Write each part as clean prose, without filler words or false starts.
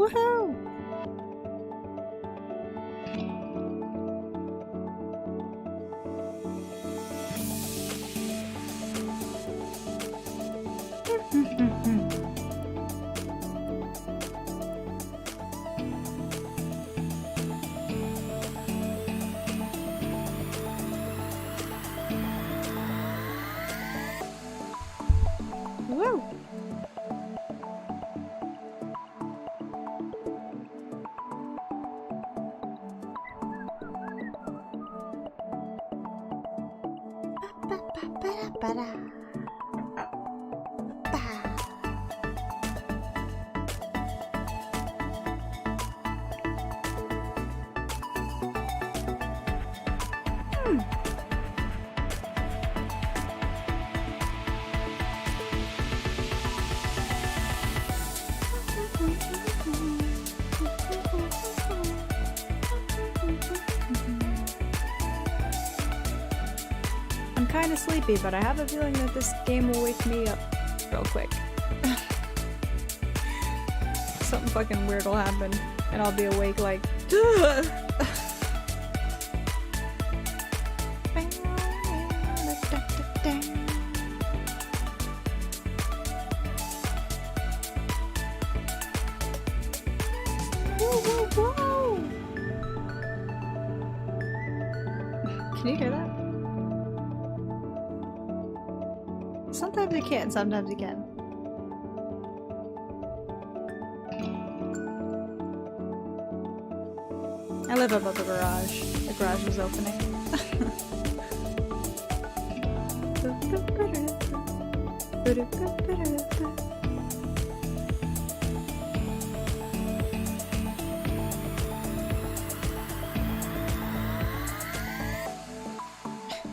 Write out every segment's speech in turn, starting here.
Woohoo! Woo! I'm kind of sleepy, but I have a feeling that this game will wake me up real quick. Something fucking weird will happen, and I'll be awake like, duh! Can you hear that? Sometimes you can't, sometimes you can. I live above the garage. The garage is opening.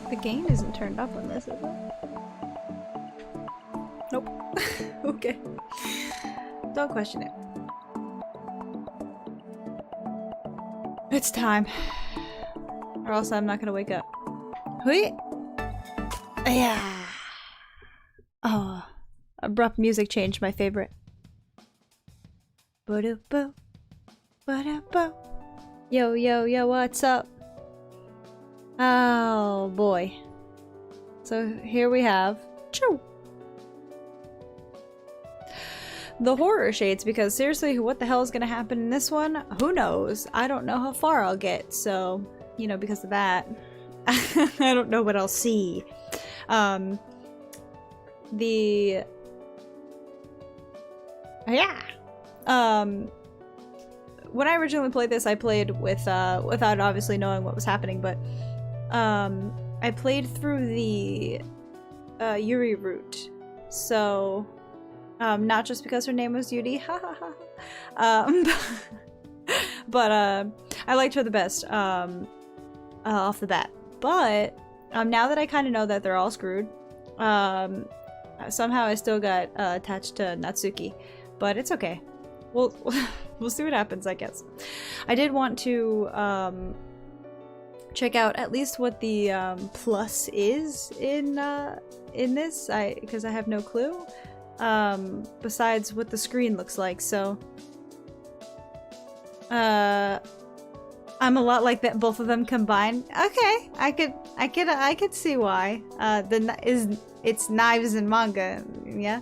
The gain isn't turned up on this, is it? Nope. Okay. Don't question it. It's time. Or else I'm not gonna wake up. Hui! Yeah. Oh. Abrupt music change, my favorite. Ba-do-bo. Ba-do-bo. Yo, yo, yo, what's up? Oh boy. So here we have Choo! The horror shades, because seriously, what the hell is gonna happen in this one? Who knows? I don't know how far I'll get, so, you know, because of that. I don't know what I'll see. Yeah. When I originally played this, I played with, without obviously knowing what was happening, but, I played through the, Yuri route. So, not just because her name was Yuri, ha ha ha. But I liked her the best off the bat. But now that I kind of know that they're all screwed, somehow I still got attached to Natsuki, but it's okay. We'll see what happens, I guess. I did want to check out at least what the plus is in this, because I have no clue. Besides what the screen looks like, so I'm a lot like that, both of them combined. Okay, I could see why. It's knives and manga, yeah.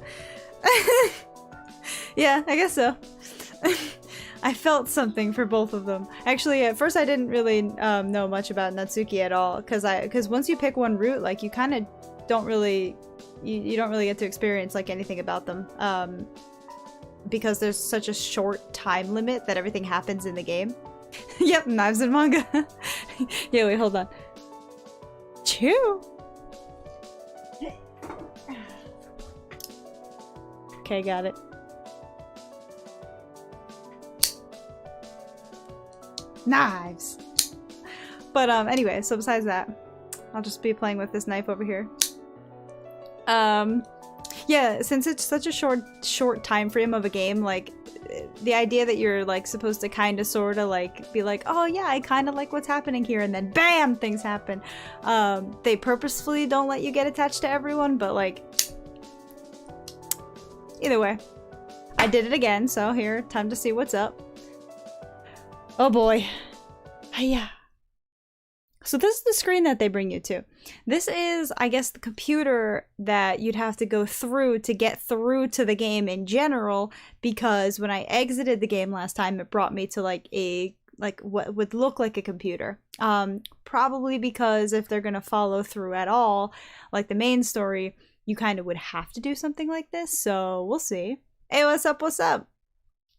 Yeah, I guess so. I felt something for both of them. Actually, at first I didn't really know much about Natsuki at all, because once you pick one route, like, you kind of don't really you don't really get to experience like anything about them, because there's such a short time limit that everything happens in the game. Yep, knives and manga. Yeah, wait, hold on. Chew. Okay, got it. Knives. But anyway, so besides that, I'll just be playing with this knife over here. Yeah, since it's such a short time frame of a game, like, the idea that you're like supposed to kind of sort of like be like, oh yeah, I kind of like what's happening here, and then bam, things happen. They purposefully don't let you get attached to everyone, but like, either way, I did it again, so here, time to see what's up. Oh boy. Hiya. So this is the screen that they bring you to. This is, I guess, the computer that you'd have to go through to get through to the game in general, because when I exited the game last time, it brought me to like what would look like a computer. Probably because if they're gonna follow through at all, like the main story, you kind of would have to do something like this, so we'll see. Hey, what's up, what's up?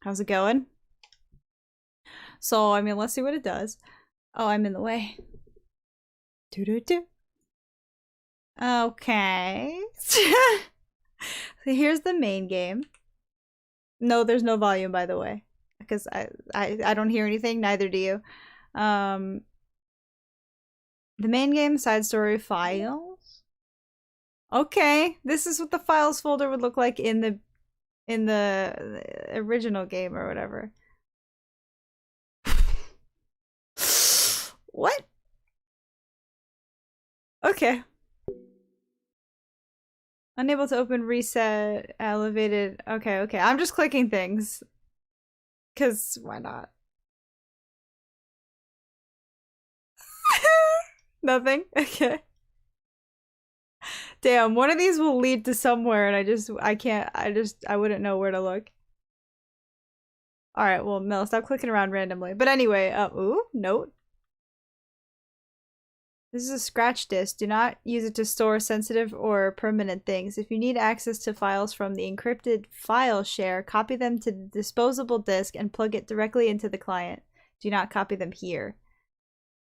How's it going? So, I mean, let's see what it does. Oh, I'm in the way. Okay. So here's the main game. No, there's no volume, by the way, because I don't hear anything, neither do you. The main game, side story, files. Okay, this is what the files folder would look like in the original game or whatever. What? Okay. Unable to open, reset, elevated. Okay, okay. I'm just clicking things. Cause why not? Nothing? Okay. Damn, one of these will lead to somewhere and I wouldn't know where to look. Alright, well, Mel, stop clicking around randomly. But anyway, ooh, note. This is a scratch disk. Do not use it to store sensitive or permanent things. If you need access to files from the encrypted file share, copy them to the disposable disk and plug it directly into the client. Do not copy them here.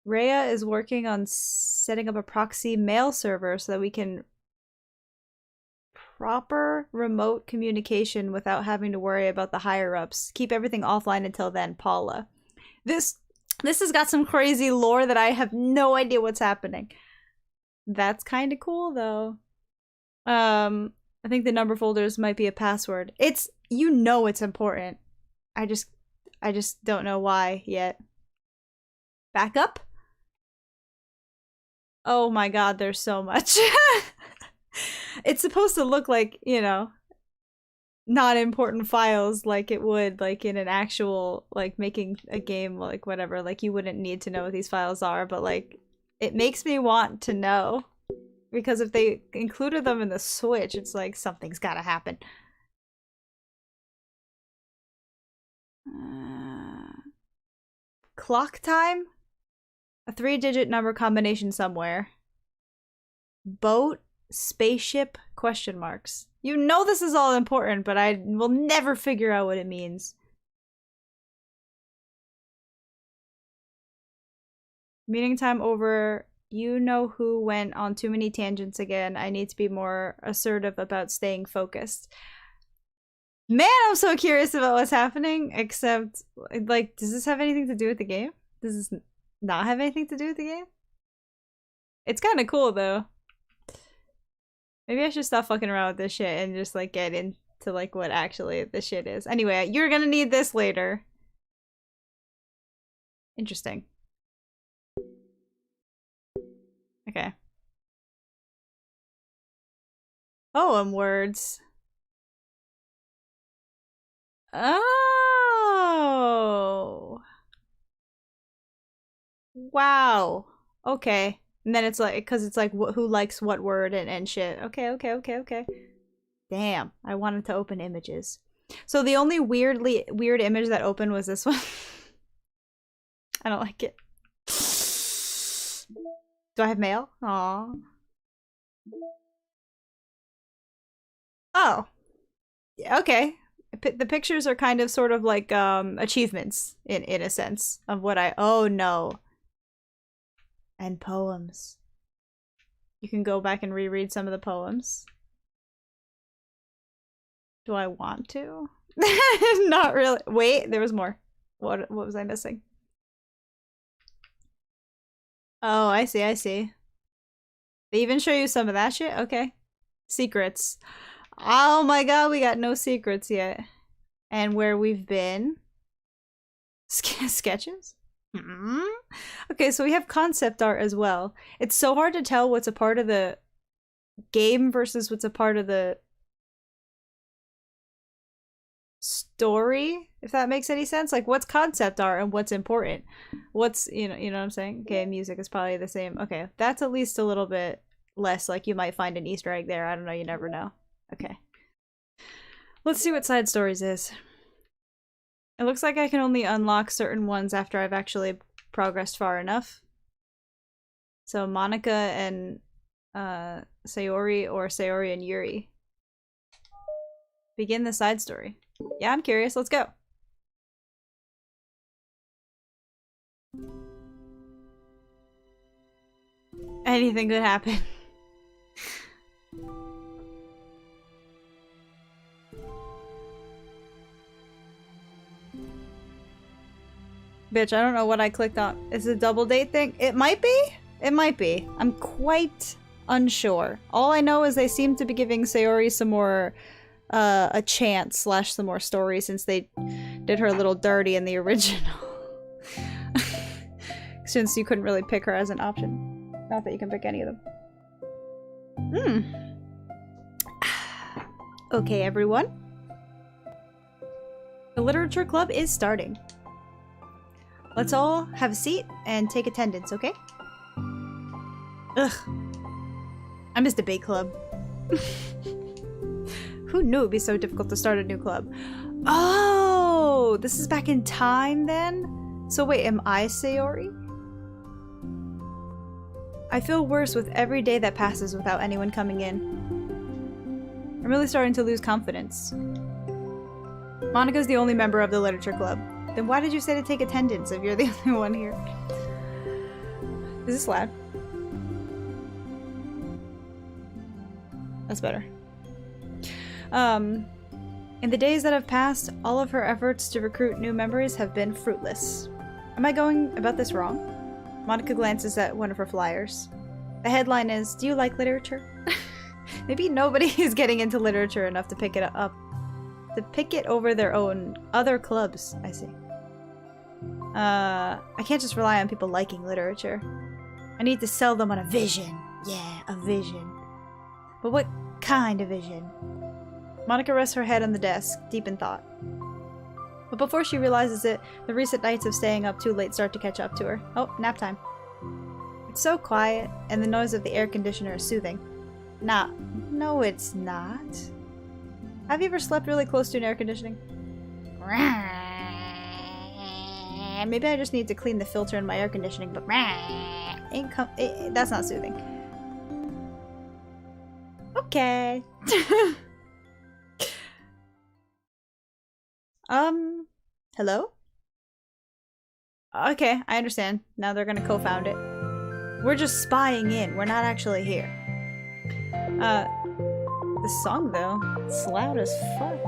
Rhea is working on setting up a proxy mail server so that we can proper remote communication without having to worry about the higher-ups. Keep everything offline until then, Paula. This has got some crazy lore that I have no idea what's happening. That's kind of cool, though. I think the number folders might be a password. It's, you know it's important. I just don't know why yet. Back up? Oh my god, there's so much. It's supposed to look like, you know, not important files like it would like in an actual like making a game, like whatever, like you wouldn't need to know what these files are, but like it makes me want to know, because if they included them in the Switch, it's like something's gotta happen. Clock time? A 3-digit number combination somewhere. Boat, spaceship, question marks. You know this is all important, but I will never figure out what it means. Meeting time over. You know who went on too many tangents again. I need to be more assertive about staying focused. Man, I'm so curious about what's happening, except, like, does this have anything to do with the game? Does this not have anything to do with the game? It's kind of cool, though. Maybe I should stop fucking around with this shit and just, like, get into, like, what actually this shit is. Anyway, you're gonna need this later. Interesting. Okay. Poem words. Oh. Wow. Okay. And then it's like, because it's like, who likes what word and shit. Okay, okay, okay, okay. Damn. I wanted to open images. So the only weird image that opened was this one. I don't like it. Do I have mail? Aww. Oh. Yeah, okay. The pictures are kind of sort of like achievements in a sense of what I— oh no. And poems. You can go back and reread some of the poems. Do I want to? Not really. Wait, there was more. What was I missing? Oh, I see, I see. They even show you some of that shit? Okay. Secrets. Oh my god, we got no secrets yet. And where we've been. Sketches? Hmm? Okay, so we have concept art as well. It's so hard to tell what's a part of the game versus what's a part of the story, if that makes any sense. Like, what's concept art and what's important? What's, you know what I'm saying? Okay, music is probably the same. Okay, that's at least a little bit less like you might find an Easter egg there. I don't know, you never know. Okay. Let's see what side stories is. It looks like I can only unlock certain ones after I've actually progressed far enough. So Monica and Sayori, or Sayori and Yuri. Begin the side story. Yeah, I'm curious. Let's go. Anything could happen. Bitch, I don't know what I clicked on. Is it a double date thing? It might be? It might be. I'm quite unsure. All I know is they seem to be giving Sayori some more, a chance slash some more story since they did her a little dirty in the original. Since you couldn't really pick her as an option. Not that you can pick any of them. Okay, everyone. The literature club is starting. Let's all have a seat and take attendance, okay? Ugh. I missed debate club. Who knew it'd be so difficult to start a new club? Oh! This is back in time then? So wait, am I Sayori? I feel worse with every day that passes without anyone coming in. I'm really starting to lose confidence. Monica's the only member of the literature club. Then why did you say to take attendance if you're the only one here? Is this loud? That's better. In the days that have passed, all of her efforts to recruit new members have been fruitless. Am I going about this wrong? Monica glances at one of her flyers. The headline is, "Do you like literature?" Maybe nobody is getting into literature enough to pick it up. To pick it over their own other clubs, I see. I can't just rely on people liking literature. I need to sell them on a vision. Yeah, a vision. But what kind of vision? Monica rests her head on the desk, deep in thought. But before she realizes it, the recent nights of staying up too late start to catch up to her. Oh, nap time. It's so quiet, and the noise of the air conditioner is soothing. No, it's not. Have you ever slept really close to an air conditioning? Maybe I just need to clean the filter in my air conditioning, but that's not soothing. Okay. Hello? Okay, I understand. Now they're gonna co-found it. We're just spying in. We're not actually here. This song, though, it's loud as fuck.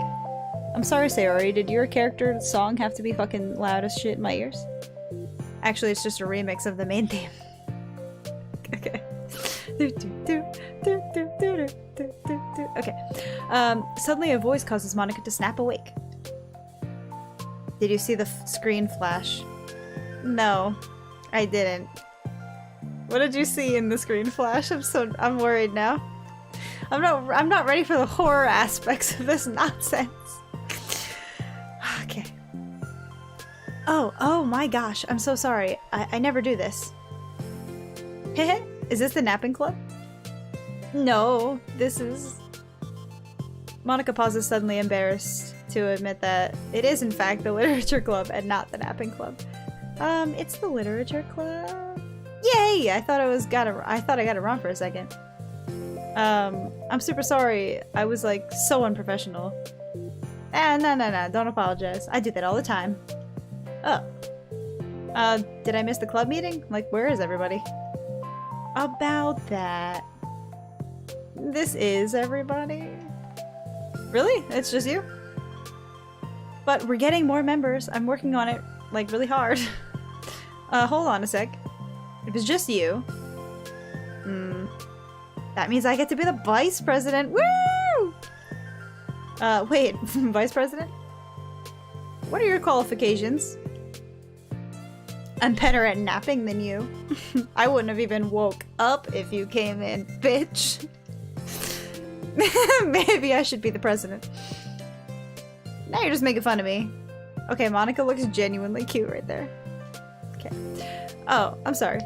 I'm sorry, Sayori, did your character's song have to be fucking loud as shit in my ears? Actually, it's just a remix of the main theme. Okay. Okay. Suddenly a voice causes Monica to snap awake. Did you see the screen flash? No, I didn't. What did you see in the screen flash? I'm worried now. I'm not ready for the horror aspects of this nonsense. Okay. Oh my gosh, I'm so sorry. I never do this. Heh. Is this the napping club? No, this is... Monica pauses, suddenly embarrassed to admit that it is in fact the literature club and not the napping club. It's the literature club. Yay! I thought I got it wrong for a second. I'm super sorry. I was like so unprofessional. No, don't apologize. I do that all the time. Oh. Did I miss the club meeting? Like, where is everybody? About that. This is everybody? Really? It's just you? But we're getting more members. I'm working on it, like, really hard. Hold on a sec. If it's just you... that means I get to be the vice president. Woo! Wait, vice president? What are your qualifications? I'm better at napping than you. I wouldn't have even woke up if you came in, bitch. Maybe I should be the president. Now you're just making fun of me. Okay, Monica looks genuinely cute right there. Okay. Oh, I'm sorry.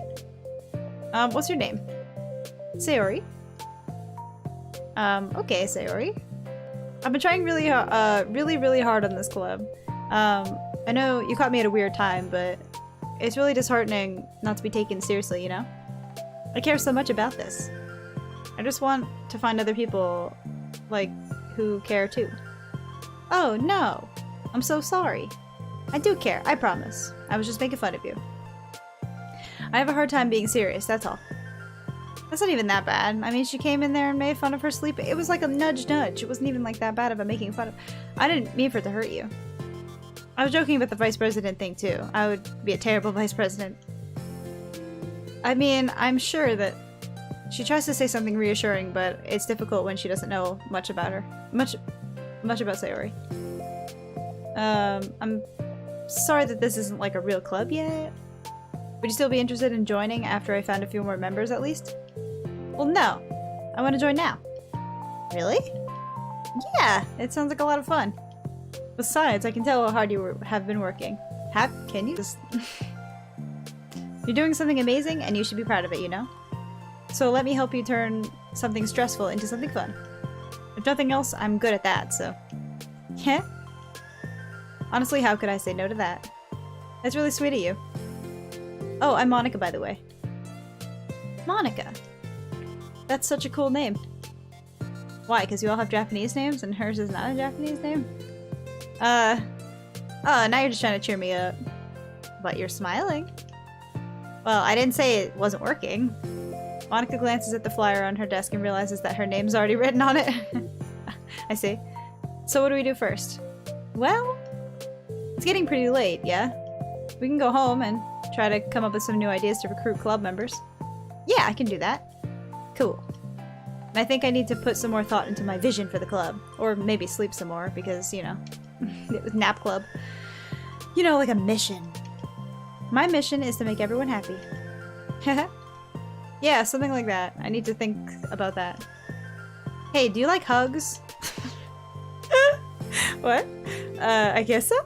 What's your name? Sayori. Okay, Sayori. I've been trying really hard on this club. I know you caught me at a weird time, but it's really disheartening not to be taken seriously, you know? I care so much about this. I just want to find other people, like, who care too. Oh, no. I'm so sorry. I do care, I promise. I was just making fun of you. I have a hard time being serious, that's all. That's not even that bad. I mean, she came in there and made fun of her sleep. It was like a nudge. It wasn't even like that bad of a making fun of. I didn't mean for it to hurt you. I was joking about the vice president thing too. I would be a terrible vice president. I mean, I'm sure that she tries to say something reassuring, but it's difficult when she doesn't know much about her. Much about Sayori. I'm sorry that this isn't like a real club yet. Would you still be interested in joining after I found a few more members at least? Well, no. I want to join now. Really? Yeah, it sounds like a lot of fun. Besides, I can tell how hard you have been working. Can you just... You're doing something amazing and you should be proud of it, you know? So let me help you turn something stressful into something fun. If nothing else, I'm good at that, so... Yeah? Honestly, how could I say no to that? That's really sweet of you. Oh, I'm Monica, by the way. Monica. That's such a cool name. Why? Because you all have Japanese names and hers is not a Japanese name? Oh, now you're just trying to cheer me up. But you're smiling. Well, I didn't say it wasn't working. Monica glances at the flyer on her desk and realizes that her name's already written on it. I see. So what do we do first? Well, it's getting pretty late, yeah? We can go home and try to come up with some new ideas to recruit club members. Yeah, I can do that. Cool. And I think I need to put some more thought into my vision for the club. Or maybe sleep some more, because, you know, it was nap club. You know, like a mission. My mission is to make everyone happy. Yeah, something like that. I need to think about that. Hey, do you like hugs? What? I guess so?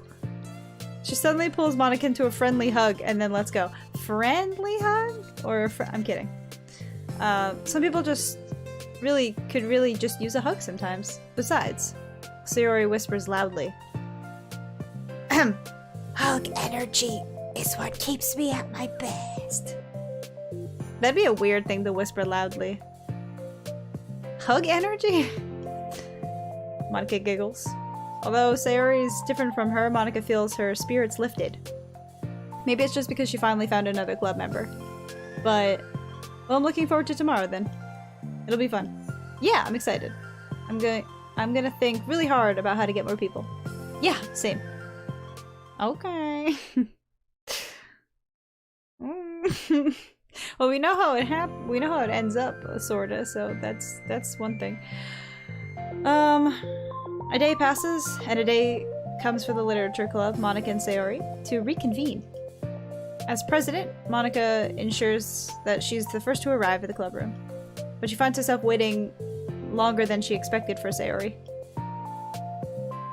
She suddenly pulls Monica into a friendly hug and then let's go. Friendly hug? Or I'm kidding. Some people just could really just use a hug sometimes. Besides, Sayori whispers loudly. Hug energy is what keeps me at my best. That'd be a weird thing to whisper loudly. Hug energy? Monica giggles. Although Sayori's different from her, Monica feels her spirits lifted. Maybe it's just because she finally found another club member. But, well, I'm looking forward to tomorrow then. It'll be fun. Yeah, I'm excited. I'm gonna think really hard about how to get more people. Yeah, same. Okay. Well, we know how it ends up, sorta, so that's one thing. A day passes, and a day comes for the literature club, Monica and Sayori, to reconvene. As president, Monica ensures that she's the first to arrive at the club room, but she finds herself waiting longer than she expected for Sayori.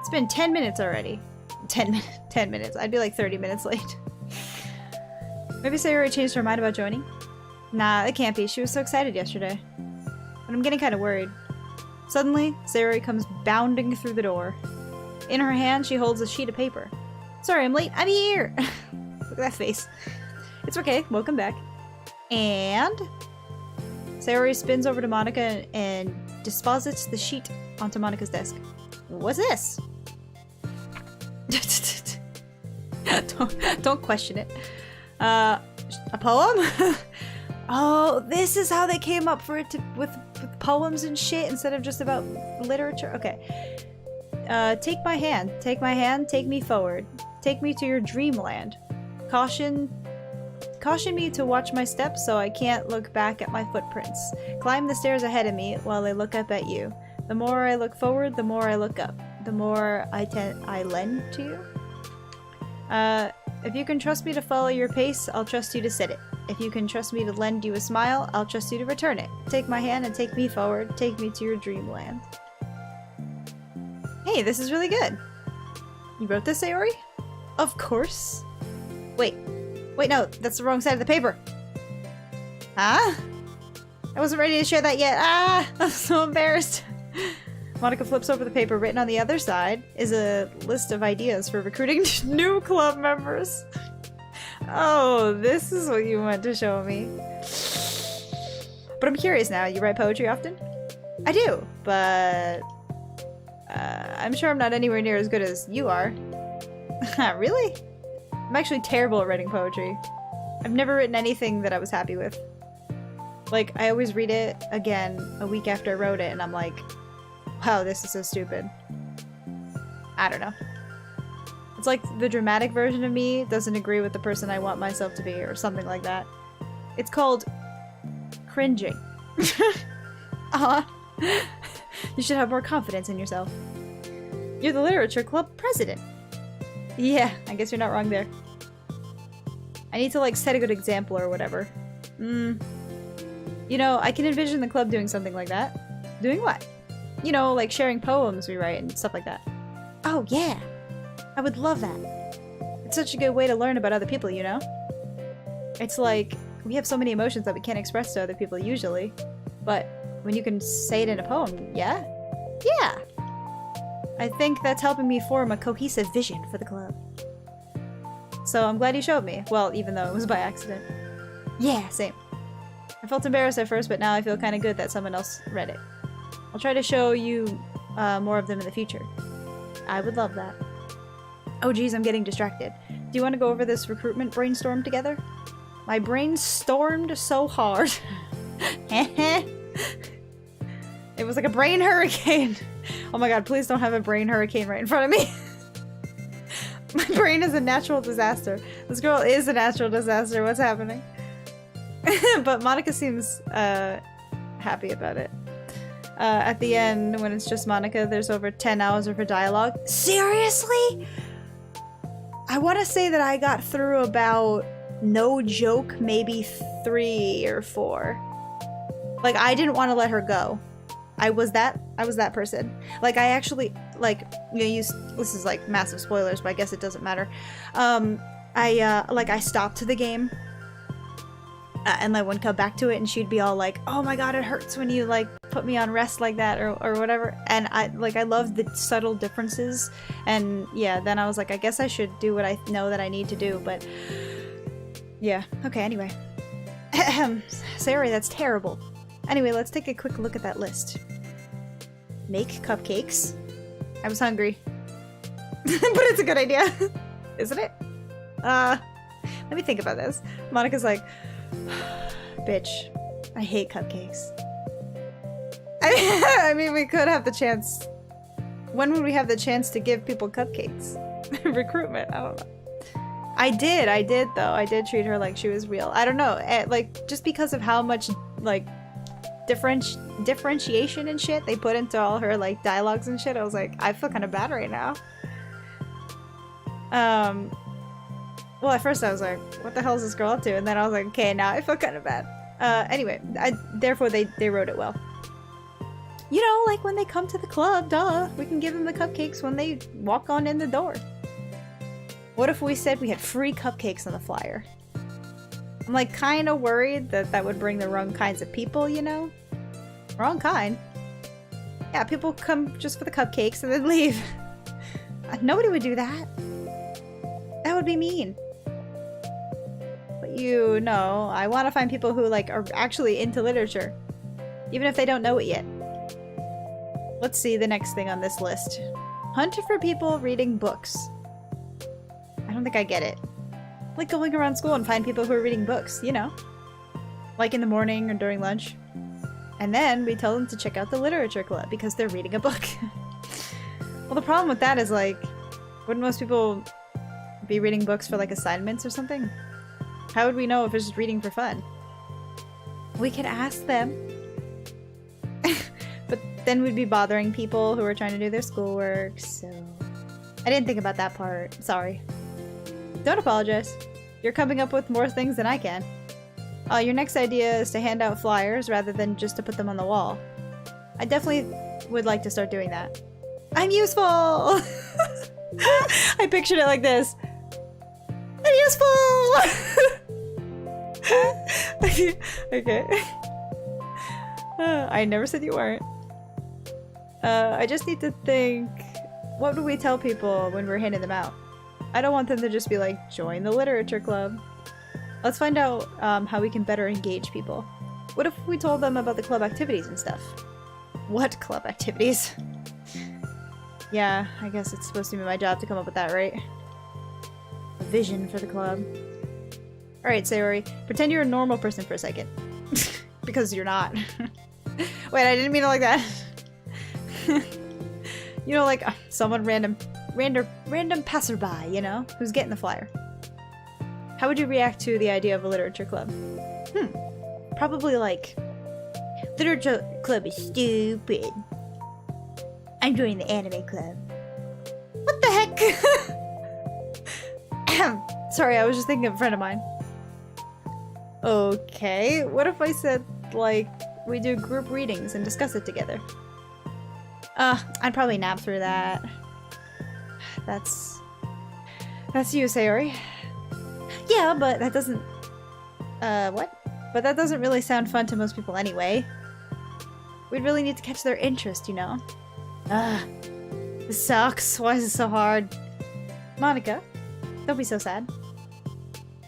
It's been 10 minutes already. 10 minutes. I'd be like 30 minutes late. Maybe Sayori changed her mind about joining? Nah, it can't be. She was so excited yesterday. But I'm getting kind of worried. Suddenly, Sayori comes bounding through the door. In her hand, she holds a sheet of paper. Sorry, I'm late. I'm here! Look at that face. It's okay. Welcome back. And... Sayori spins over to Monica and deposits the sheet onto Monica's desk. What's this? Don't question it. A poem? Oh, this is how they came up for it with poems and shit instead of just about literature. Okay. Take my hand, take me forward. Take me to your dreamland. Caution me to watch my steps so I can't look back at my footprints. Climb the stairs ahead of me while I look up at you. The more I look forward, the more I look up. The more I lend to you. If you can trust me to follow your pace, I'll trust you to sit it. If you can trust me to lend you a smile, I'll trust you to return it. Take my hand and take me forward. Take me to your dreamland. Hey, this is really good. You wrote this, Sayori? Of course. Wait, no, that's the wrong side of the paper. Huh? I wasn't ready to share that yet. Ah, I'm so embarrassed. Monica flips over the paper. Written on the other side is a list of ideas for recruiting new club members. Oh, this is what you want to show me. But I'm curious now. You write poetry often? I do, but I'm sure I'm not anywhere near as good as you are. Really? I'm actually terrible at writing poetry. I've never written anything that I was happy with. Like, I always read it again a week after I wrote it, and I'm like, wow, this is so stupid. I don't know. It's like the dramatic version of me doesn't agree with the person I want myself to be, or something like that. It's called cringing. You should have more confidence in yourself. You're the literature club president. Yeah, I guess you're not wrong there. I need to, like, set a good example or whatever. You know, I can envision the club doing something like that. Doing what? You know, like sharing poems we write and stuff like that. Oh, yeah. I would love that. It's such a good way to learn about other people, you know? It's like, we have so many emotions that we can't express to other people usually. But when you can say it in a poem, yeah? Yeah! I think that's helping me form a cohesive vision for the club. So I'm glad you showed me. Well, even though it was by accident. Yeah, same. I felt embarrassed at first, but now I feel kind of good that someone else read it. I'll try to show you more of them in the future. I would love that. Oh geez, I'm getting distracted. Do you want to go over this recruitment brainstorm together? My brain stormed so hard. It was like a brain hurricane. Oh my god, please don't have a brain hurricane right in front of me. My brain is a natural disaster. This girl is a natural disaster. What's happening? But Monica seems happy about it. At the end, when it's just Monica, there's over 10 hours of her dialogue. Seriously? I want to say that I got through about, no joke, maybe 3 or 4. Like, I didn't want to let her go. I was that person. Like, I actually, like, you know, this is like massive spoilers, but I guess it doesn't matter. I stopped the game. And I wouldn't come back to it, and she'd be all like, oh my god, it hurts when you, like, put me on rest like that, or whatever. And I love the subtle differences. And yeah, then I was like, I guess I should do what I know that I need to do, but yeah. Okay, anyway. Sorry, that's terrible. Anyway, let's take a quick look at that list. Make cupcakes. I was hungry. But it's a good idea. Isn't it? Let me think about this. Monica's like, bitch, I hate cupcakes. I mean, we could have the chance. When would we have the chance to give people cupcakes? Recruitment, I don't know. I did though. I did treat her like she was real. I don't know, like, just because of how much, like, differentiation and shit they put into all her, like, dialogues and shit, I was like, I feel kind of bad right now. Well, at first I was like, what the hell is this girl up to? And then I was like, okay, now I feel kind of bad. Anyway, therefore they wrote it well. You know, like when they come to the club, duh, we can give them the cupcakes when they walk on in the door. What if we said we had free cupcakes on the flyer? I'm like kind of worried that that would bring the wrong kinds of people, you know? Wrong kind. Yeah, people come just for the cupcakes and then leave. Nobody would do that. That would be mean. But you know, I want to find people who, like, are actually into literature. Even if they don't know it yet. Let's see the next thing on this list. Hunt for people reading books. I don't think I get it. Like going around school and find people who are reading books, you know? Like in the morning or during lunch. And then we tell them to check out the literature club because they're reading a book. Well, the problem with that is, like, wouldn't most people be reading books for, like, assignments or something? How would we know if it's just reading for fun? We could ask them. But then we'd be bothering people who are trying to do their schoolwork, so... I didn't think about that part. Sorry. Don't apologize. You're coming up with more things than I can. Your next idea is to hand out flyers rather than just to put them on the wall. I definitely would like to start doing that. I'm useful! I pictured it like this. And useful! Okay. I never said you weren't. I just need to think, what do we tell people when we're handing them out? I don't want them to just be like, join the literature club. Let's find out how we can better engage people. What if we told them about the club activities and stuff? What club activities? Yeah, I guess it's supposed to be my job to come up with that, right? A vision for the club. Alright, Sayori, pretend you're a normal person for a second. Because you're not. Wait, I didn't mean it like that. You know, like someone random passerby, you know, who's getting the flyer. How would you react to the idea of a literature club? Probably like, literature club is stupid. I'm joining the anime club. What the heck? Sorry, I was just thinking of a friend of mine. Okay, what if I said, like, we do group readings and discuss it together? I'd probably nap through that. That's you, Sayori. Yeah, but that doesn't... what? But that doesn't really sound fun to most people anyway. We'd really need to catch their interest, you know? This sucks. Why is it so hard? Monica, don't be so sad.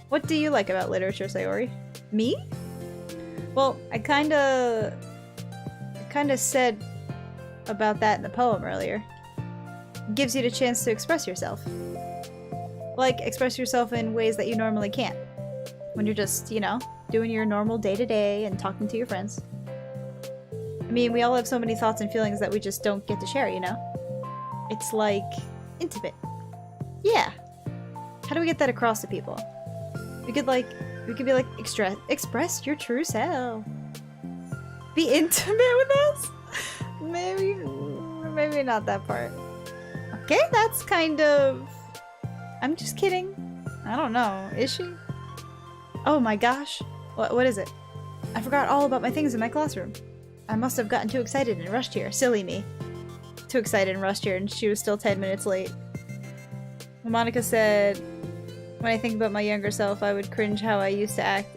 What do you like about literature, Sayori? Me? Well, I kinda said about that in the poem earlier. It gives you the chance to express yourself. Like, express yourself in ways that you normally can't. When you're just, you know, doing your normal day-to-day and talking to your friends. I mean, we all have so many thoughts and feelings that we just don't get to share, you know? It's like, intimate. Yeah. How do we get that across to people? We could be like, express your true self. Be intimate with us? Maybe not that part. Okay, that's kind of... I'm just kidding. I don't know. Is she? Oh my gosh. What is it? I forgot all about my things in my classroom. I must have gotten too excited and rushed here. Silly me. Too excited and rushed here, and she was still 10 minutes late. Monica said, when I think about my younger self, I would cringe how I used to act.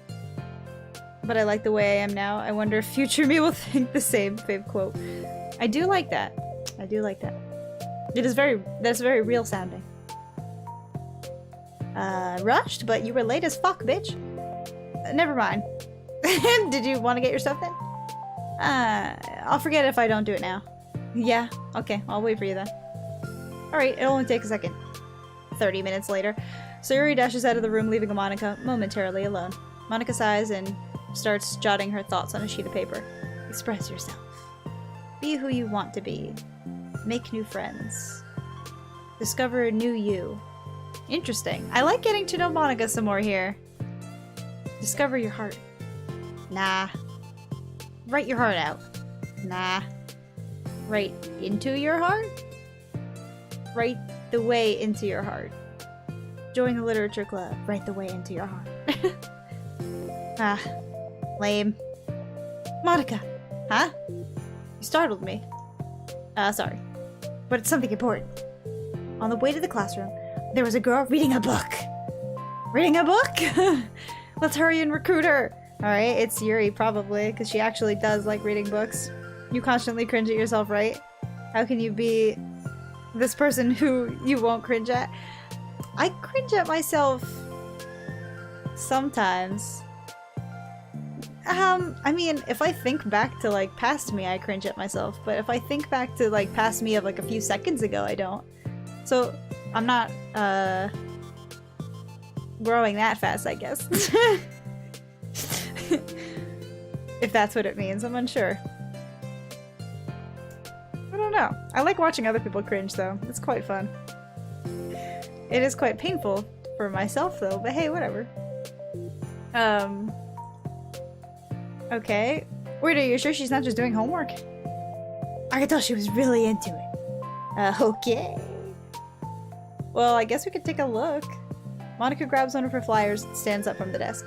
But I like the way I am now. I wonder if future me will think the same. Fave quote. I do like that. I do like that. That's very real sounding. Rushed? But you were late as fuck, bitch. Never mind. Did you want to get your stuff then? I'll forget if I don't do it now. Yeah? Okay, I'll wait for you then. Alright, it'll only take a second. 30 minutes later. Sayori dashes out of the room, leaving Monica momentarily alone. Monica sighs and starts jotting her thoughts on a sheet of paper. Express yourself. Be who you want to be. Make new friends. Discover a new you. Interesting. I like getting to know Monica some more here. Discover your heart. Nah. Write your heart out. Nah. Write into your heart? Write the way into your heart. Join the literature club. Write the way into your heart. Lame. Monica! Huh? You startled me. Sorry. But it's something important. On the way to the classroom, there was a girl reading a book. Reading a book? Let's hurry and recruit her. Alright, it's Yuri probably, because she actually does like reading books. You constantly cringe at yourself, right? How can you be this person who you won't cringe at? I cringe at myself sometimes. I mean, if I think back to like past me, I cringe at myself. But if I think back to like past me of like a few seconds ago, I don't. So I'm not growing that fast, I guess. If that's what it means, I'm unsure. I don't know. I like watching other people cringe though. It's quite fun. It is quite painful for myself though, but hey, whatever. Okay. Wait, are you sure she's not just doing homework? I could tell she was really into it. Okay. Well, I guess we could take a look. Monica grabs one of her flyers and stands up from the desk.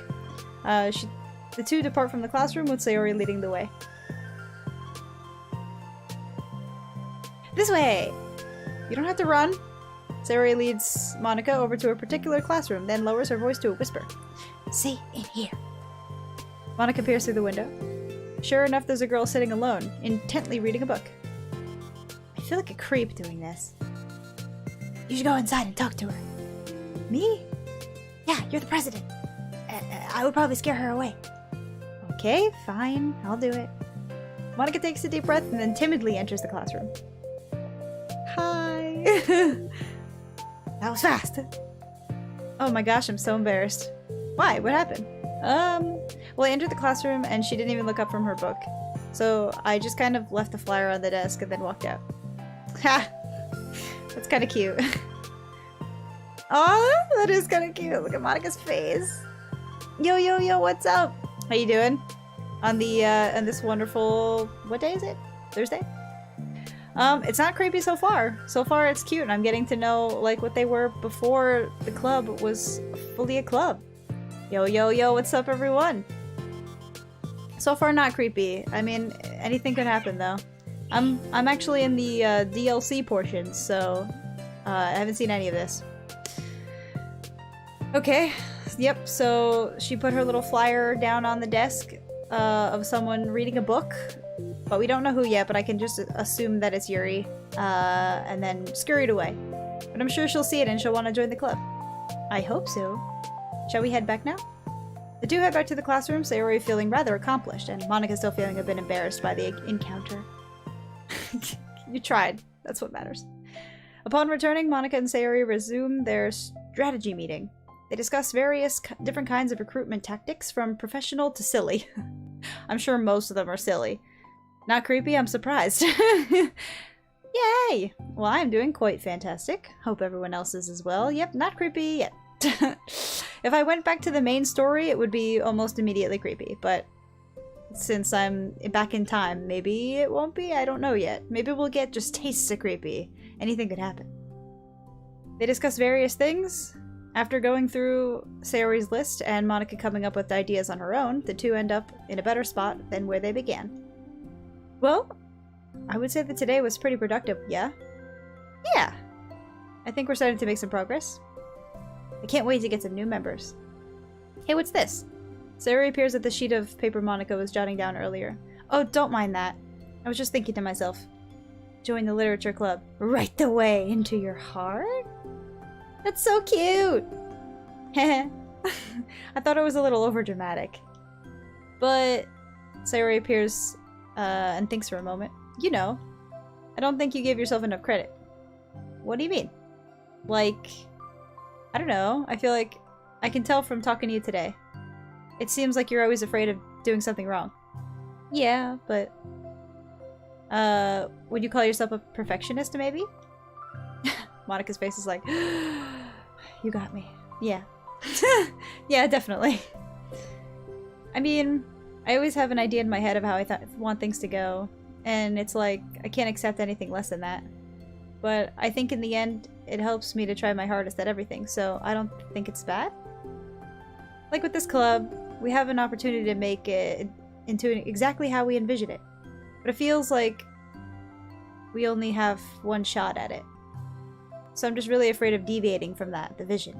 The two depart from the classroom with Sayori leading the way. This way! You don't have to run. Starry leads Monica over to a particular classroom, then lowers her voice to a whisper. See in here. Monica peers through the window. Sure enough, there's a girl sitting alone, intently reading a book. I feel like a creep doing this. You should go inside and talk to her. Me? Yeah, you're the president. I would probably scare her away. Okay, fine. I'll do it. Monica takes a deep breath and then timidly enters the classroom. Hi. That was fast. Oh my gosh, I'm so embarrassed. Why? What happened? Well, I entered the classroom and she didn't even look up from her book. So I just kind of left the flyer on the desk and then walked out. Ha! That's kind of cute. Oh, that is kind of cute. Look at Monica's face. Yo, yo, yo, what's up? How you doing? On this wonderful... What day is it? Thursday? It's not creepy so far. So far it's cute and I'm getting to know, like, what they were before the club was fully a club. Yo, yo, yo, what's up, everyone? So far not creepy. I mean, anything could happen, though. I'm actually in the DLC portion, so I haven't seen any of this. Okay, yep, so she put her little flyer down on the desk of someone reading a book, but we don't know who yet, but I can just assume that it's Yuri, and then scurried away. But I'm sure she'll see it and she'll want to join the club. I hope so. Shall we head back now? The two head back to the classroom, Sayori feeling rather accomplished, and Monica still feeling a bit embarrassed by the encounter. You tried. That's what matters. Upon returning, Monica and Sayori resume their strategy meeting. They discuss various different kinds of recruitment tactics, from professional to silly. I'm sure most of them are silly. Not creepy, I'm surprised. Yay! Well, I'm doing quite fantastic. Hope everyone else is as well. Yep, not creepy yet. If I went back to the main story, it would be almost immediately creepy, but since I'm back in time, maybe it won't be? I don't know yet. Maybe we'll get just tastes of creepy. Anything could happen. They discuss various things. After going through Sayori's list and Monica coming up with ideas on her own, the two end up in a better spot than where they began. Well, I would say that today was pretty productive, yeah? Yeah. I think we're starting to make some progress. I can't wait to get some new members. Hey, what's this? Sayori appears at the sheet of paper Monica was jotting down earlier. Oh, don't mind that. I was just thinking to myself. Join the literature club. Right the way into your heart? That's so cute! Heh. I thought it was a little overdramatic. But Sayori appears and thinks for a moment. You know, I don't think you gave yourself enough credit. What do you mean? Like, I don't know. I feel like I can tell from talking to you today. It seems like you're always afraid of doing something wrong. Yeah, but... would you call yourself a perfectionist, maybe? Monica's face is like... You got me. Yeah. Yeah, definitely. I mean, I always have an idea in my head of how I want things to go. And it's like, I can't accept anything less than that. But I think in the end, it helps me to try my hardest at everything, so I don't think it's bad. Like with this club, we have an opportunity to make it into exactly how we envision it. But it feels like we only have one shot at it. So I'm just really afraid of deviating from that, the vision.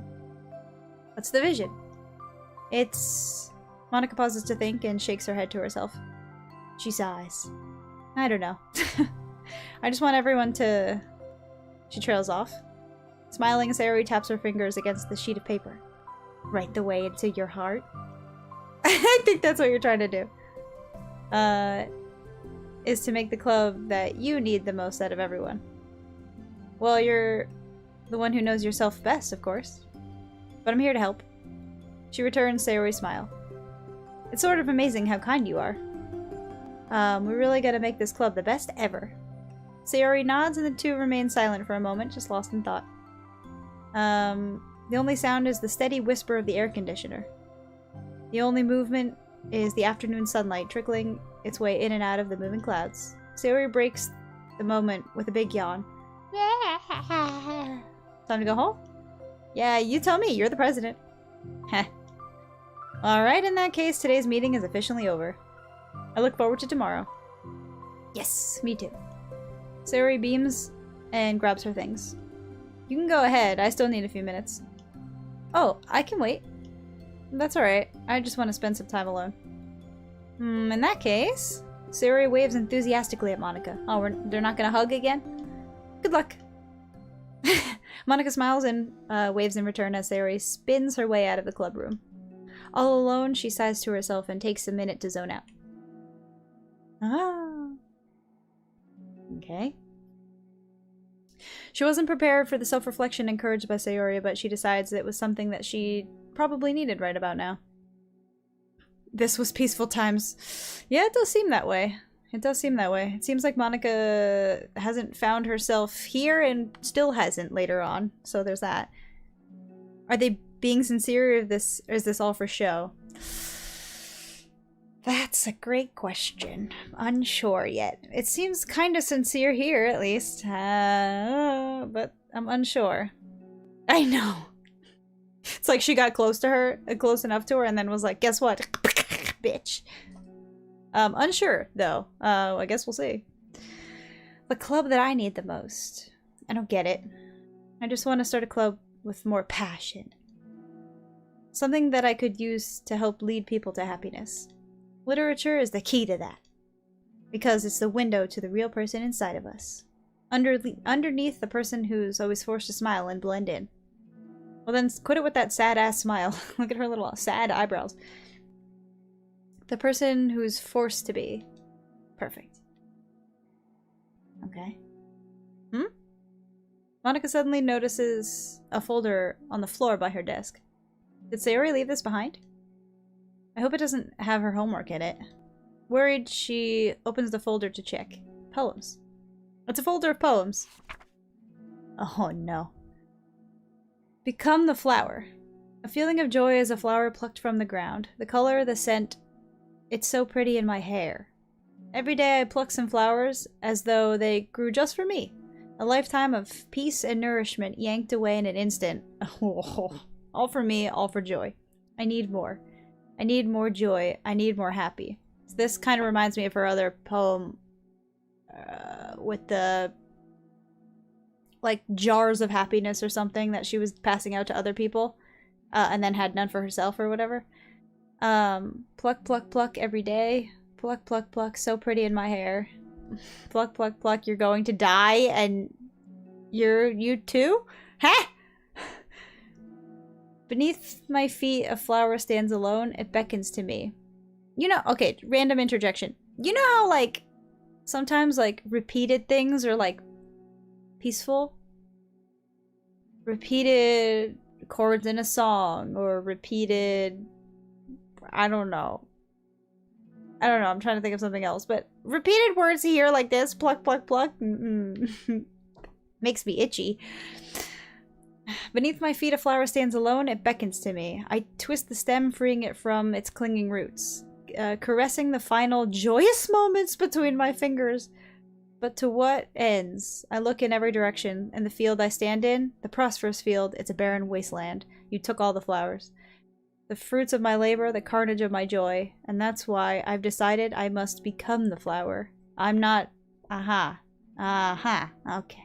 What's the vision? It's... Monica pauses to think and shakes her head to herself. She sighs. I don't know. I just want everyone to... She trails off. Smiling, Sayori taps her fingers against the sheet of paper. Right the way into your heart? I think that's what you're trying to do. Is to make the club that you need the most out of everyone. Well, you're the one who knows yourself best, of course. But I'm here to help. She returns Sayori's smile. It's sort of amazing how kind you are. We really gotta make this club the best ever. Sayori nods and the two remain silent for a moment, just lost in thought. The only sound is the steady whisper of the air conditioner. The only movement is the afternoon sunlight trickling its way in and out of the moving clouds. Sayori breaks the moment with a big yawn. Time to go home? Yeah, you tell me, you're the president. Heh. Alright, in that case, today's meeting is officially over. I look forward to tomorrow. Yes, me too. Sayori beams and grabs her things. You can go ahead. I still need a few minutes. Oh, I can wait. That's alright. I just want to spend some time alone. In that case... Sayori waves enthusiastically at Monika. Oh, they're not gonna hug again? Good luck. Monika smiles and waves in return as Sayori spins her way out of the club room. All alone, she sighs to herself and takes a minute to zone out. Ah. Okay. She wasn't prepared for the self-reflection encouraged by Sayori, but she decides it was something that she probably needed right about now. This was peaceful times. Yeah, it does seem that way. It does seem that way. It seems like Monika hasn't found herself here and still hasn't later on. So there's that. Are they being sincere, or is this all for show? That's a great question. Unsure yet. It seems kind of sincere here, at least. But I'm unsure. I know. It's like she got close to her, close enough to her, and then was like, guess what? Bitch. Unsure, though. I guess we'll see. The club that I need the most. I don't get it. I just want to start a club with more passion. Something that I could use to help lead people to happiness. Literature is the key to that. Because it's the window to the real person inside of us. Underneath the person who's always forced to smile and blend in. Well then, quit it with that sad-ass smile. Look at her little sad eyebrows. The person who's forced to be. Perfect. Okay. Monika suddenly notices a folder on the floor by her desk. Did Sayori leave this behind? I hope it doesn't have her homework in it. Worried, she opens the folder to check. Poems. It's a folder of poems. Oh no. Become the flower. A feeling of joy as a flower plucked from the ground. The color, the scent. It's so pretty in my hair. Every day I pluck some flowers as though they grew just for me. A lifetime of peace and nourishment yanked away in an instant. Oh, all for me, all for joy. I need more. I need more joy. I need more happy. So this kind of reminds me of her other poem with the like jars of happiness or something that she was passing out to other people and then had none for herself or whatever. Pluck, pluck, pluck every day. Pluck, pluck, pluck, so pretty in my hair. Pluck, pluck, pluck, you're going to die and you too? Huh? Beneath my feet, a flower stands alone. It beckons to me. You know, okay, random interjection. You know how, like, sometimes, like, repeated things are, like, peaceful? Repeated chords in a song, or repeated... I don't know. I'm trying to think of something else, but repeated words here like this, pluck, pluck, pluck, makes me itchy. Beneath my feet, a flower stands alone. It beckons to me. I twist the stem, freeing it from its clinging roots, caressing the final joyous moments between my fingers. But to what ends? I look in every direction, and the field I stand in, the prosperous field, it's a barren wasteland. You took all the flowers. The fruits of my labor, the carnage of my joy. And that's why I've decided I must become the flower. I'm not... Aha. Aha. Okay.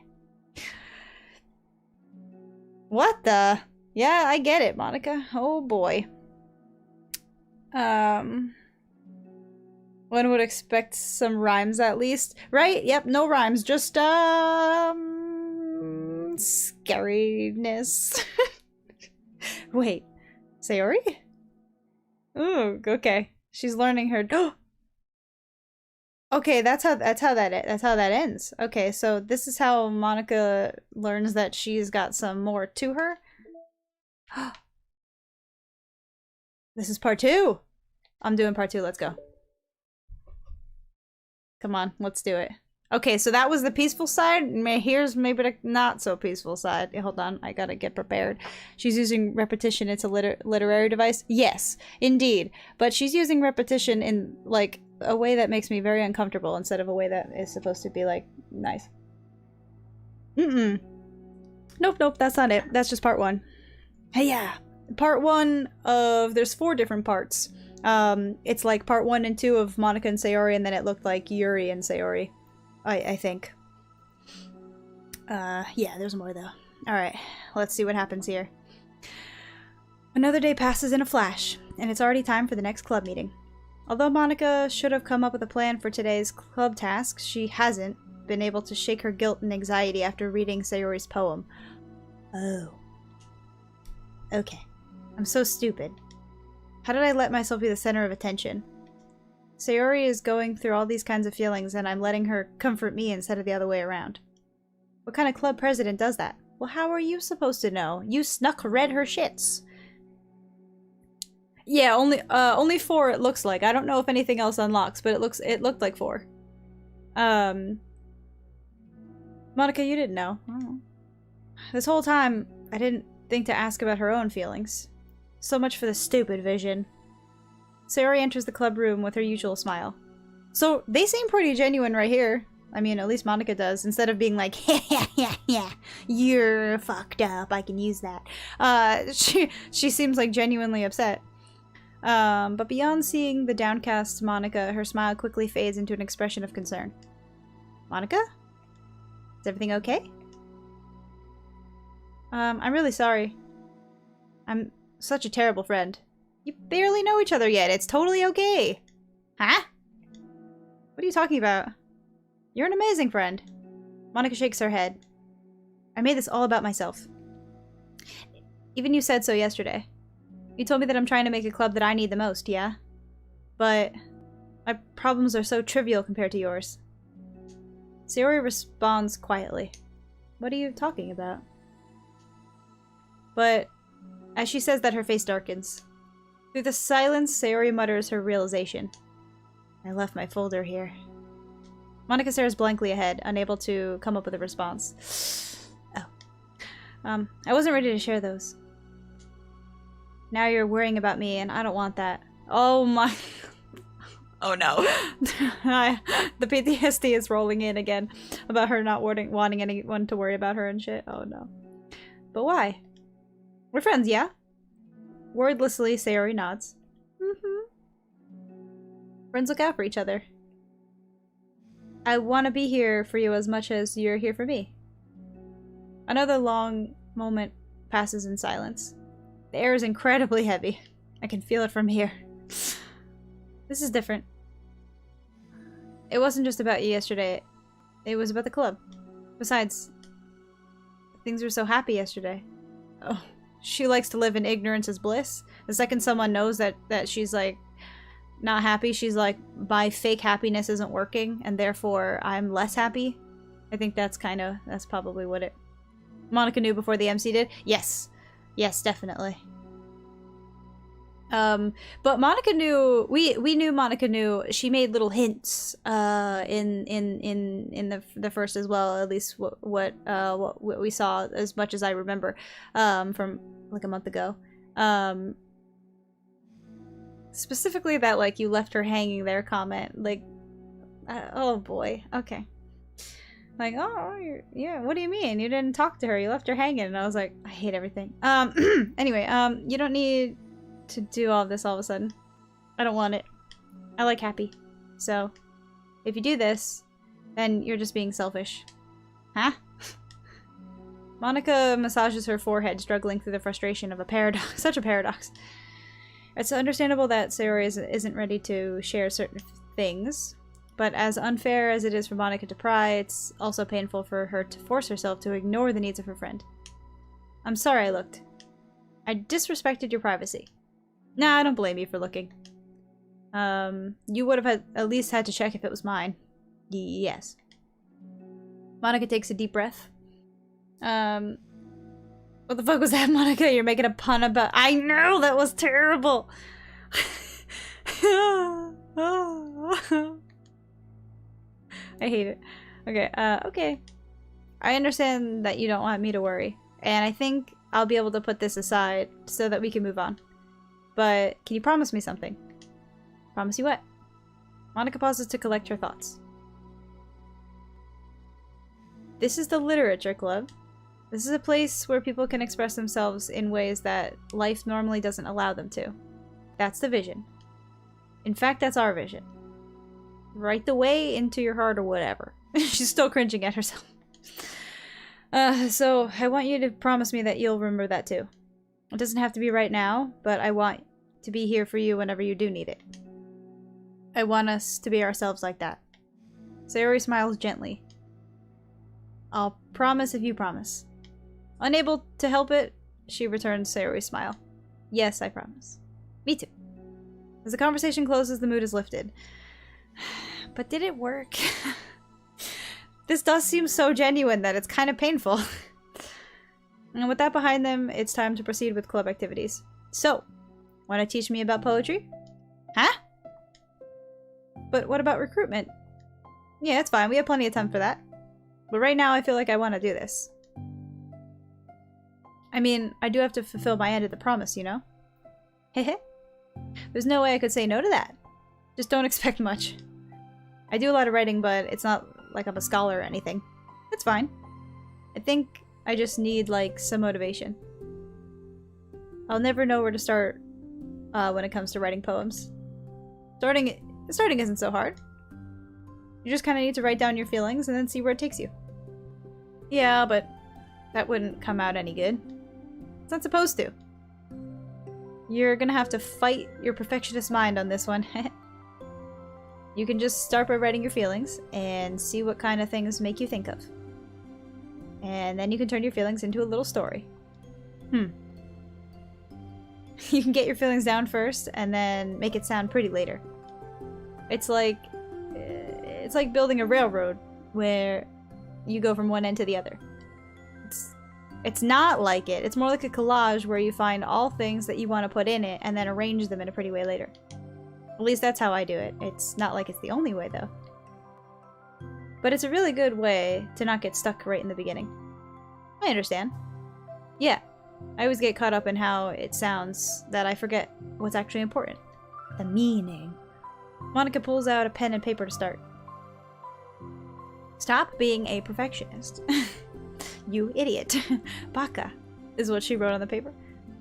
What the? Yeah, I get it, Monika. Oh boy. One would expect some rhymes at least. Right? Yep, no rhymes. Just, scariness. Wait. Sayori? Ooh, okay. She's learning her... Okay, that's how that ends. Okay, so this is how Monika learns that she's got some more to her. This is part 2. I'm doing part 2. Let's go. Come on, let's do it. Okay, so that was the peaceful side. Here's maybe the not so peaceful side. Hold on, I gotta get prepared. She's using repetition. It's a literary device. Yes, indeed. But she's using repetition in, like, a way that makes me very uncomfortable instead of a way that is supposed to be, like, nice. Nope, that's not it. That's just part 1. Hey, yeah. Part 1 of... There's 4 different parts. It's like part 1 and 2 of Monika and Sayori, and then it looked like Yuri and Sayori. I think. Yeah, there's more, though. Alright, let's see what happens here. Another day passes in a flash, and it's already time for the next club meeting. Although Monica should have come up with a plan for today's club tasks, she hasn't been able to shake her guilt and anxiety after reading Sayori's poem. Oh. Okay. I'm so stupid. How did I let myself be the center of attention? Sayori is going through all these kinds of feelings, and I'm letting her comfort me instead of the other way around. What kind of club president does that? Well, how are you supposed to know? You snuck-read her shits. Yeah, only 4 it looks like. I don't know if anything else unlocks, but it looked like 4. Monica, you didn't know. Oh. This whole time, I didn't think to ask about her own feelings. So much for the stupid vision. Sayori enters the club room with her usual smile. So, they seem pretty genuine right here. I mean, at least Monica does. Instead of being like, yeah, you're fucked up, I can use that. She seems like genuinely upset. But beyond seeing the downcast Monica, her smile quickly fades into an expression of concern. Monica? Is everything okay? I'm really sorry. I'm such a terrible friend. You barely know each other yet. It's totally okay. Huh? What are you talking about? You're an amazing friend. Monica shakes her head. I made this all about myself. Even you said so yesterday. You told me that I'm trying to make a club that I need the most, yeah? But my problems are so trivial compared to yours. Sayori responds quietly. What are you talking about? But as she says that, her face darkens. Through the silence, Sayori mutters her realization. I left my folder here. Monica stares blankly ahead, unable to come up with a response. Oh. I wasn't ready to share those. Now you're worrying about me, and I don't want that. Oh my... Oh no. The PTSD is rolling in again about her not wanting anyone to worry about her and shit. Oh no. But why? We're friends, yeah? Wordlessly, Sayori nods. Friends look out for each other. I want to be here for you as much as you're here for me. Another long moment passes in silence. The air is incredibly heavy. I can feel it from here. This is different. It wasn't just about you yesterday. It was about the club. Besides, things were so happy yesterday. Oh, she likes to live in ignorance as bliss. The second someone knows that she's like not happy, she's like, my fake happiness isn't working, and therefore I'm less happy. I think that's probably what it... Monica knew before the MC did? Yes. Yes, definitely. But Monica knew, we knew Monica knew, she made little hints, in the first as well, at least what we saw, as much as I remember, from like a month ago. Specifically that, like, you left her hanging there comment, like, oh boy, okay. Like, oh, yeah, what do you mean? You didn't talk to her, you left her hanging, and I was like, I hate everything. Anyway, you don't need to do all this all of a sudden. I don't want it. I like happy. So, if you do this, then you're just being selfish. Huh? Monica massages her forehead, struggling through the frustration of a paradox. Such a paradox. It's understandable that Sayori isn't ready to share certain things, but as unfair as it is for Monica to pry, it's also painful for her to force herself to ignore the needs of her friend. I'm sorry I looked. I disrespected your privacy. Nah, I don't blame you for looking. You would have at least had to check if it was mine. Yes. Monica takes a deep breath. What the fuck was that, Monica? You're making a pun about- I know! That was terrible! I hate it. Okay, okay. I understand that you don't want me to worry, and I think I'll be able to put this aside so that we can move on. But can you promise me something? Promise you what? Monica pauses to collect her thoughts. This is the Literature Club. This is a place where people can express themselves in ways that life normally doesn't allow them to. That's the vision. In fact, that's our vision. Write the way into your heart or whatever. She's still cringing at herself. So I want you to promise me that you'll remember that too. It doesn't have to be right now, but I want to be here for you whenever you do need it. I want us to be ourselves like that. Sayori smiles gently. I'll promise if you promise. Unable to help it, she returns Sayori's smile. Yes, I promise. Me too. As the conversation closes, the mood is lifted. But did it work? This does seem so genuine that it's kind of painful. And with that behind them, it's time to proceed with club activities. So, want to teach me about poetry? Huh? But what about recruitment? Yeah, it's fine. We have plenty of time for that. But right now, I feel like I want to do this. I mean, I do have to fulfill my end of the promise, you know? Hehe. There's no way I could say no to that. Just don't expect much. I do a lot of writing, but it's not like I'm a scholar or anything. It's fine. I think I just need, like, some motivation. I'll never know where to start when it comes to writing poems. Starting isn't so hard. You just kind of need to write down your feelings and then see where it takes you. Yeah, but that wouldn't come out any good. It's not supposed to. You're gonna have to fight your perfectionist mind on this one. You can just start by writing your feelings and see what kind of things make you think of. And then you can turn your feelings into a little story. You can get your feelings down first and then make it sound pretty later. It's like building a railroad where you go from one end to the other. It's not like it. It's more like a collage where you find all things that you want to put in it and then arrange them in a pretty way later. At least that's how I do it. It's not like it's the only way, though. But it's a really good way to not get stuck right in the beginning. I understand. Yeah, I always get caught up in how it sounds that I forget what's actually important. The meaning. Monika pulls out a pen and paper to start. Stop being a perfectionist. You idiot. Baka is what she wrote on the paper.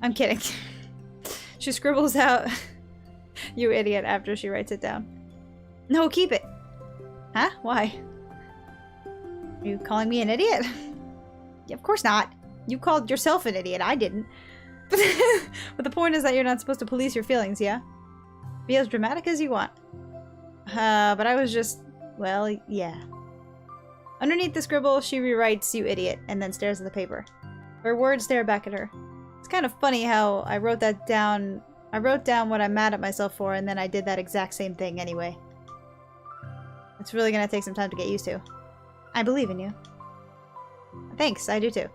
I'm kidding. She scribbles out you idiot after she writes it down. No, keep it. Huh? Why? Are you calling me an idiot? Yeah, of course not. You called yourself an idiot. I didn't. But the point is that you're not supposed to police your feelings, yeah? Be as dramatic as you want. But I was just... well, yeah. Underneath the scribble, she rewrites, you idiot, and then stares at the paper. Her words stare back at her. It's kind of funny how I wrote that down. I wrote down what I'm mad at myself for, and then I did that exact same thing anyway. It's really gonna take some time to get used to. I believe in you. Thanks, I do too.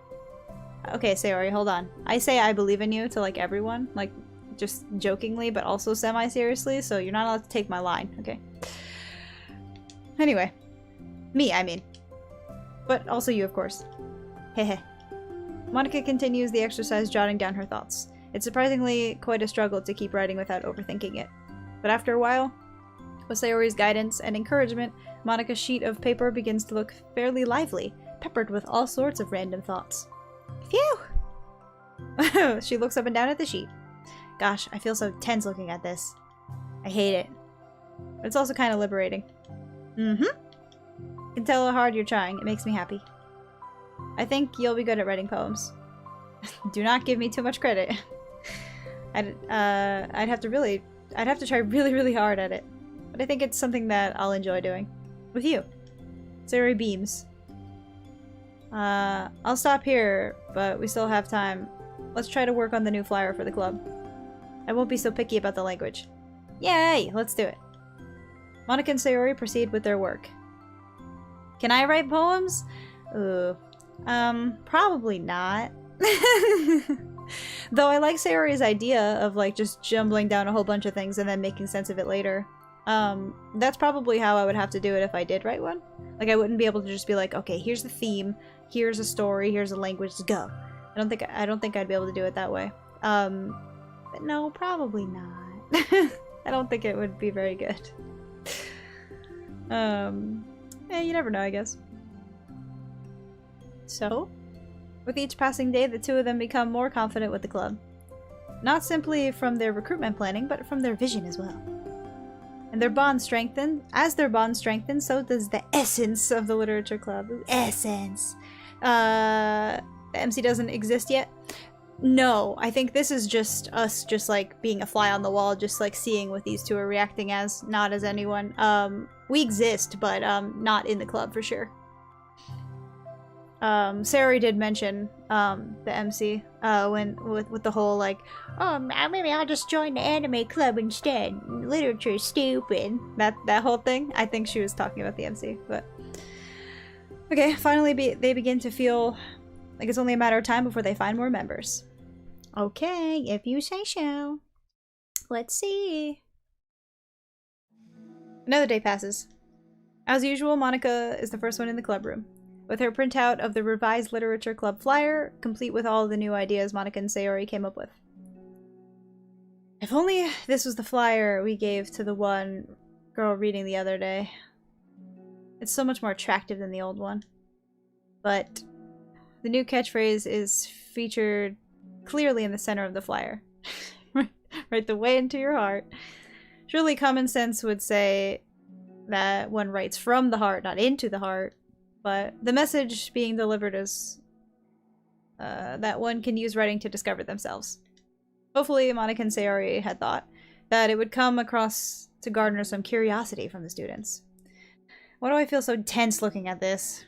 Okay, Sayori, hold on. I say I believe in you to, like, everyone. Like, just jokingly, but also semi-seriously, so you're not allowed to take my line, okay? Anyway. Me, I mean. But also you, of course. Hehe. Monika continues the exercise, jotting down her thoughts. It's surprisingly quite a struggle to keep writing without overthinking it. But after a while, with Sayori's guidance and encouragement, Monika's sheet of paper begins to look fairly lively, peppered with all sorts of random thoughts. Phew! She looks up and down at the sheet. Gosh, I feel so tense looking at this. I hate it. But it's also kind of liberating. I can tell how hard you're trying. It makes me happy. I think you'll be good at writing poems. Do not give me too much credit. I'd have to try really, really hard at it. But I think it's something that I'll enjoy doing. With you. Sayori beams. I'll stop here, but we still have time. Let's try to work on the new flyer for the club. I won't be so picky about the language. Yay! Let's do it. Monika and Sayori proceed with their work. Can I write poems? Ooh. Probably not. Though I like Sayori's idea of, like, just jumbling down a whole bunch of things and then making sense of it later. That's probably how I would have to do it if I did write one. Like, I wouldn't be able to just be like, okay, here's the theme, here's a story, here's a language, to go. I don't think I'd be able to do it that way. But no, probably not. I don't think it would be very good. You never know, I guess. So, with each passing day, the two of them become more confident with the club. Not simply from their recruitment planning, but from their vision as well. And their bond strengthens. As their bond strengthens, so does the essence of the literature club. Essence! The MC doesn't exist yet. No, I think this is just us just like being a fly on the wall, just like seeing what these two are reacting as, not as anyone. We exist, but not in the club for sure. Serene did mention the MC when with the whole like, oh, maybe I'll just join the anime club instead. Literature's stupid. That whole thing. I think she was talking about the MC, but okay. Finally, they begin to feel like it's only a matter of time before they find more members. Okay, if you say so. Let's see. Another day passes. As usual, Monika is the first one in the club room. With her printout of the revised literature club flyer, complete with all the new ideas Monika and Sayori came up with. If only this was the flyer we gave to the one girl reading the other day. It's so much more attractive than the old one. But the new catchphrase is featured clearly in the center of the flyer. Right the way into your heart. Surely common sense would say that one writes from the heart, not into the heart. But the message being delivered is that one can use writing to discover themselves. Hopefully, Monika and Sayori had thought that it would come across to garner some curiosity from the students. Why do I feel so tense looking at this?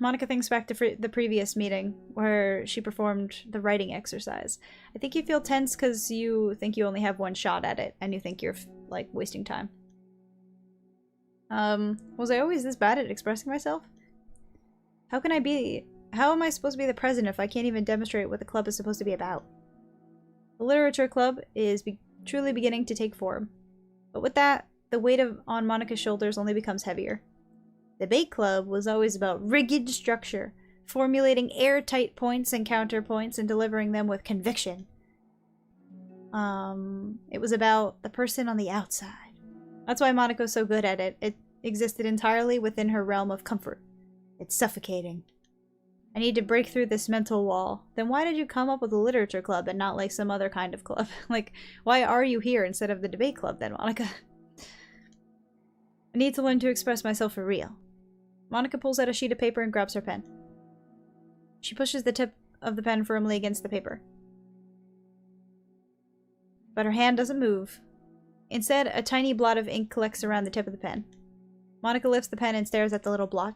Monika thinks back to the previous meeting where she performed the writing exercise. I think you feel tense because you think you only have one shot at it and you think you're like wasting time. Was I always this bad at expressing myself? How am I supposed to be the president if I can't even demonstrate what the club is supposed to be about? The literature club is truly beginning to take form. But with that, the weight on Monika's shoulders only becomes heavier. The debate club was always about rigid structure, formulating airtight points and counterpoints and delivering them with conviction. It was about the person on the outside. That's why Monika was so good at it. It existed entirely within her realm of comfort. It's suffocating. I need to break through this mental wall. Then why did you come up with a literature club and not like some other kind of club? Like, why are you here instead of the debate club then, Monika? I need to learn to express myself for real. Monika pulls out a sheet of paper and grabs her pen. She pushes the tip of the pen firmly against the paper. But her hand doesn't move. Instead, a tiny blot of ink collects around the tip of the pen. Monika lifts the pen and stares at the little blot,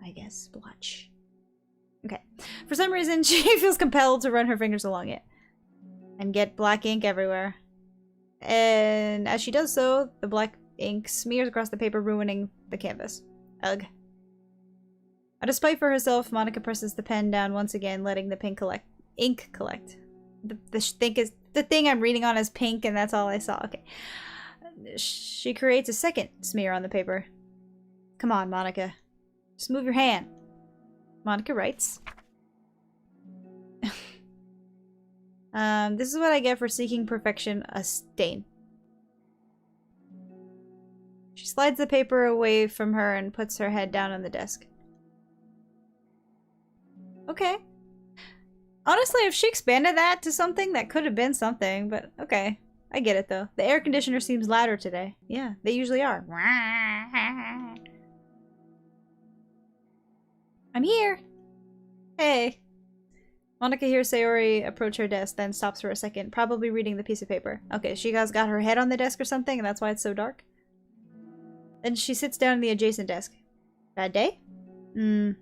I guess. Blotch. Okay. For some reason, she feels compelled to run her fingers along it. And get black ink everywhere. And as she does so, the black ink smears across the paper, ruining the canvas. Ugh. Out of spite for herself, Monika presses the pen down once again, letting the ink collect. The thing I'm reading on is pink, and that's all I saw. Okay. She creates a second smear on the paper. Come on, Monika. Just move your hand. Monika writes. This is what I get for seeking perfection, a stain. She slides the paper away from her and puts her head down on the desk. Okay. Honestly, if she expanded that to something, that could have been something, but okay. I get it, though. The air conditioner seems louder today. Yeah, they usually are. I'm here! Hey! Monika hears Sayori approach her desk, then stops for a second, probably reading the piece of paper. Okay, she has got her head on the desk or something, and that's why it's so dark. Then she sits down in the adjacent desk. Bad day? Me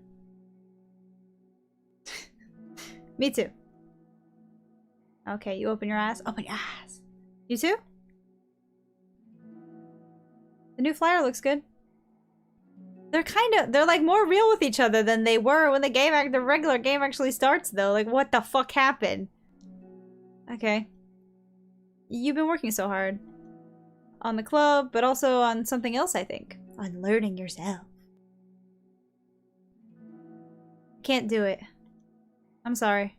too. Okay, you open your eyes. Open your eyes. You too? The new flyer looks good. They're like more real with each other than they were when the regular game actually starts though. Like, what the fuck happened? Okay. You've been working so hard. On the club, but also on something else, I think. On learning yourself. Can't do it. I'm sorry.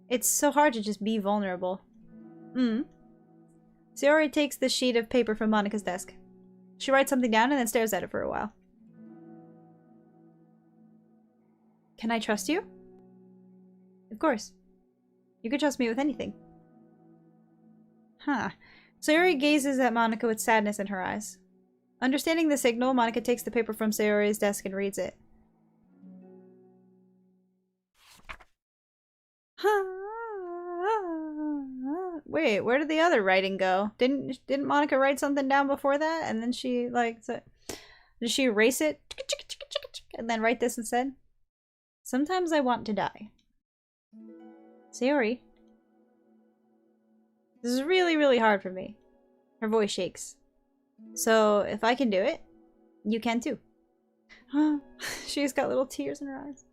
It's so hard to just be vulnerable. Sayori takes the sheet of paper from Monika's desk. She writes something down and then stares at it for a while. Can I trust you? Of course. You can trust me with anything. Huh. Sayori gazes at Monika with sadness in her eyes. Understanding the signal, Monica takes the paper from Sayori's desk and reads it. Wait, where did the other writing go? Didn't Monica write something down before that? And then she, like, did she erase it? And then write this instead? Sometimes I want to die. Sayori. This is really, really hard for me. Her voice shakes. So, if I can do it, you can too. She's got little tears in her eyes.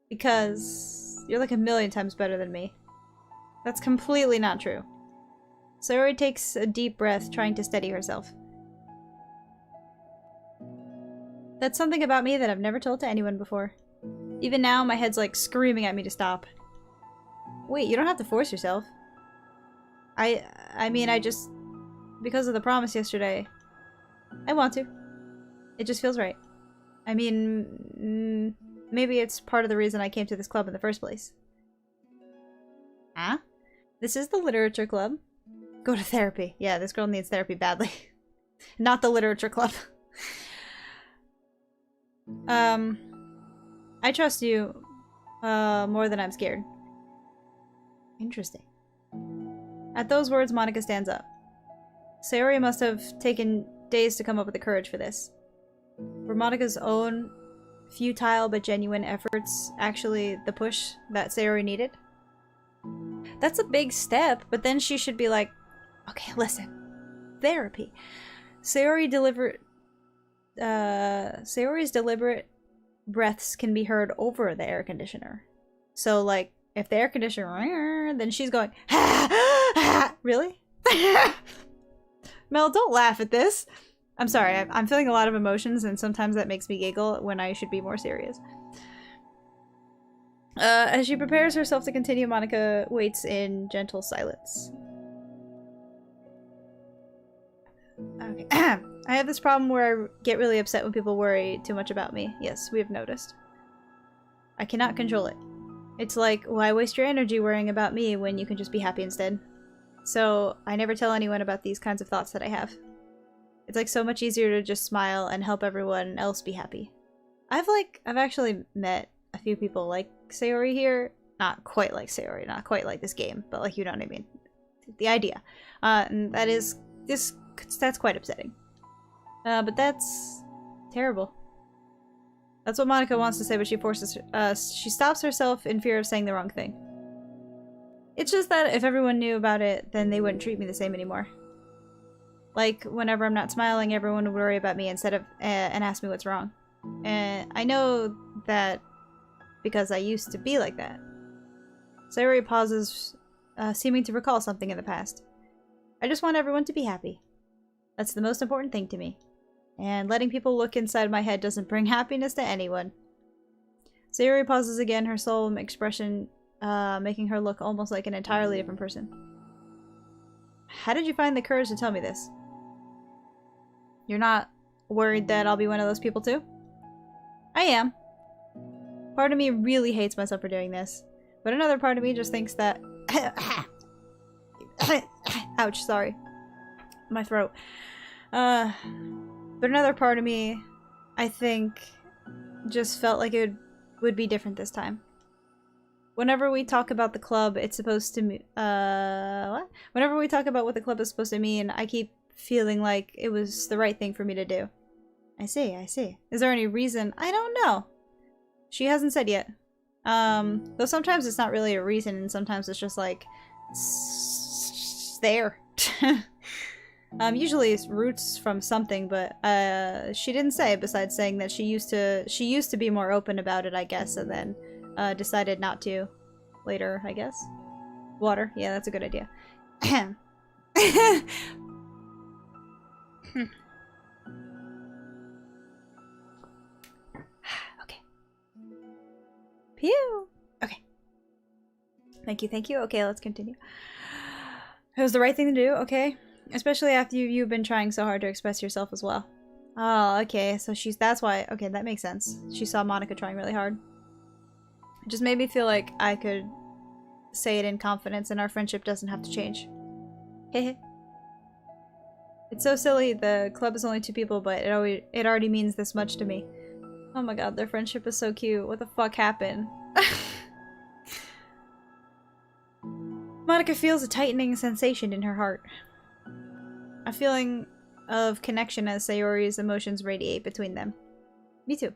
Because you're like a million times better than me. That's completely not true. Sayori takes a deep breath, trying to steady herself. That's something about me that I've never told to anyone before. Even now, my head's like screaming at me to stop. Wait, you don't have to force yourself. I mean, I just... Because of the promise yesterday, I want to. It just feels right. I mean, maybe it's part of the reason I came to this club in the first place. Huh? This is the literature club. Go to therapy. Yeah, this girl needs therapy badly. Not the literature club. I trust you more than I'm scared. Interesting. At those words, Monica stands up. Sayori must have taken days to come up with the courage for this. Were Monica's own futile but genuine efforts actually the push that Sayori needed? That's a big step, but then she should be like, okay, listen. Therapy. Sayori's deliberate breaths can be heard over the air conditioner. So, like, if the air conditioner, then she's going, really? Mel, don't laugh at this. I'm sorry, I'm feeling a lot of emotions, and sometimes that makes me giggle when I should be more serious. As she prepares herself to continue, Monica waits in gentle silence. Okay. I have this problem where I get really upset when people worry too much about me. Yes, we have noticed. I cannot control it. It's like, why waste your energy worrying about me when you can just be happy instead? So, I never tell anyone about these kinds of thoughts that I have. It's like so much easier to just smile and help everyone else be happy. I've actually met a few people like Sayori here. Not quite like Sayori, not quite like this game, but like, you know what I mean. The idea. And that's quite upsetting. But that's terrible. That's what Monica wants to say, but she stops herself in fear of saying the wrong thing. It's just that if everyone knew about it, then they wouldn't treat me the same anymore. Like, whenever I'm not smiling, everyone would worry about me instead of, and ask me what's wrong. And I know that because I used to be like that. Sayori pauses, seeming to recall something in the past. I just want everyone to be happy. That's the most important thing to me. And letting people look inside my head doesn't bring happiness to anyone. Sayori pauses again, her solemn expression making her look almost like an entirely different person. How did you find the courage to tell me this? You're not worried that I'll be one of those people too? I am. Part of me really hates myself for doing this, but another part of me just thinks that... Ouch, sorry. My throat. But another part of me, I think, just felt like it would be different this time. Whenever we talk about the club, it's supposed to mean, what? Whenever we talk about what the club is supposed to mean, I keep feeling like it was the right thing for me to do. I see, I see. Is there any reason? I don't know. She hasn't said yet. Though sometimes it's not really a reason, and sometimes it's just like, there. Usually it's roots from something, but she didn't say, besides saying that she used to be more open about it, I guess, and then decided not to later, I guess. Water. Yeah, that's a good idea. Okay. Pew! Okay. Thank you, thank you. Okay, let's continue. It was the right thing to do, okay? Especially after you've been trying so hard to express yourself as well. Oh, okay, so that's why, okay, that makes sense. She saw Monica trying really hard. It just made me feel like I could say it in confidence and our friendship doesn't have to change. Hehe. It's so silly, the club is only 2 people, but it already means this much to me. Oh my god, their friendship is so cute. What the fuck happened? Monika feels a tightening sensation in her heart. A feeling of connection as Sayori's emotions radiate between them. Me too.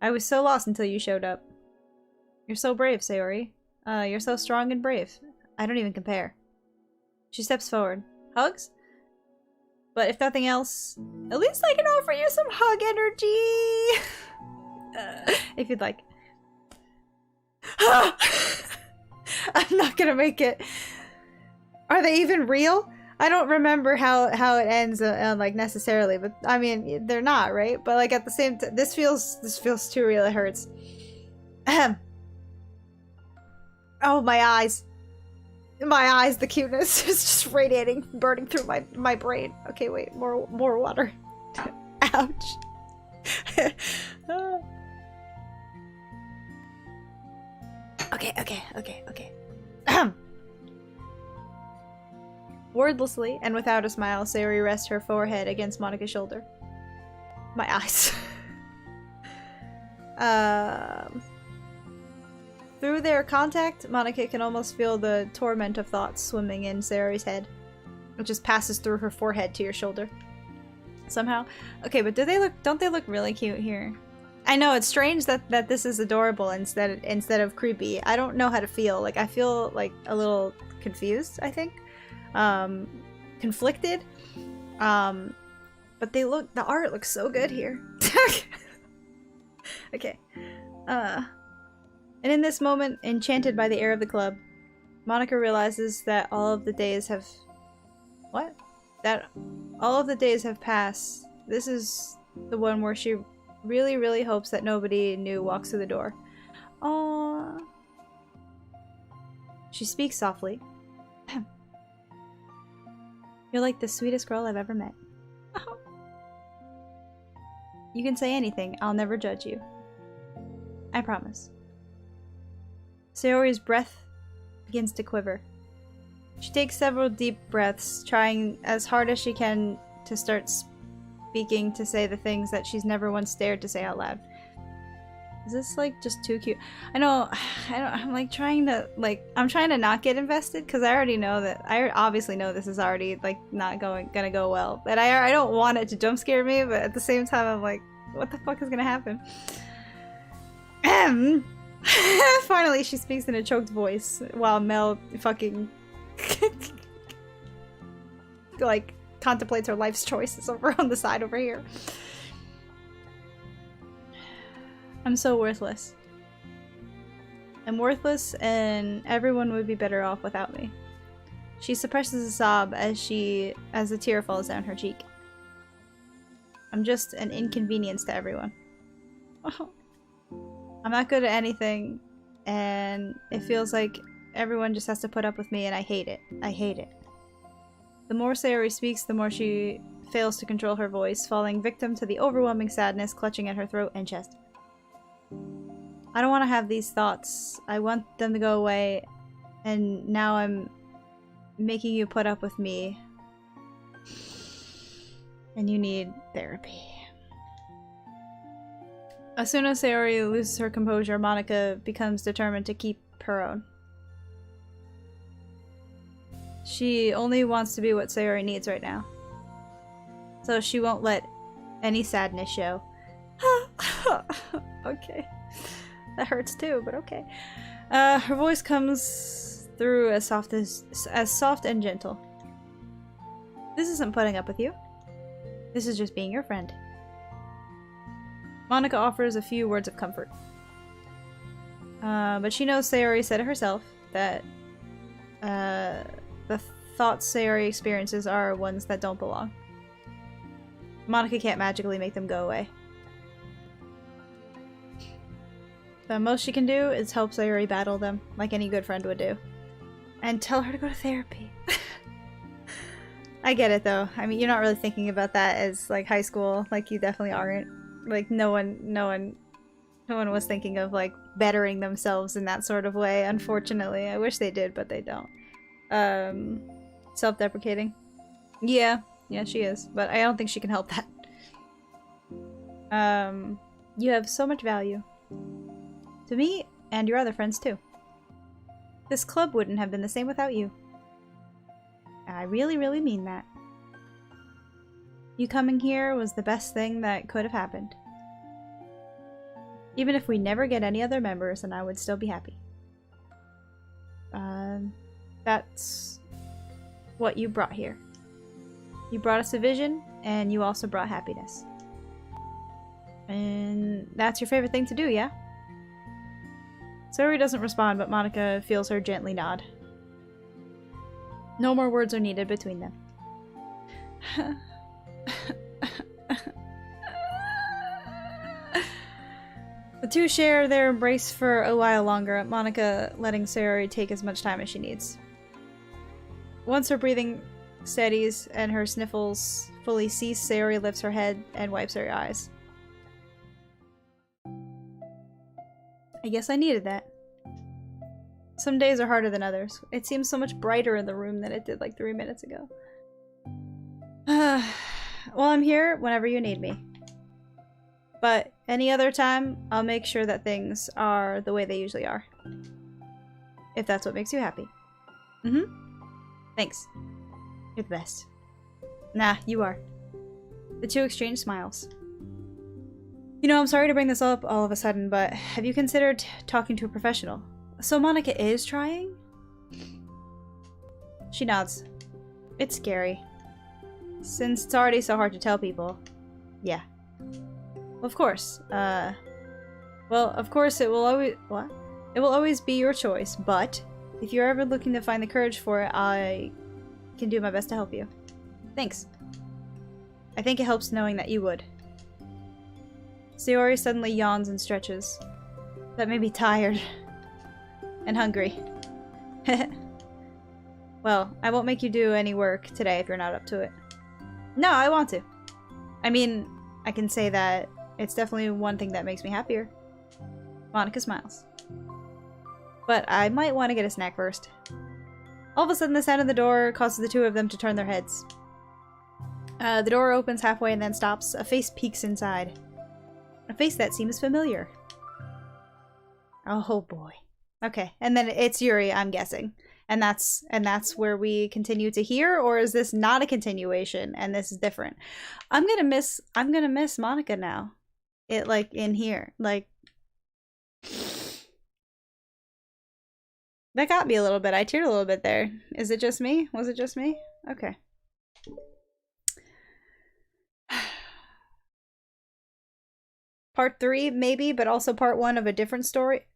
I was so lost until you showed up. You're so brave, Sayori. You're so strong and brave. I don't even compare. She steps forward. Hugs? But if nothing else, at least I can offer you some hug energy! If you'd like. I'm not gonna make it. Are they even real? I don't remember how it ends, like, necessarily, but I mean, they're not, right? But like at the same time, this feels too real. It hurts. Ahem. Oh, my eyes. My eyes, the cuteness is just radiating, burning through my brain. Okay, wait, more water. Ouch. Okay. Wordlessly, and without a smile, Sayori rests her forehead against Monika's shoulder. My eyes. Through their contact, Monika can almost feel the torment of thoughts swimming in Sayori's head. It just passes through her forehead to your shoulder. Somehow. Okay, but don't they look really cute here? I know, it's strange that this is adorable instead of creepy. I don't know how to feel. Like, I feel like a little confused, I think. Conflicted. But the art looks so good here. Okay. And in this moment, enchanted by the air of the club, Monika realizes that all of the days have... What? That all of the days have passed. This is the one where she really, really hopes that nobody new walks through the door. Aww. She speaks softly. You're like the sweetest girl I've ever met. You can say anything. I'll never judge you. I promise. Sayori's breath begins to quiver. She takes several deep breaths, trying as hard as she can to start speaking, to say the things that she's never once dared to say out loud. Is this, like, just too cute? I know, I'm like trying to not get invested, because I already know that, I obviously know this is already, like, not gonna go well. But I don't want it to jump scare me, but at the same time I'm like, what the fuck is gonna happen? Finally, she speaks in a choked voice, while Mel fucking like contemplates her life's choices over on the side over here. I'm so worthless. I'm worthless, and everyone would be better off without me. She suppresses a sob as a tear falls down her cheek. I'm just an inconvenience to everyone. I'm not good at anything, and it feels like everyone just has to put up with me, and I hate it. I hate it. The more Sayori speaks, the more she fails to control her voice, falling victim to the overwhelming sadness clutching at her throat and chest. I don't want to have these thoughts. I want them to go away, and now I'm making you put up with me. And you need therapy. As soon as Sayori loses her composure, Monika becomes determined to keep her own. She only wants to be what Sayori needs right now. So she won't let any sadness show. Okay. That hurts too, but okay. Her voice comes through as soft and gentle. This isn't putting up with you. This is just being your friend. Monika offers a few words of comfort. But she knows Sayori said it herself, that the thoughts Sayori experiences are ones that don't belong. Monika can't magically make them go away. The most she can do is help Sayori battle them, like any good friend would do. And tell her to go to therapy. I get it though. I mean, you're not really thinking about that as like high school. Like, you definitely aren't. Like, no one was thinking of like bettering themselves in that sort of way, unfortunately. I wish they did, but they don't. Self-deprecating. Yeah, Yeah, she is, but I don't think she can help that. You have so much value. To me, and your other friends too. This club wouldn't have been the same without you. I really, really mean that. You coming here was the best thing that could have happened. Even if we never get any other members, then I would still be happy. That's what you brought here. You brought us a vision, and you also brought happiness. And that's your favorite thing to do, yeah? Serene doesn't respond, but Monica feels her gently nod. No more words are needed between them. The two share their embrace for a while longer, Monica letting Serene take as much time as she needs. Once her breathing steadies and her sniffles fully cease, Serene lifts her head and wipes her eyes. I guess I needed that. Some days are harder than others. It seems so much brighter in the room than it did like 3 minutes ago. Well, I'm here whenever you need me. But any other time, I'll make sure that things are the way they usually are. If that's what makes you happy. Mm-hmm. Thanks. You're the best. Nah, you are. The two exchange smiles. You know, I'm sorry to bring this up all of a sudden, but have you considered talking to a professional? So Monica is trying? She nods. It's scary. Since it's already so hard to tell people. Yeah. Well, of course. Well, of course it will always— what? It will always be your choice, but if you're ever looking to find the courage for it, I can do my best to help you. Thanks. I think it helps knowing that you would. Sayori suddenly yawns and stretches. That made me tired. And hungry. Well, I won't make you do any work today if you're not up to it. No, I want to. I mean, I can say that it's definitely one thing that makes me happier. Monica smiles. But I might want to get a snack first. All of a sudden, the sound of the door causes the two of them to turn their heads. The door opens halfway and then stops. A face peeks inside. A face that seems familiar. Oh boy. Okay, and then it's Yuri, I'm guessing. And that's where we continue to hear, or is this not a continuation and this is different? I'm gonna miss Monica now. It like in here. Like that got me a little bit. I teared a little bit there. Is it just me? Was it just me? Okay. Part 3, maybe, but also part 1 of a different story.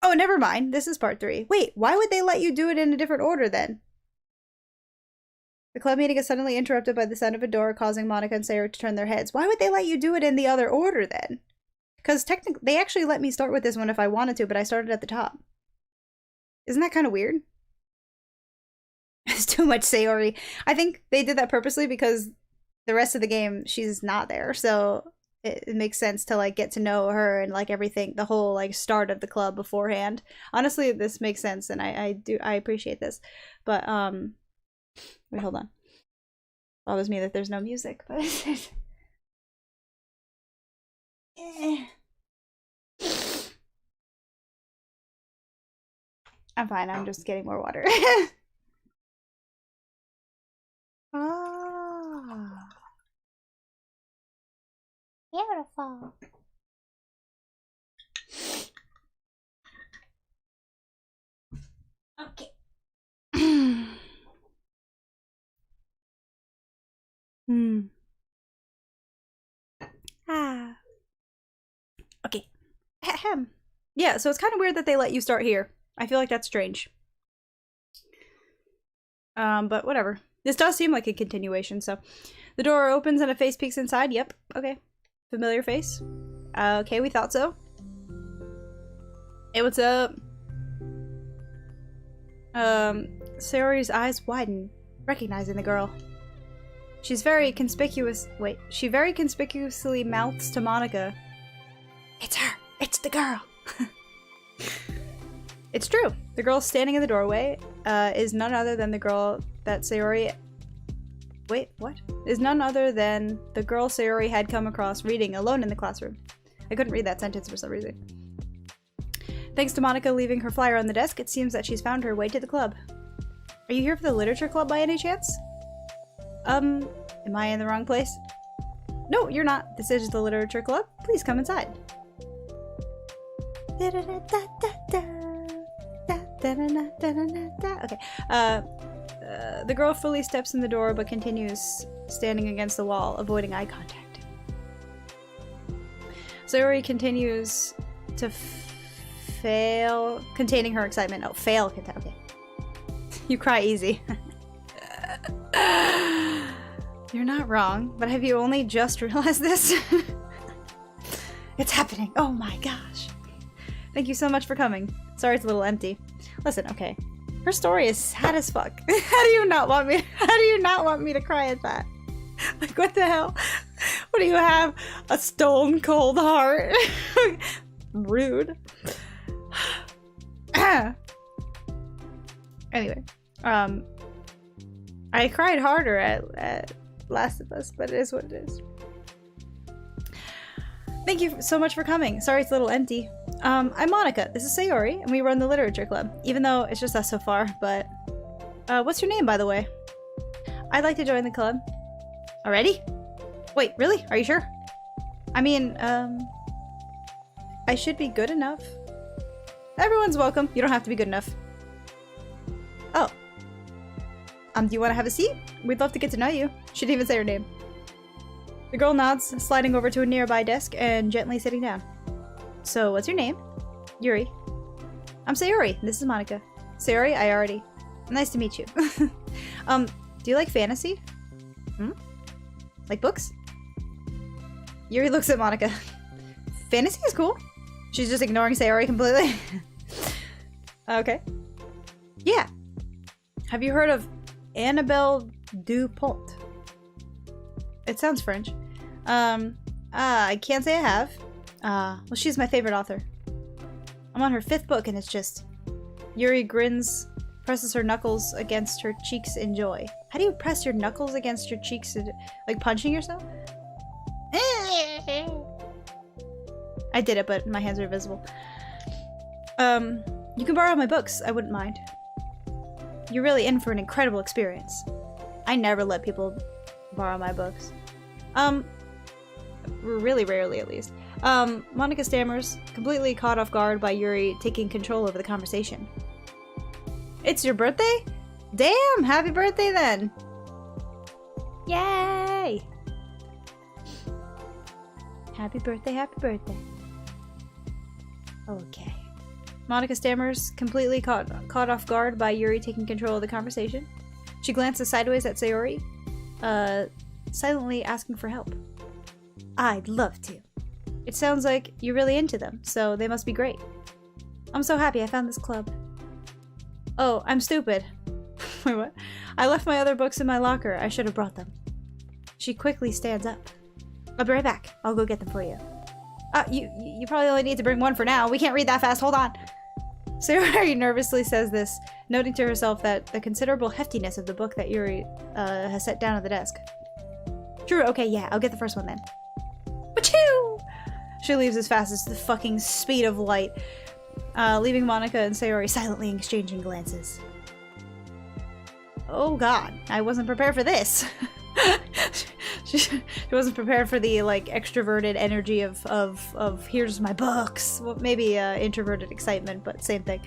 Oh, never mind. This is part 3. Wait, why would they let you do it in a different order then? The club meeting is suddenly interrupted by the sound of a door, causing Monica and Sarah to turn their heads. Why would they let you do it in the other order then? Because technically, they actually let me start with this one if I wanted to, but I started at the top. Isn't that kind of weird? It's too much Sayori. I think they did that purposely because the rest of the game, she's not there, so it makes sense to like get to know her and like everything, the whole like start of the club beforehand. Honestly, this makes sense and I appreciate this. But wait, hold on. Bothers me that there's no music, but I'm fine, I'm just getting more water. Ah. Beautiful. Okay. Ah. Okay. Ahem. Yeah, so it's kind of weird that they let you start here. I feel like that's strange. But whatever. This does seem like a continuation, so. The door opens and a face peeks inside. Yep, okay. Familiar face. Okay, we thought so. Hey, what's up? Sayori's eyes widen, recognizing the girl. She very conspicuously mouths to Monica. It's her! It's the girl! It's true. The girl standing in the doorway is none other than the girl that Sayori Wait, what? Is none other than the girl Sayori had come across reading alone in the classroom. I couldn't read that sentence for some reason. Thanks to Monica leaving her flyer on the desk, it seems that she's found her way to the club. Are you here for the literature club by any chance? Am I in the wrong place? No, you're not. This is the literature club. Please come inside. Okay. The girl fully steps in the door but continues standing against the wall, avoiding eye contact. Sayori continues to fail, containing her excitement. Oh, fail. Okay. You cry easy. You're not wrong, but have you only just realized this? It's happening. Oh my gosh. Thank you so much for coming. Sorry it's a little empty. Listen, okay. Her story is sad as fuck. How do you not want me to cry at that? Like, what the hell? What do you have? A stone cold heart? Rude. Anyway, I cried harder at Last of Us, but it is what it is. Thank you so much for coming. Sorry it's a little empty. I'm Monica. This is Sayori, and we run the literature club. Even though it's just us so far, but... what's your name, by the way? I'd like to join the club. Already? Wait, really? Are you sure? I mean, I should be good enough. Everyone's welcome. You don't have to be good enough. Oh. Do you want to have a seat? We'd love to get to know you. She didn't even say her name. The girl nods, sliding over to a nearby desk and gently sitting down. So, what's your name? Yuri. I'm Sayori. This is Monica. Sayori, I already... Nice to meet you. Do you like fantasy? Like books? Yuri looks at Monica. Fantasy is cool. She's just ignoring Sayori completely. Okay. Yeah. Have you heard of Annabelle Dupont? It sounds French. I can't say I have. Well, she's my favorite author. I'm on her 5th book and it's just... Yuri grins, presses her knuckles against her cheeks in joy. How do you press your knuckles against your cheeks? Like punching yourself? I did it, but my hands are visible. You can borrow my books. I wouldn't mind. You're really in for an incredible experience. I never let people borrow my books. Really rarely at least. Monica stammers, completely caught off guard by Yuri taking control over the conversation. It's your birthday? Damn! Happy birthday then! Yay! Happy birthday, happy birthday. Okay. Monica stammers, completely caught off guard by Yuri taking control of the conversation. She glances sideways at Sayori, silently asking for help. I'd love to. It sounds like you're really into them, so they must be great. I'm so happy I found this club. Oh, I'm stupid. Wait, what? I left my other books in my locker. I should have brought them. She quickly stands up. I'll be right back. I'll go get them for you. You probably only need to bring one for now. We can't read that fast. Hold on. Sayori nervously says this, noting to herself that the considerable heftiness of the book that Yuri has set down at the desk. True, okay, yeah, I'll get the first one then. Wachoo! She leaves as fast as the fucking speed of light, leaving Monica and Sayori silently exchanging glances. Oh god, I wasn't prepared for this. She wasn't prepared for the, like, extroverted energy of here's my books. Well, maybe introverted excitement, but same thing.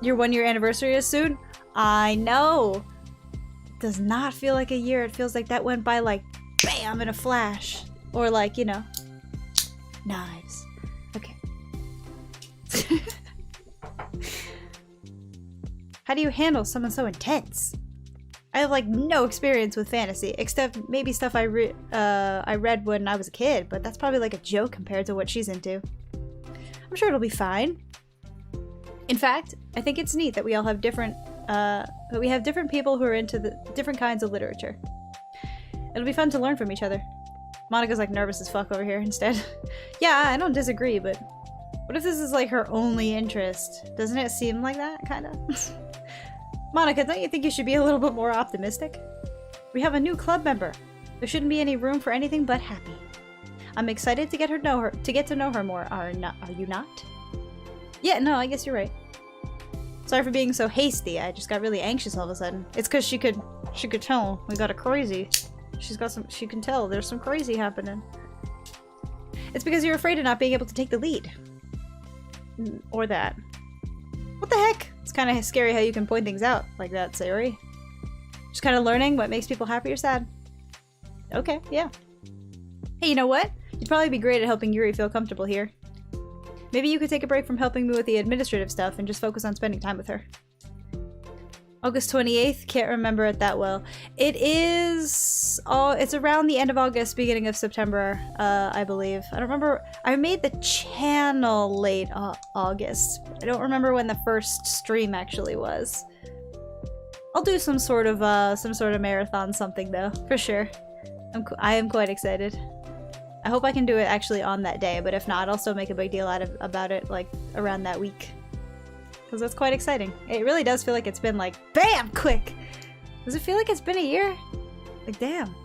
Your 1-year anniversary is soon? I know! It does not feel like a year. It feels like that went by, like, bam, in a flash. Or, like, you know, knives. Okay. How do you handle someone so intense? I have, like, no experience with fantasy, except maybe stuff I read when I was a kid, but that's probably like a joke compared to what she's into. I'm sure it'll be fine. In fact, I think it's neat that we all have different people who are into the different kinds of literature. It'll be fun to learn from each other. Monica's like nervous as fuck over here instead. Yeah, I don't disagree, but what if this is like her only interest? Doesn't it seem like that, kinda? Monica, don't you think you should be a little bit more optimistic? We have a new club member. There shouldn't be any room for anything but happy. I'm excited to get to know her more. Are you not? Yeah, no, I guess you're right. Sorry for being so hasty. I just got really anxious all of a sudden. It's because she could tell we got a crazy. She can tell there's some crazy happening. It's because you're afraid of not being able to take the lead. Or that. What the heck? It's kind of scary how you can point things out like that, Sayori. Just kind of learning what makes people happy or sad. Okay, yeah. Hey, you know what? You'd probably be great at helping Yuri feel comfortable here. Maybe you could take a break from helping me with the administrative stuff and just focus on spending time with her. August 28th? Can't remember it that well. It is... Oh, it's around the end of August, beginning of September, I believe. I don't remember... I made the channel late August. I don't remember when the first stream actually was. I'll do some sort of marathon something, though, for sure. I am quite excited. I hope I can do it actually on that day, but if not, I'll still make a big deal about it, like, around that week. Because that's quite exciting. It really does feel like it's been, like, BAM! Quick! Does it feel like it's been a year? Like, damn.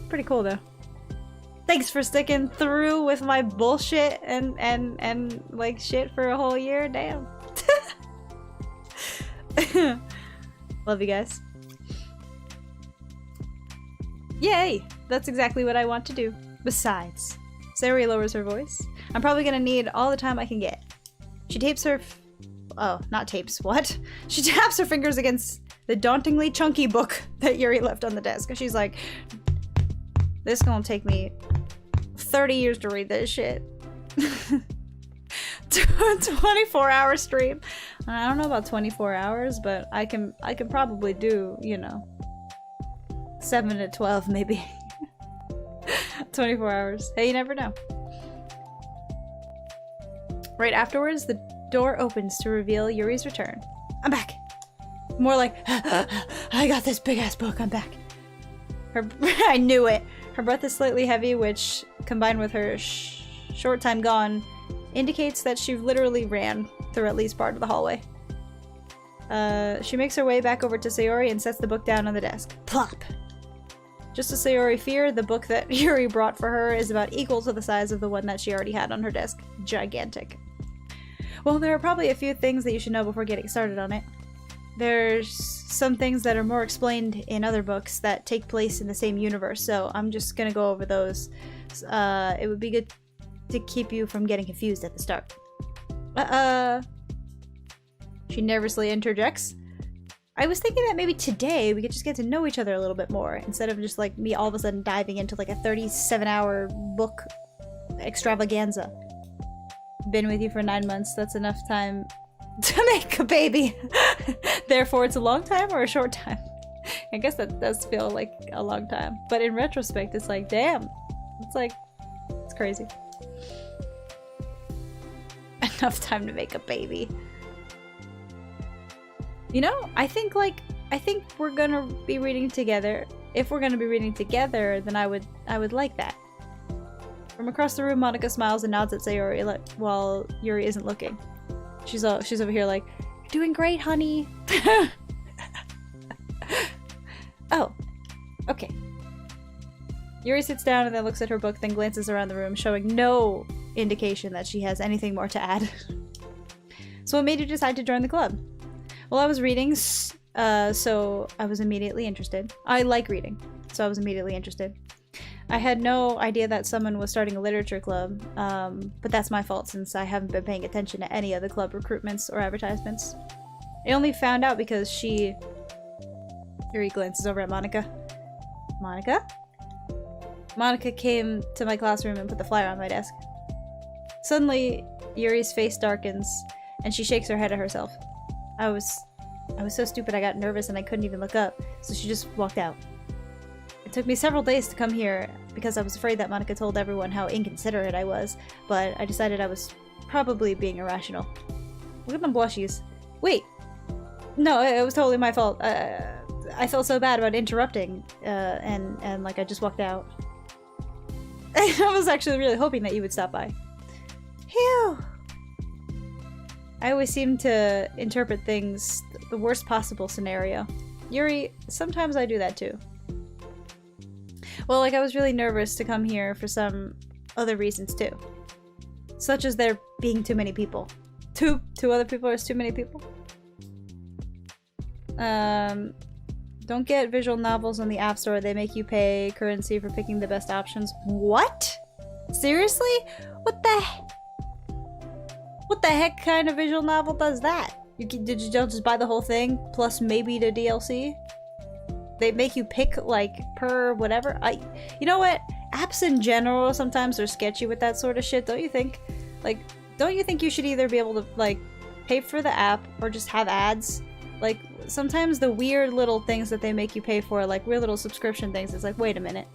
Pretty cool, though. Thanks for sticking through with my bullshit and like, shit for a whole year. Damn. Love you guys. Yay! That's exactly what I want to do. Besides, Sayori lowers her voice. I'm probably gonna need all the time I can get. She tapes her oh, not tapes, what? She taps her fingers against the dauntingly chunky book that Yuri left on the desk. She's like, this is gonna take me 30 years to read this shit. 24-hour stream. I don't know about 24 hours, but I can probably do, you know, 7 to 12 maybe. 24 hours. Hey, you never know. Right afterwards, the door opens to reveal Yuri's return. I'm back. More like, I got this big ass book, I'm back. I knew it. Her breath is slightly heavy, which, combined with her short time gone, indicates that she literally ran through at least part of the hallway. She makes her way back over to Sayori and sets the book down on the desk. Plop! Just as Sayori feared, the book that Yuri brought for her is about equal to the size of the one that she already had on her desk. Gigantic. Well, there are probably a few things that you should know before getting started on it. There's some things that are more explained in other books that take place in the same universe, so I'm just gonna go over those. It would be good to keep you from getting confused at the start. She nervously interjects. I was thinking that maybe today we could just get to know each other a little bit more, instead of just like me all of a sudden diving into like a 37-hour book extravaganza. Been with you for 9 months, that's enough time to make a baby. Therefore it's a long time or a short time? I guess that does feel like a long time. But in retrospect, it's like, damn. It's like, it's crazy. Enough time to make a baby. You know, I think we're gonna be reading together. If we're gonna be reading together, then I would like that. From across the room, Monika smiles and nods at Sayori while Yuri isn't looking. She's over here like, "You're doing great, honey." Oh, okay. Yuri sits down and then looks at her book, then glances around the room, showing no indication that she has anything more to add. So what made you decide to join the club? Well, I was reading, so I was immediately interested. I like reading, so I was immediately interested. I had no idea that someone was starting a literature club, but that's my fault since I haven't been paying attention to any of the club recruitments or advertisements. I only found out because Yuri glances over at Monika. Monika? Monika came to my classroom and put the flyer on my desk. Suddenly, Yuri's face darkens, and she shakes her head at herself. I was so stupid I got nervous and I couldn't even look up, so she just walked out. It took me several days to come here because I was afraid that Monika told everyone how inconsiderate I was, but I decided I was probably being irrational. Look at them blushies. Wait! No, it was totally my fault. I felt so bad about interrupting, and like I just walked out. I was actually really hoping that you would stop by. Phew! I always seem to interpret things the worst possible scenario. Yuri, sometimes I do that too. Well, like I was really nervous to come here for some other reasons too. Such as there being too many people. Two other people is too many people. Don't get visual novels on the App Store. They make you pay currency for picking the best options. What? Seriously? What the heck kind of visual novel does that? Did you just buy the whole thing plus maybe the DLC? They make you pick like per whatever. You know what? Apps in general sometimes are sketchy with that sort of shit, don't you think? Like, don't you think you should either be able to like pay for the app or just have ads? Like, sometimes the weird little things that they make you pay for, like weird little subscription things, it's like, wait a minute.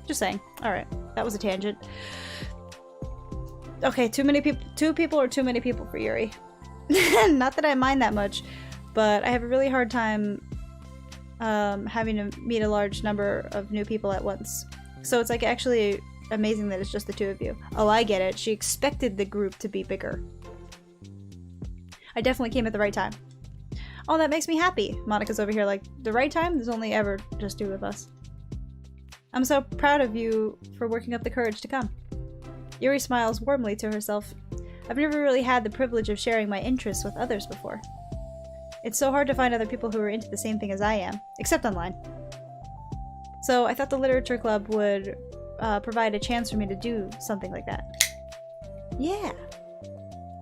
Just saying. Alright, that was a tangent. Okay, too many people. 2 people or too many people for Yuri. Not that I mind that much, but I have a really hard time having to meet a large number of new people at once. So it's like actually amazing that it's just the 2 of you. Oh, I get it. She expected the group to be bigger. I definitely came at the right time. Oh, that makes me happy. Monica's over here like, the right time? There's only ever just 2 of us. I'm so proud of you for working up the courage to come. Yuri smiles warmly to herself. I've never really had the privilege of sharing my interests with others before. It's so hard to find other people who are into the same thing as I am, except online. So I thought the literature club would provide a chance for me to do something like that. Yeah.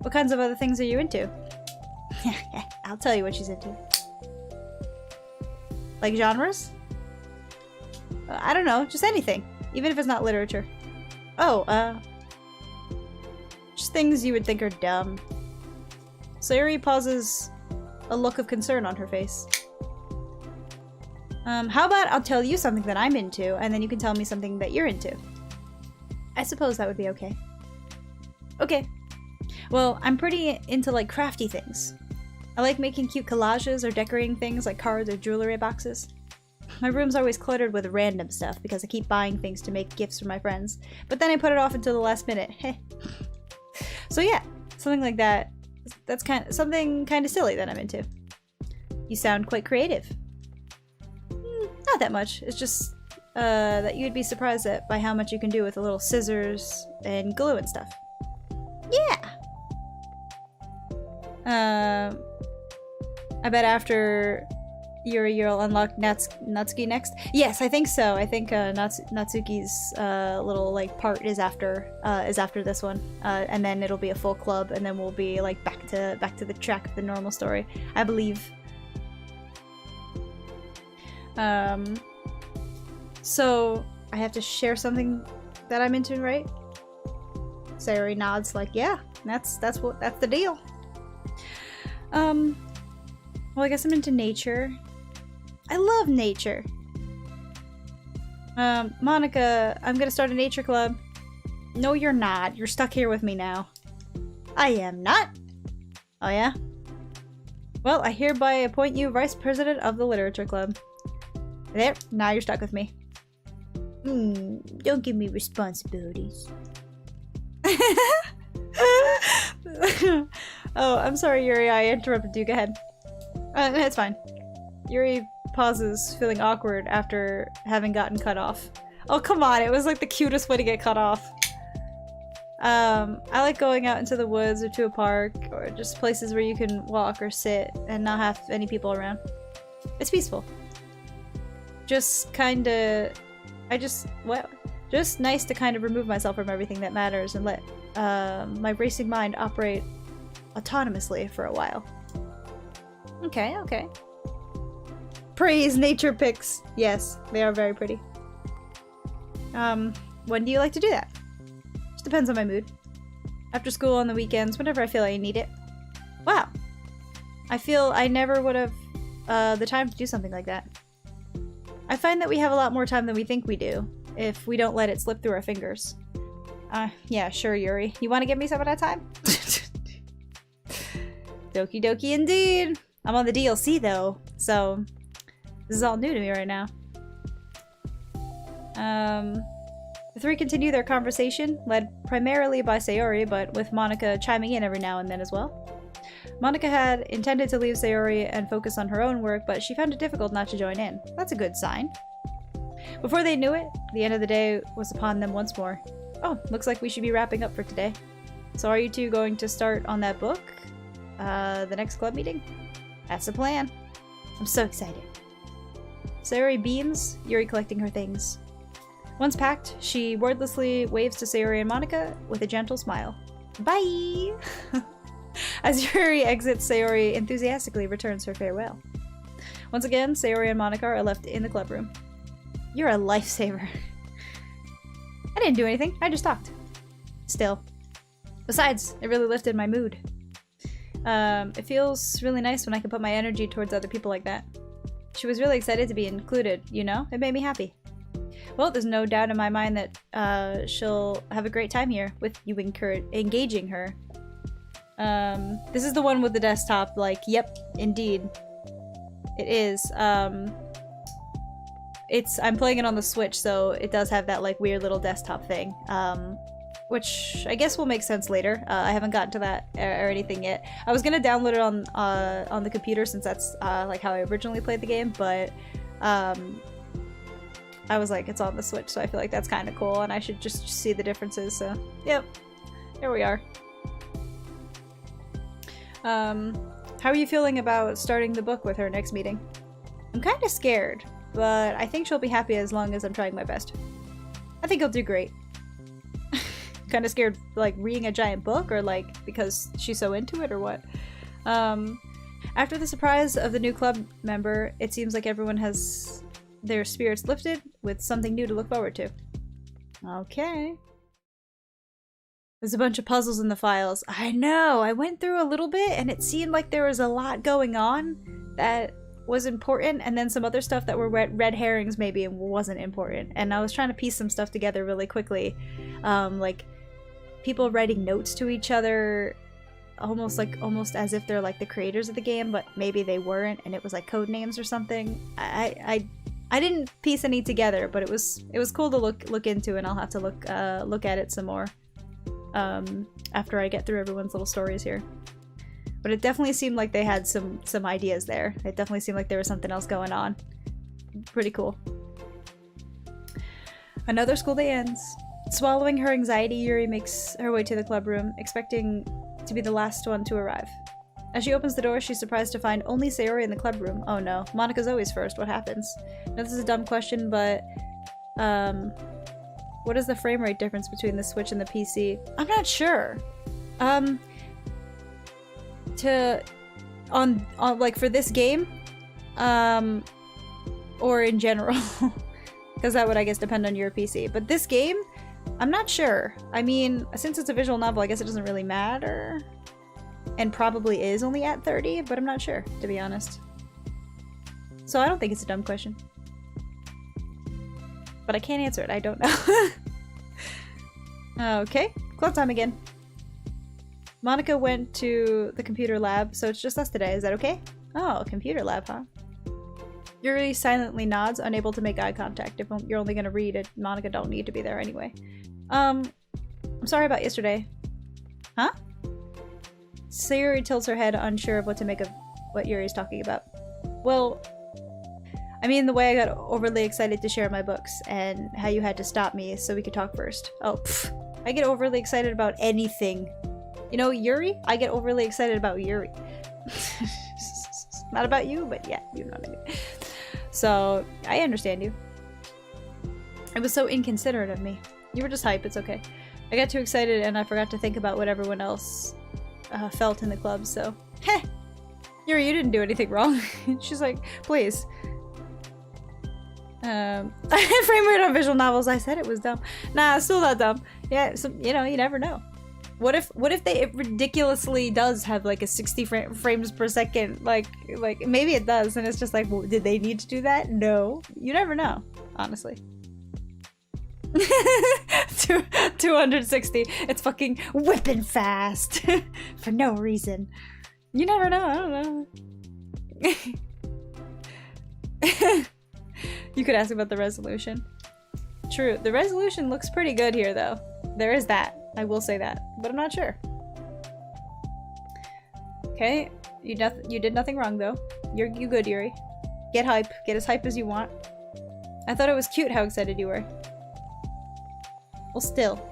What kinds of other things are you into? I'll tell you what she's into. Like genres? I don't know, just anything. Even if it's not literature. Oh, just things you would think are dumb. Sayuri pauses, a look of concern on her face. How about I'll tell you something that I'm into, and then you can tell me something that you're into? I suppose that would be okay. Okay. Well, I'm pretty into, like, crafty things. I like making cute collages or decorating things like cards or jewelry boxes. My room's always cluttered with random stuff because I keep buying things to make gifts for my friends, but then I put it off until the last minute. So yeah, something like that. That's something kind of silly that I'm into. You sound quite creative. Not that much. It's just that you'd be surprised by how much you can do with a little scissors and glue and stuff. Yeah. I bet after Yuri, you'll unlock Natsuki next? Yes, I think so. I think Natsuki's little like part is after this one, and then it'll be a full club, and then we'll be like back to the track of the normal story, I believe. So I have to share something that I'm into, right? Sayuri nods like, yeah, that's the deal. Well, I guess I'm into nature. I love nature. Monica, I'm gonna start a nature club. No, you're not. You're stuck here with me now. I am not. Oh, yeah? Well, I hereby appoint you Vice President of the Literature Club. There, now you're stuck with me. Don't give me responsibilities. Oh, I'm sorry, Yuri, I interrupted you. Go ahead. It's fine. Yuri pauses, feeling awkward after having gotten cut off. Oh, come on, it was like the cutest way to get cut off. I like going out into the woods or to a park, or just places where you can walk or sit and not have any people around. It's peaceful. Just kinda... Just nice to kind of remove myself from everything that matters and let my racing mind operate autonomously for a while. Okay, okay. Praise nature pics. Yes, they are very pretty. When do you like to do that? Just depends on my mood. After school, on the weekends, whenever I feel I need it. Wow. I feel I never would have the time to do something like that. I find that we have a lot more time than we think we do, if we don't let it slip through our fingers. Yeah, sure, Yuri. You want to give me some of that time? Doki Doki indeed! I'm on the DLC though, so this is all new to me right now. The 3 continue their conversation, led primarily by Sayuri, but with Monica chiming in every now and then as well. Monica had intended to leave Sayori and focus on her own work, but she found it difficult not to join in. That's a good sign. Before they knew it, the end of the day was upon them once more. Oh, looks like we should be wrapping up for today. So are you two going to start on that book? The next club meeting? That's the plan. I'm so excited. Sayori beams, Yuri collecting her things. Once packed, she wordlessly waves to Sayori and Monica with a gentle smile. Bye! As Yuri exits, Sayori enthusiastically returns her farewell. Once again, Sayori and Monica are left in the club room. You're a lifesaver. I didn't do anything, I just talked. Still. Besides, it really lifted my mood. It feels really nice when I can put my energy towards other people like that. She was really excited to be included, you know? It made me happy. Well, there's no doubt in my mind that she'll have a great time here with you engaging her. This is the one with the desktop, like, yep, indeed. It is. I'm playing it on the Switch, so it does have that, like, weird little desktop thing. Which I guess will make sense later. I haven't gotten to that or anything yet. I was gonna download it on the computer since that's like how I originally played the game, but I was like, it's on the Switch, so I feel like that's kind of cool, and I should just see the differences. So, yep, here we are. How are you feeling about starting the book with her next meeting? I'm kind of scared, but I think she'll be happy as long as I'm trying my best. I think I'll do great. Kind of scared, like, reading a giant book, or like because she's so into it, or what? After the surprise of the new club member, it seems like everyone has their spirits lifted with something new to look forward to. Okay. There's a bunch of puzzles in the files. I know! I went through a little bit and it seemed like there was a lot going on that was important, and then some other stuff that were red herrings maybe and wasn't important. And I was trying to piece some stuff together really quickly. Like people writing notes to each other almost as if they're like the creators of the game, but maybe they weren't and it was like code names or something. I didn't piece any together, but it was cool to look into, and I'll have to look at it some more after I get through everyone's little stories here. But it definitely seemed like they had some ideas there. It definitely seemed like there was something else going on. Pretty cool. Another school day ends. Swallowing her anxiety, Yuri makes her way to the club room, expecting to be the last one to arrive. As she opens the door, she's surprised to find only Sayori in the club room. Oh no, Monica's always first. What happens? Now this is a dumb question, but what is the frame rate difference between the Switch and the PC? I'm not sure. On like for this game, or in general, because that would, I guess, depend on your PC. But this game, I'm not sure. I mean, since it's a visual novel, I guess it doesn't really matter. And probably is only at 30, but I'm not sure, to be honest. So I don't think it's a dumb question. But I can't answer it, I don't know. Okay, club time again. Monica went to the computer lab, so it's just us today. Is that okay? Oh, computer lab, huh? Yuri silently nods, unable to make eye contact. If you're only gonna read it, Monica don't need to be there anyway. I'm sorry about yesterday. Huh? Sayori tilts her head, unsure of what to make of what Yuri's talking about. Well, I mean the way I got overly excited to share my books, and how you had to stop me so we could talk first. Oh, pfft. I get overly excited about anything. You know, Yuri? I get overly excited about Yuri. Not about you, but yeah, you know what I mean. So, I understand you. It was so inconsiderate of me. You were just hype, it's okay. I got too excited and I forgot to think about what everyone else felt in the club, so... Heh! Yuri, you didn't do anything wrong. She's like, please. Frame rate on visual novels, I said it was dumb. Nah, it's still not dumb. Yeah, so, you know, you never know. What if it ridiculously does have like a 60 frames per second, like maybe it does, and it's just like, well, did they need to do that? No. You never know, honestly. 260. It's fucking whipping fast. For no reason. You never know, I don't know. You could ask about the resolution. True, the resolution looks pretty good here though. There is that. I will say that, but I'm not sure. Okay, you did nothing wrong though. You good, Yuri. Get hype. Get as hype as you want. I thought it was cute how excited you were. Well, still.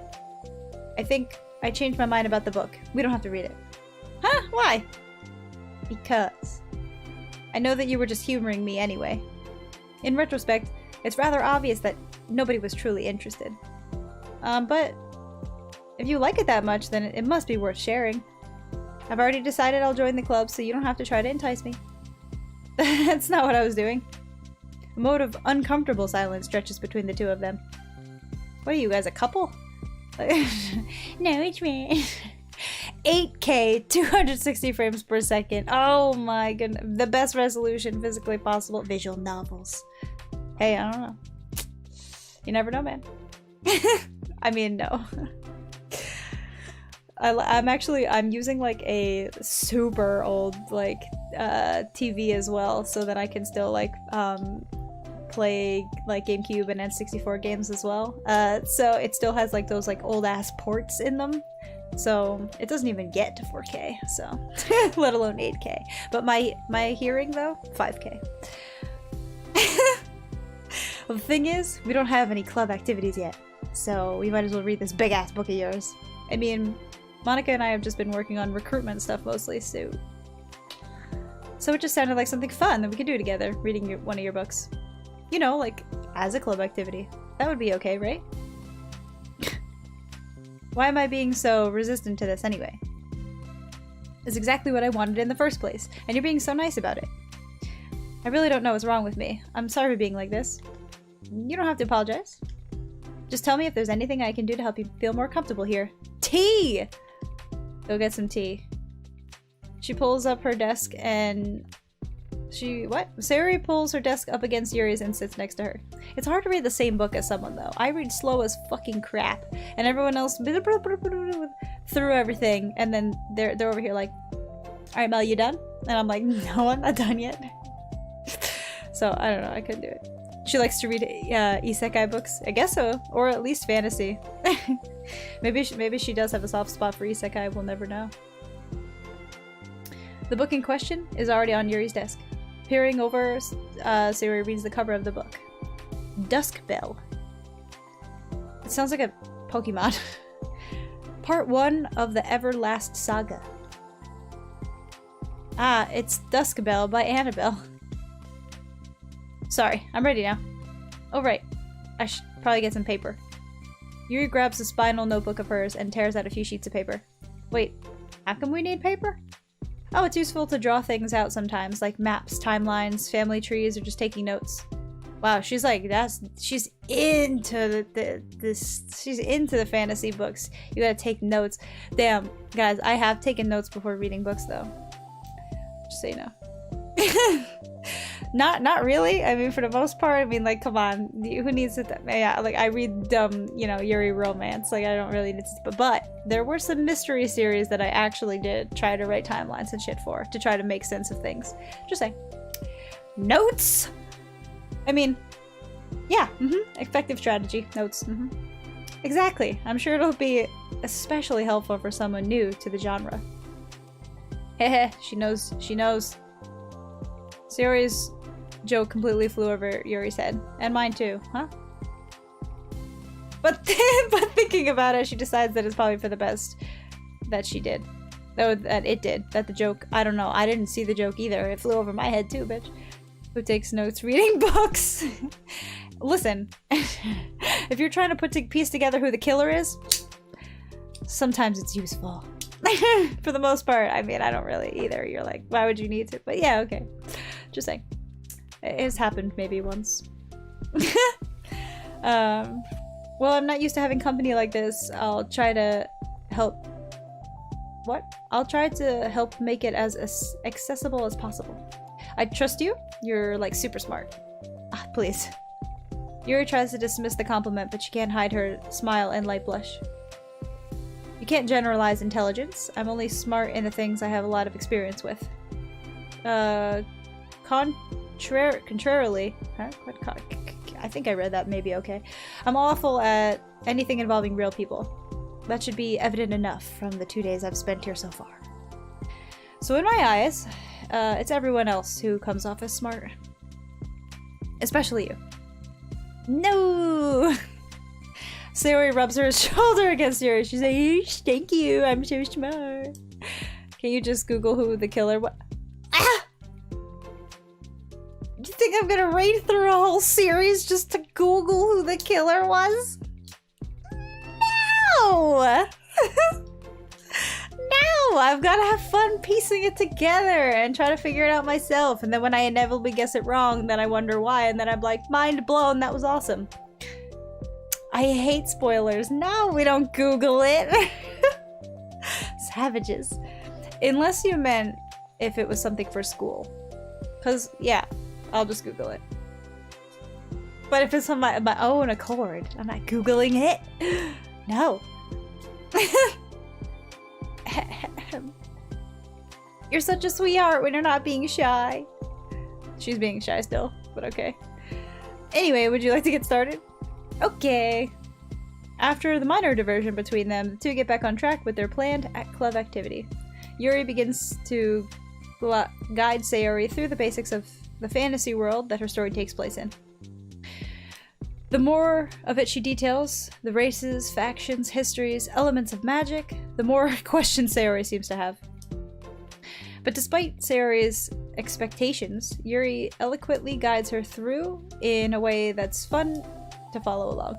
I think I changed my mind about the book. We don't have to read it. Huh? Why? Because I know that you were just humoring me anyway. In retrospect, it's rather obvious that nobody was truly interested. But if you like it that much, then it must be worth sharing. I've already decided I'll join the club, so you don't have to try to entice me. That's not what I was doing. A mode of uncomfortable silence stretches between the two of them. What are you guys, a couple? No, it's me. 8K, 260 frames per second. Oh my goodness. The best resolution physically possible. Visual novels. Hey, I don't know. You never know, man. I mean, no. I'm using like a super old like TV as well, so that I can still like play like GameCube and N64 games as well. So it still has like those like old ass ports in them. So it doesn't even get to 4K, so let alone 8K. But my hearing though, 5K. Well, the thing is, we don't have any club activities yet, so we might as well read this big ass book of yours. I mean, Monica and I have just been working on recruitment stuff mostly, so it just sounded like something fun that we could do together, reading one of your books. You know, like, as a club activity. That would be okay, right? Why am I being so resistant to this anyway? It's exactly what I wanted in the first place, and you're being so nice about it. I really don't know what's wrong with me. I'm sorry for being like this. You don't have to apologize. Just tell me if there's anything I can do to help you feel more comfortable here. Tea! Go get some tea. She pulls up her desk and... Serene pulls her desk up against Yuri's and sits next to her. It's hard to read the same book as someone, though. I read slow as fucking crap, and everyone else through everything, and then they're over here like, alright, Mel, you done? And I'm like, no, I'm not done yet. So, I don't know, I couldn't do it. She likes to read isekai books. I guess so. Or at least fantasy. maybe she does have a soft spot for isekai, we'll never know. The book in question is already on Yuri's desk. Peering over, Serene reads the cover of the book. Dusk Bell. It sounds like a Pokemon. Part 1 of the Everlast Saga. Ah, it's Dusk Bell by Annabelle. Sorry, I'm ready now. Oh right, I should probably get some paper. Yuri grabs a spinal notebook of hers and tears out a few sheets of paper. Wait, how come we need paper? Oh, it's useful to draw things out sometimes, like maps, timelines, family trees, or just taking notes. Wow, she's like, she's into she's into the fantasy books. You gotta take notes. Damn, guys, I have taken notes before reading books though. Just so you know. Not really. I mean, for the most part, I mean, like, come on, who needs it? Yeah, like, I read you know, Yuri romance. Like, I don't really need to. But there were some mystery series that I actually did try to write timelines and shit for, to try to make sense of things. Just saying. Notes. I mean, yeah. Effective strategy. Notes. Exactly. I'm sure it'll be especially helpful for someone new to the genre. Heh. She knows. She knows. Series joke completely flew over Yuri's head. And mine too, huh? But thinking about it, she decides that it's probably for the best that she did. That it did. That the joke, I don't know. I didn't see the joke either. It flew over my head too, bitch. Who takes notes reading books? Listen, if you're trying to piece together who the killer is, sometimes it's useful. For the most part, I mean, I don't really either. You're like, why would you need to? But yeah, okay. Just saying. It has happened maybe once. Well, I'm not used to having company like this. I'll try to help... What? I'll try to help make it as accessible as possible. I trust you. You're, like, super smart. Ah, please. Yuri tries to dismiss the compliment, but she can't hide her smile and light blush. You can't generalize intelligence. I'm only smart in the things I have a lot of experience with. Contrarily, huh? I think I read that maybe okay. I'm awful at anything involving real people. That should be evident enough from the 2 days I've spent here so far. So in my eyes, it's everyone else who comes off as smart. Especially you. No! Sayori rubs her shoulder against yours. She's like, thank you, I'm so smart. Can you just Google who the killer was? Ah! Do you think I'm gonna read through a whole series just to Google who the killer was? No! No! I've gotta have fun piecing it together and try to figure it out myself. And then when I inevitably guess it wrong, then I wonder why. And then I'm like, mind blown, that was awesome. I hate spoilers. No, we don't Google it. Savages. Unless you meant if it was something for school. Because, yeah, I'll just Google it. But if it's on my own accord, I'm not Googling it. No. You're such a sweetheart when you're not being shy. She's being shy still, but okay. Anyway, would you like to get started? Okay. After the minor diversion between them, the two get back on track with their planned club activity. Yuri begins to guide Sayori through the basics of the fantasy world that her story takes place in. The more of it she details, the races, factions, histories, elements of magic, the more questions Sayori seems to have. But despite Sayori's expectations, Yuri eloquently guides her through in a way that's fun to follow along.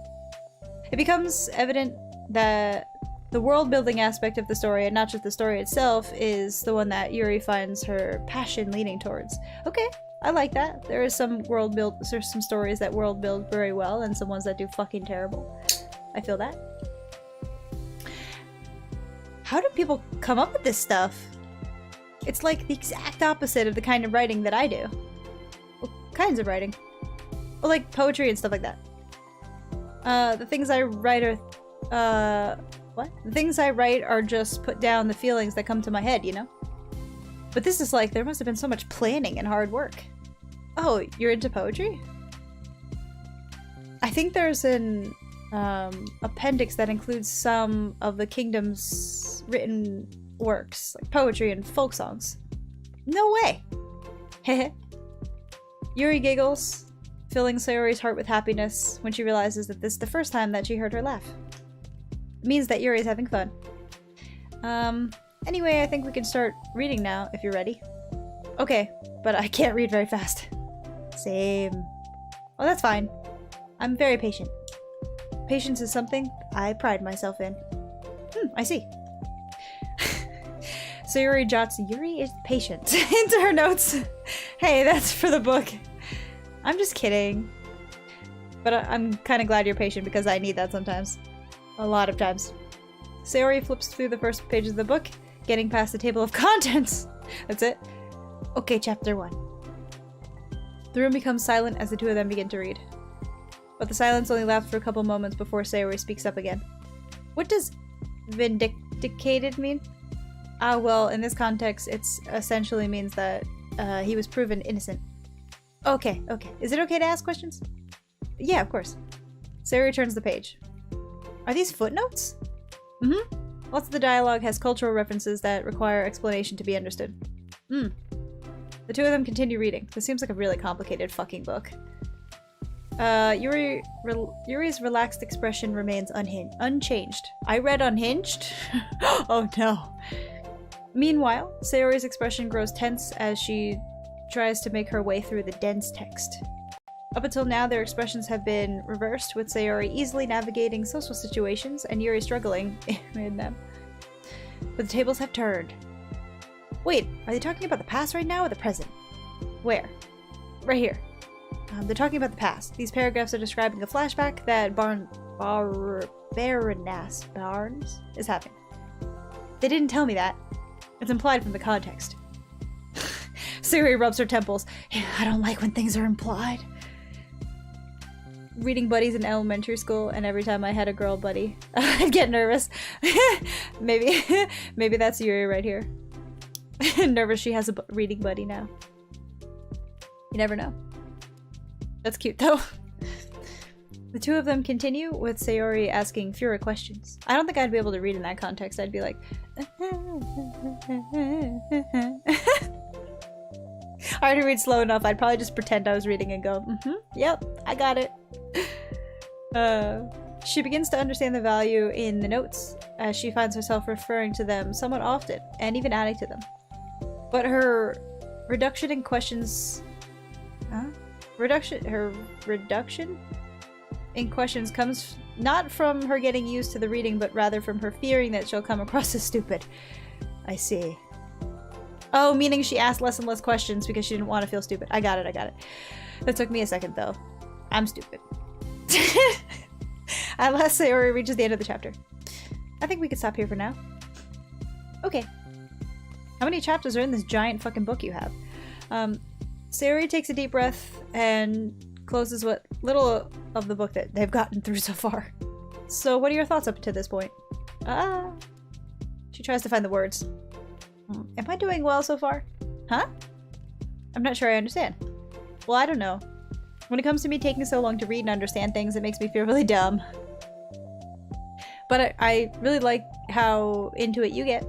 It becomes evident that the world-building aspect of the story, and not just the story itself, is the one that Yuri finds her passion leaning towards. Okay, I like that. There is some there's some stories that world build very well, and some ones that do fucking terrible. I feel that. How do people come up with this stuff? It's like the exact opposite of the kind of writing that I do. What kinds of writing? Well, like poetry and stuff like that. The things I write are... what? The things I write are just put down the feelings that come to my head, you know? But this is like, there must have been so much planning and hard work. Oh, you're into poetry? I think there's an appendix that includes some of the kingdom's written works, like poetry and folk songs. No way! Heh. Yuri giggles, filling Sayori's heart with happiness when she realizes that this is the first time that she heard her laugh. It means that Yuri's having fun. Anyway, I think we can start reading now, if you're ready. Okay, but I can't read very fast. Same. Oh, that's fine. I'm very patient. Patience is something I pride myself in. I see. Sayori jots Yuri is patient into her notes. Hey, that's for the book. I'm just kidding. But I'm kind of glad you're patient because I need that sometimes. A lot of times. Sayori flips through the first pages of the book, getting past the table of contents. That's it. Okay, chapter 1. The room becomes silent as the two of them begin to read. But the silence only lasts for a couple moments before Sayori speaks up again. What does vindicated mean? Ah, well, in this context, it essentially means that he was proven innocent. Okay, okay. Is it okay to ask questions? Yeah, of course. Sayori turns the page. Are these footnotes? Mm-hmm. Lots of the dialogue has cultural references that require explanation to be understood. The two of them continue reading. This seems like a really complicated fucking book. Yuri's relaxed expression remains unchanged. I read unhinged? Oh no. Meanwhile, Sayori's expression grows tense as she tries to make her way through the dense text. Up until now, their expressions have been reversed, with Sayori easily navigating social situations and Yuri struggling in them. But the tables have turned. Wait, are they talking about the past right now or the present? Where? Right here. They're talking about the past. These paragraphs are describing a flashback that Baroness Barnes is having. They didn't tell me that. It's implied from the context. Sayori rubs her temples. I don't like when things are implied. Reading buddies in elementary school, and every time I had a girl buddy, I'd get nervous. Maybe that's Yuri right here. Nervous she has a reading buddy now. You never know. That's cute though. The two of them continue, with Sayori asking fewer questions. I don't think I'd be able to read in that context. I'd be like, I already read slow enough. I'd probably just pretend I was reading and go, yep, I got it. She begins to understand the value in the notes, as she finds herself referring to them somewhat often, and even adding to them. But her reduction in questions... Her reduction in questions comes not from her getting used to the reading, but rather from her fearing that she'll come across as stupid. I see. Oh, meaning she asked less and less questions because she didn't want to feel stupid. I got it, I got it. That took me a second, though. I'm stupid. At last, Sayori reaches the end of the chapter. I think we could stop here for now. Okay. How many chapters are in this giant fucking book you have? Sayori takes a deep breath and closes what little of the book that they've gotten through so far. So what are your thoughts up to this point? She tries to find the words. Am I doing well so far? Huh? I'm not sure I understand. Well, I don't know. When it comes to me taking so long to read and understand things, it makes me feel really dumb. But I really like how into it you get.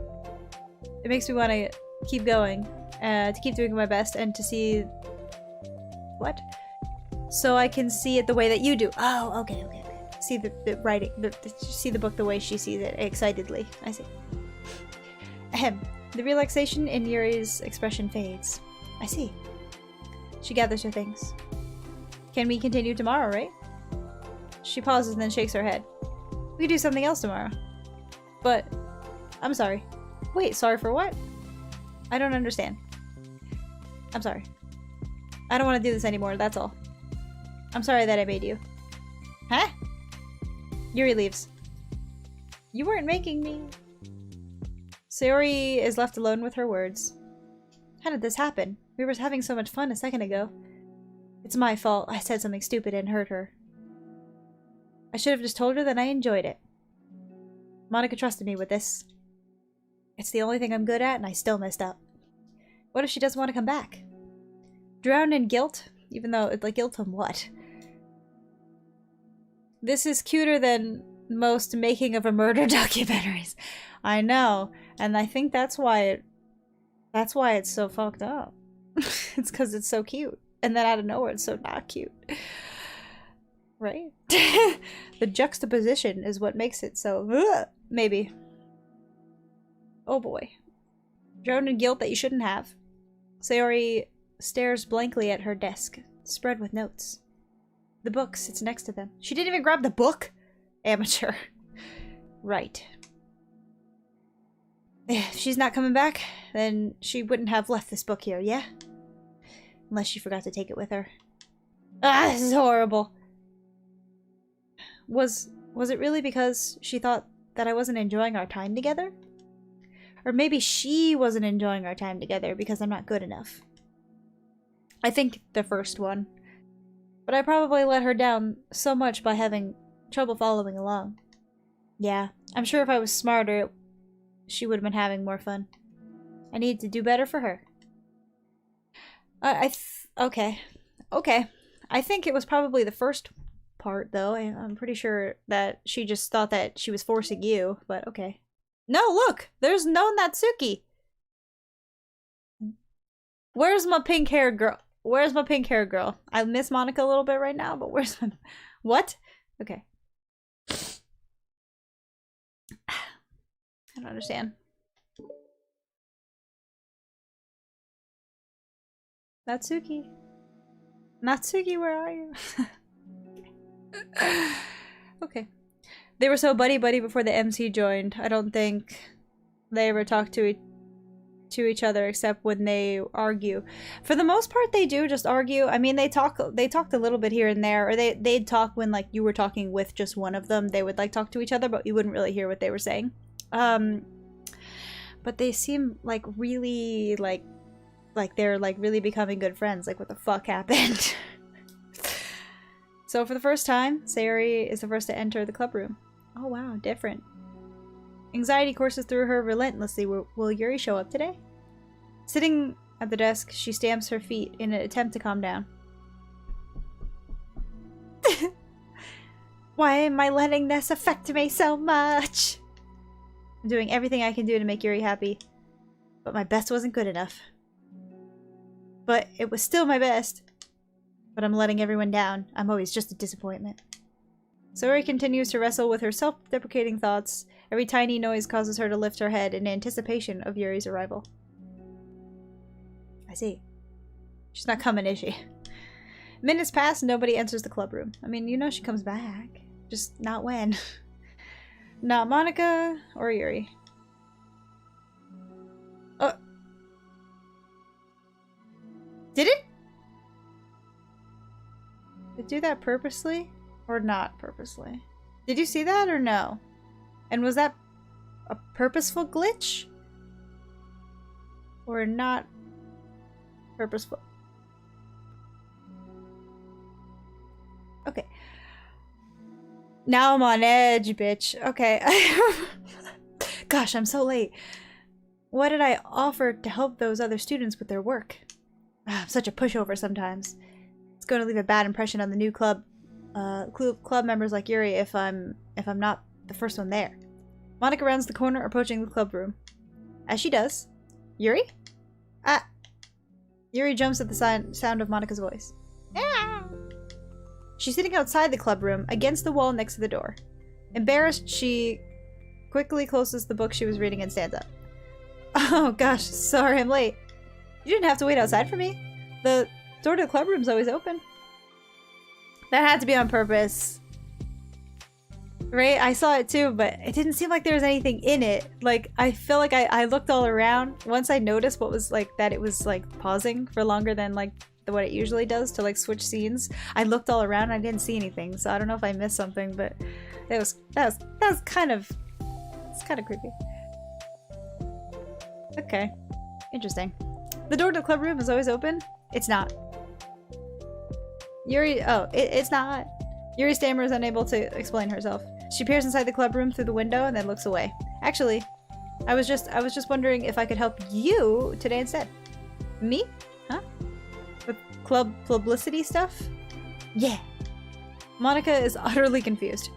It makes me want to keep going, to keep doing my best, and to see... What? So I can see it the way that you do. Oh, okay. See the writing, see the book the way she sees it, excitedly. I see. Ahem. The relaxation in Yuri's expression fades. I see. She gathers her things. Can we continue tomorrow, right? She pauses and then shakes her head. We could do something else tomorrow. But... I'm sorry. Wait, sorry for what? I don't understand. I'm sorry. I don't want to do this anymore, that's all. I'm sorry that I made you. Huh? Yuri leaves. You weren't making me. Sayori is left alone with her words. How did this happen? We were having so much fun a second ago. It's my fault. I said something stupid and hurt her. I should have just told her that I enjoyed it. Monica trusted me with this. It's the only thing I'm good at and I still messed up. What if she doesn't want to come back? Drowned in guilt? Even though, like, guilt from what? This is cuter than most making of a murder documentaries. I know, and I think that's why it's so fucked up. It's because it's so cute. And then out of nowhere, it's so not cute. Right? The juxtaposition is what makes it so... maybe. Oh boy. Drowned in guilt that you shouldn't have. Sayori stares blankly at her desk, spread with notes. The book sits next to them. She didn't even grab the book? Amateur. Right. If she's not coming back, then she wouldn't have left this book here, yeah? Unless she forgot to take it with her. Ah, this is horrible. Was it really because she thought that I wasn't enjoying our time together? Or maybe she wasn't enjoying our time together because I'm not good enough. I think the first one. But I probably let her down so much by having trouble following along. Yeah, I'm sure if I was smarter, she would have been having more fun. I need to do better for her. Okay. I think it was probably the first part, though. I'm pretty sure that she just thought that she was forcing you, but okay. No, look! There's no Natsuki! Where's my pink-haired girl? Where's my pink-haired girl? I miss Monica a little bit right now, but where's my... What? Okay. I don't understand. Natsuki. Natsuki, where are you? Okay. They were so buddy-buddy before the MC joined. I don't think they ever talk to each other except when they argue. For the most part, they do just argue. I mean, they talked a little bit here and there, or they'd talk when, like, you were talking with just one of them. They would, like, talk to each other, but you wouldn't really hear what they were saying. But they seem, like, really, like they're, like, really becoming good friends. Like, what the fuck happened? So, for the first time, Sayori is the first to enter the club room. Oh, wow, different. Anxiety courses through her relentlessly. Will Yuri show up today? Sitting at the desk, she stamps her feet in an attempt to calm down. Why am I letting this affect me so much? I'm doing everything I can do to make Yuri happy. But my best wasn't good enough. But it was still my best. But I'm letting everyone down. I'm always just a disappointment. Sayori continues to wrestle with her self-deprecating thoughts. Every tiny noise causes her to lift her head in anticipation of Yuri's arrival. I see. She's not coming, is she? Minutes pass, nobody enters the club room. I mean, you know she comes back. Just not when. Not Monika or Yuri. Oh. Did it? Did it do that purposely? Or not purposely? Did you see that or no? And was that a purposeful glitch? Or not purposeful? Okay. Now I'm on edge, bitch. Okay. Gosh, I'm so late. What did I offer to help those other students with their work? I'm such a pushover sometimes. It's going to leave a bad impression on the new club members like Yuri if I'm not the first one there. Monika rounds the corner, approaching the club room. As she does, Yuri? Yuri jumps at the sound of Monika's voice. Ah! She's sitting outside the club room, against the wall next to the door. Embarrassed, she quickly closes the book she was reading and stands up. Oh gosh, sorry I'm late. You didn't have to wait outside for me. The door to the club room's always open. That had to be on purpose. Right? I saw it too, but it didn't seem like there was anything in it. Like, I feel like I looked all around. Once I noticed what was like, that it was like pausing for longer than like what it usually does to like switch scenes. I looked all around and I didn't see anything. So I don't know if I missed something, but that was kind of, it's kind of creepy. Okay. Interesting. The door to the club room is always open? It's not. Yuri, it's not. Yuri stammers, unable to explain herself. She peers inside the club room through the window and then looks away. Actually, I was just wondering if I could help you today instead. Me? Huh? With club publicity stuff? Yeah. Monika is utterly confused.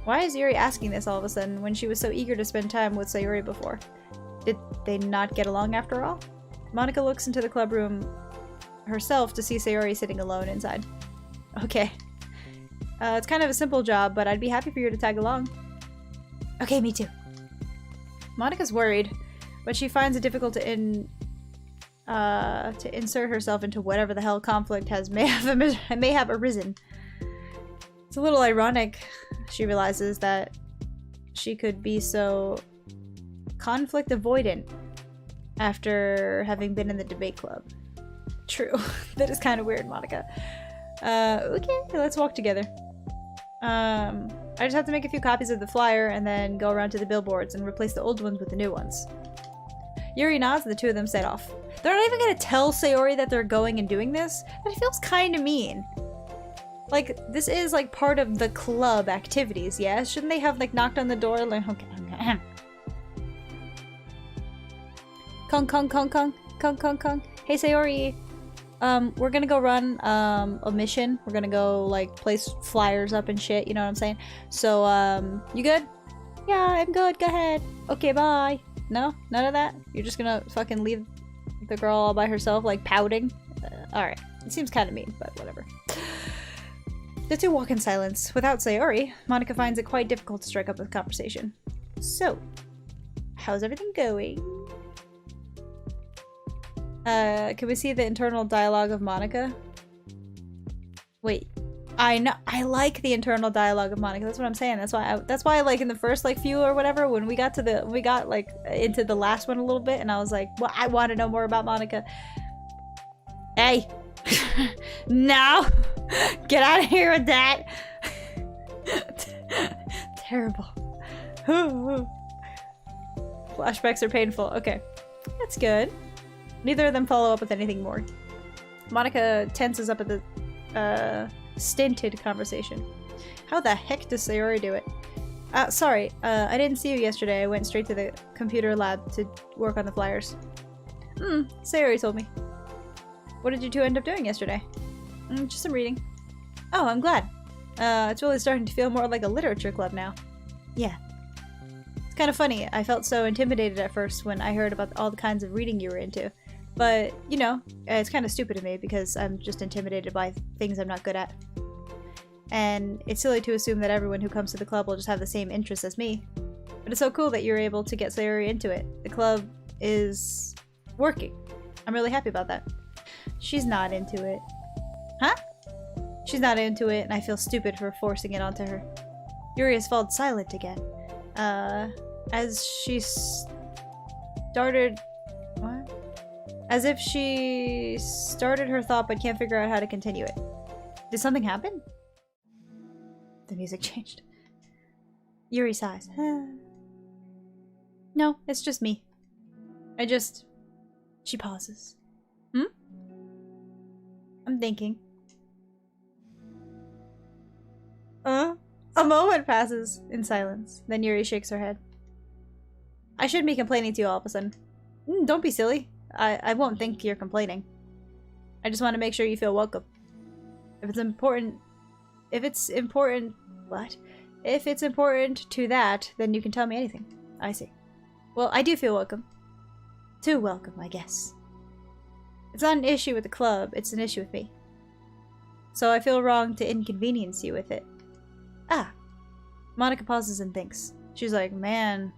Why is Yuri asking this all of a sudden when she was so eager to spend time with Sayori before? Did they not get along after all? Monika looks into the club room herself to see Sayori sitting alone inside. Okay. It's kind of a simple job, but I'd be happy for you to tag along. Okay, me too. Monika's worried, but she finds it difficult to insert herself into whatever the hell conflict may have arisen. It's a little ironic, she realizes, that she could be so conflict avoidant after having been in the debate club. True. That is kind of weird, Monika. Okay, let's walk together. I just have to make a few copies of the flyer and then go around to the billboards and replace the old ones with the new ones. Yuri nods and the two of them set off. They're not even gonna tell Sayori that they're going and doing this? That feels kind of mean. Like, this is like part of the club activities, yeah? Shouldn't they have like knocked on the door like, okay. Kong. Hey Sayori, we're gonna go run a mission. We're gonna go like place flyers up and shit, you know what I'm saying? So you good? Yeah, I'm good, go ahead. Okay, bye. No? None of that? You're just gonna fucking leave the girl all by herself, like pouting? Alright. It seems kind of mean, but whatever. The two walk in silence. Without Sayori, Monika finds it quite difficult to strike up a conversation. So, how's everything going? Can we see the internal dialogue of Monika? Wait, I know, I like the internal dialogue of Monika. That's what I'm saying. That's why like in the first like few or whatever, when we got like into the last one a little bit, and I was like, well, I want to know more about Monika. Hey, no, get out of here with that. Terrible. Flashbacks are painful. Okay, that's good. Neither of them follow up with anything more. Monika tenses up at the stinted conversation. How the heck does Sayori do it? Sorry, I didn't see you yesterday. I went straight to the computer lab to work on the flyers. Sayori told me. What did you two end up doing yesterday? Just some reading. Oh, I'm glad. It's really starting to feel more like a literature club now. Yeah. It's kind of funny. I felt so intimidated at first when I heard about all the kinds of reading you were into. But, you know, it's kind of stupid of me because I'm just intimidated by things I'm not good at. And it's silly to assume that everyone who comes to the club will just have the same interests as me. But it's so cool that you're able to get Sayori into it. The club is working. I'm really happy about that. She's not into it. Huh? She's not into it, and I feel stupid for forcing it onto her. Yuri has fallen silent again. As she started... What? As if she started her thought but can't figure out how to continue it. Did something happen? The music changed. Yuri sighs. No, it's just me. She pauses. I'm thinking. A moment passes in silence. Then Yuri shakes her head. I shouldn't be complaining to you all of a sudden. Don't be silly. I won't think you're complaining. I just want to make sure you feel welcome. If it's important to that, then you can tell me anything. I see. Well, I do feel welcome. Too welcome, I guess. It's not an issue with the club, it's an issue with me. So I feel wrong to inconvenience you with it. Ah. Monika pauses and thinks. She's like, man,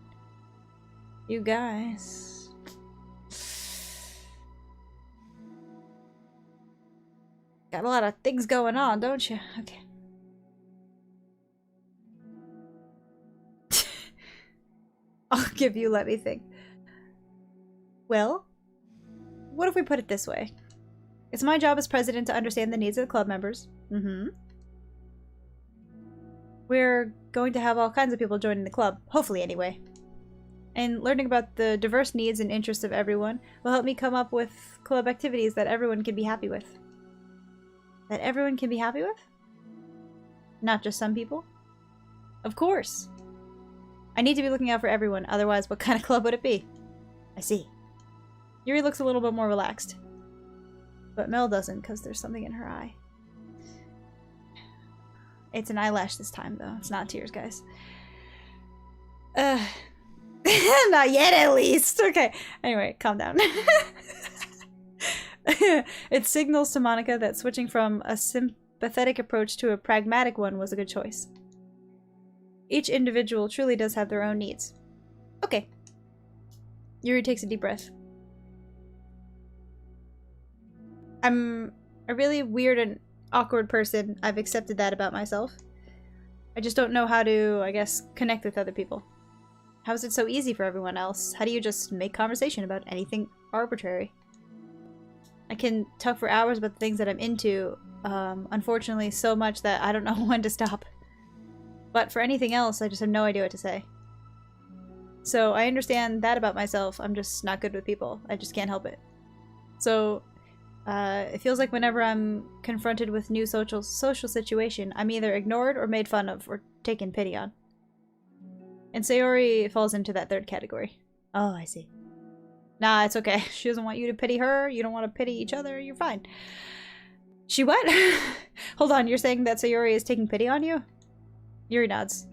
you guys. Got a lot of things going on, don't you? Okay. I'll give you, let me think. Well, what if we put it this way? It's my job as president to understand the needs of the club members. We're going to have all kinds of people joining the club, hopefully anyway. And learning about the diverse needs and interests of everyone will help me come up with club activities that everyone can be happy with. That everyone can be happy with? Not just some people? Of course. I need to be looking out for everyone, otherwise what kind of club would it be? I see. Yuri looks a little bit more relaxed. But Mel doesn't, because there's something in her eye. It's an eyelash this time, though. It's not tears, guys. Not yet, at least! Okay, anyway, calm down. It signals to Monika that switching from a sympathetic approach to a pragmatic one was a good choice. Each individual truly does have their own needs. Okay. Yuri takes a deep breath. I'm a really weird and awkward person. I've accepted that about myself. I just don't know how to, I guess, connect with other people. How is it so easy for everyone else? How do you just make conversation about anything arbitrary? I can talk for hours about the things that I'm into, unfortunately so much that I don't know when to stop. But for anything else, I just have no idea what to say. So I understand that about myself. I'm just not good with people. I just can't help it. So it feels like whenever I'm confronted with new social situation, I'm either ignored or made fun of or taken pity on. And Sayori falls into that third category. Oh, I see. Nah, it's okay. She doesn't want you to pity her. You don't want to pity each other. You're fine. She what? Hold on, you're saying that Sayori is taking pity on you? Yuri nods.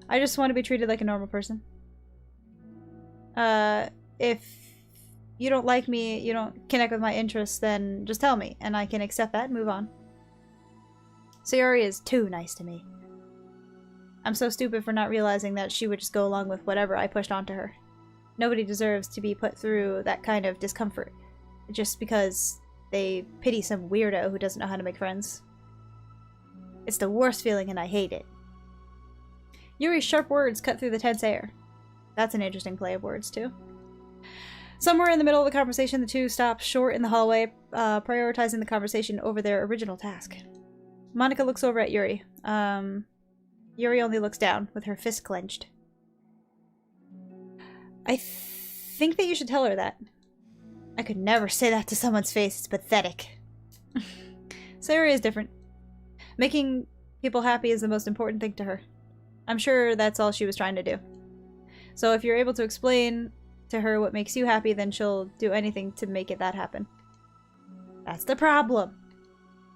I just want to be treated like a normal person. If you don't like me, you don't connect with my interests, then just tell me, and I can accept that and move on. Sayori is too nice to me. I'm so stupid for not realizing that she would just go along with whatever I pushed onto her. Nobody deserves to be put through that kind of discomfort, just because they pity some weirdo who doesn't know how to make friends. It's the worst feeling and I hate it. Yuri's sharp words cut through the tense air. That's an interesting play of words, too. Somewhere in the middle of the conversation, the two stop short in the hallway, prioritizing the conversation over their original task. Monika looks over at Yuri. Yuri only looks down, with her fist clenched. I think that you should tell her that. I could never say that to someone's face. It's pathetic. Sayori is different. Making people happy is the most important thing to her. I'm sure that's all she was trying to do. So if you're able to explain to her what makes you happy, then she'll do anything to make that happen. That's the problem.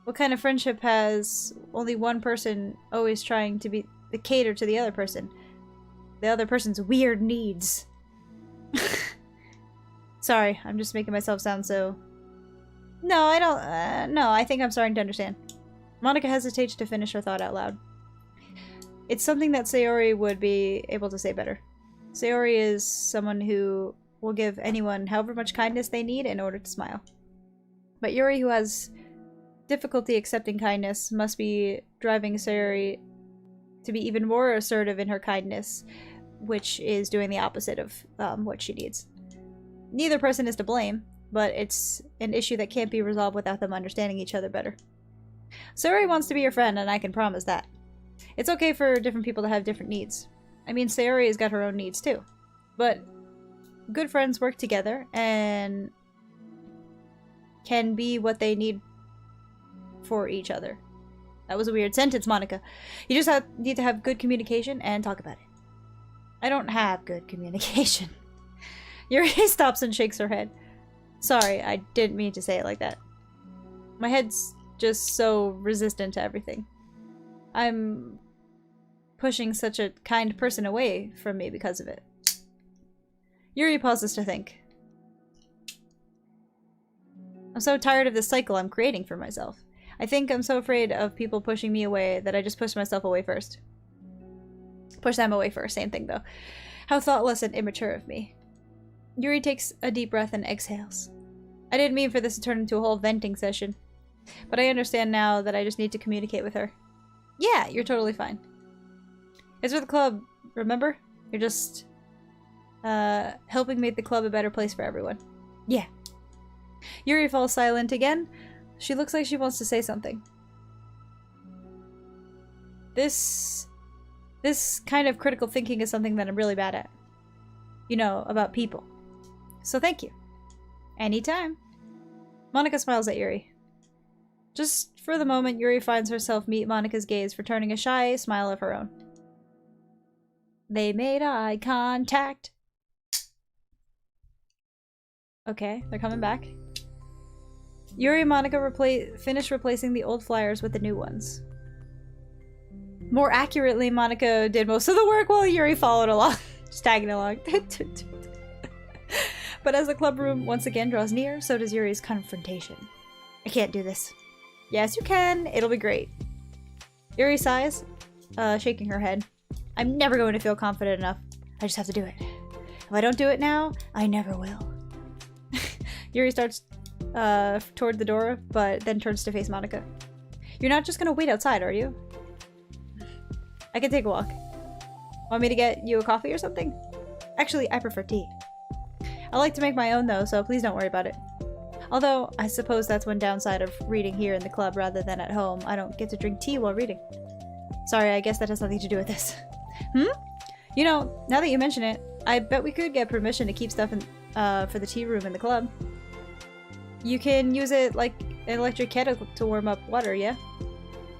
What kind of friendship has only one person always trying to cater to the other person? the other person's weird needs. Sorry, I'm just making myself sound so... No, I don't... no, I think I'm starting to understand. Monika hesitates to finish her thought out loud. It's something that Sayori would be able to say better. Sayori is someone who will give anyone however much kindness they need in order to smile. But Yuri, who has difficulty accepting kindness, must be driving Sayori to be even more assertive in her kindness, which is doing the opposite of what she needs. Neither person is to blame, but it's an issue that can't be resolved without them understanding each other better. Sayori wants to be your friend, and I can promise that. It's okay for different people to have different needs. I mean, Sayori has got her own needs too. But good friends work together and can be what they need for each other. That was a weird sentence, Monika. You just need to have good communication and talk about it. I don't have good communication. Yuri stops and shakes her head. Sorry, I didn't mean to say it like that. My head's just so resistant to everything. I'm pushing such a kind person away from me because of it. Yuri pauses to think. I'm so tired of this cycle I'm creating for myself. I think I'm so afraid of people pushing me away that I just push myself away first. Push them away first, same thing though. How thoughtless and immature of me. Yuri takes a deep breath and exhales. I didn't mean for this to turn into a whole venting session. But I understand now that I just need to communicate with her. Yeah, you're totally fine. It's for the club, remember? You're just helping make the club a better place for everyone. Yeah. Yuri falls silent again. She looks like she wants to say something. This kind of critical thinking is something that I'm really bad at. You know, about people. So thank you. Anytime. Monika smiles at Yuri. Just for the moment, Yuri finds herself meet Monika's gaze, returning a shy smile of her own. They made eye contact. Okay, they're coming back. Yuri and Monika finish replacing the old flyers with the new ones. More accurately, Monika did most of the work while Yuri followed along. Just tagging along. But as the club room once again draws near, so does Yuri's confrontation. I can't do this. Yes, you can. It'll be great. Yuri sighs, shaking her head. I'm never going to feel confident enough. I just have to do it. If I don't do it now, I never will. Yuri starts toward the door, but then turns to face Monika. You're not just gonna wait outside, are you? I can take a walk. Want me to get you a coffee or something? Actually, I prefer tea. I like to make my own though, so please don't worry about it. Although, I suppose that's one downside of reading here in the club rather than at home. I don't get to drink tea while reading. Sorry, I guess that has nothing to do with this. You know, now that you mention it, I bet we could get permission to keep stuff in, for the tea room in the club. You can use it like an electric kettle to warm up water, yeah?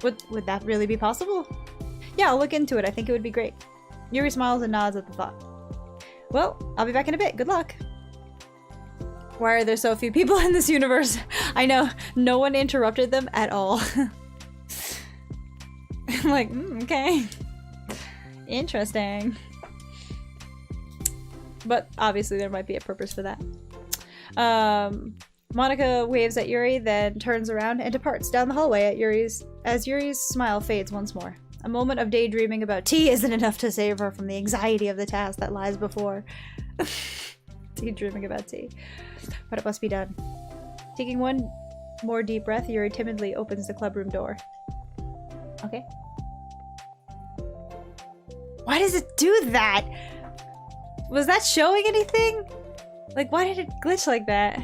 Would that really be possible? Yeah, I'll look into it. I think it would be great. Yuri smiles and nods at the thought. Well, I'll be back in a bit. Good luck. Why are there so few people in this universe? I know, no one interrupted them at all. I'm like, okay. Interesting. But obviously there might be a purpose for that. Monika waves at Yuri, then turns around and departs down the hallway as Yuri's smile fades once more. A moment of daydreaming about tea isn't enough to save her from the anxiety of the task that lies before. Daydreaming about tea. But it must be done. Taking one more deep breath, Yuri timidly opens the clubroom door. Okay. Why does it do that? Was that showing anything? Like, why did it glitch like that?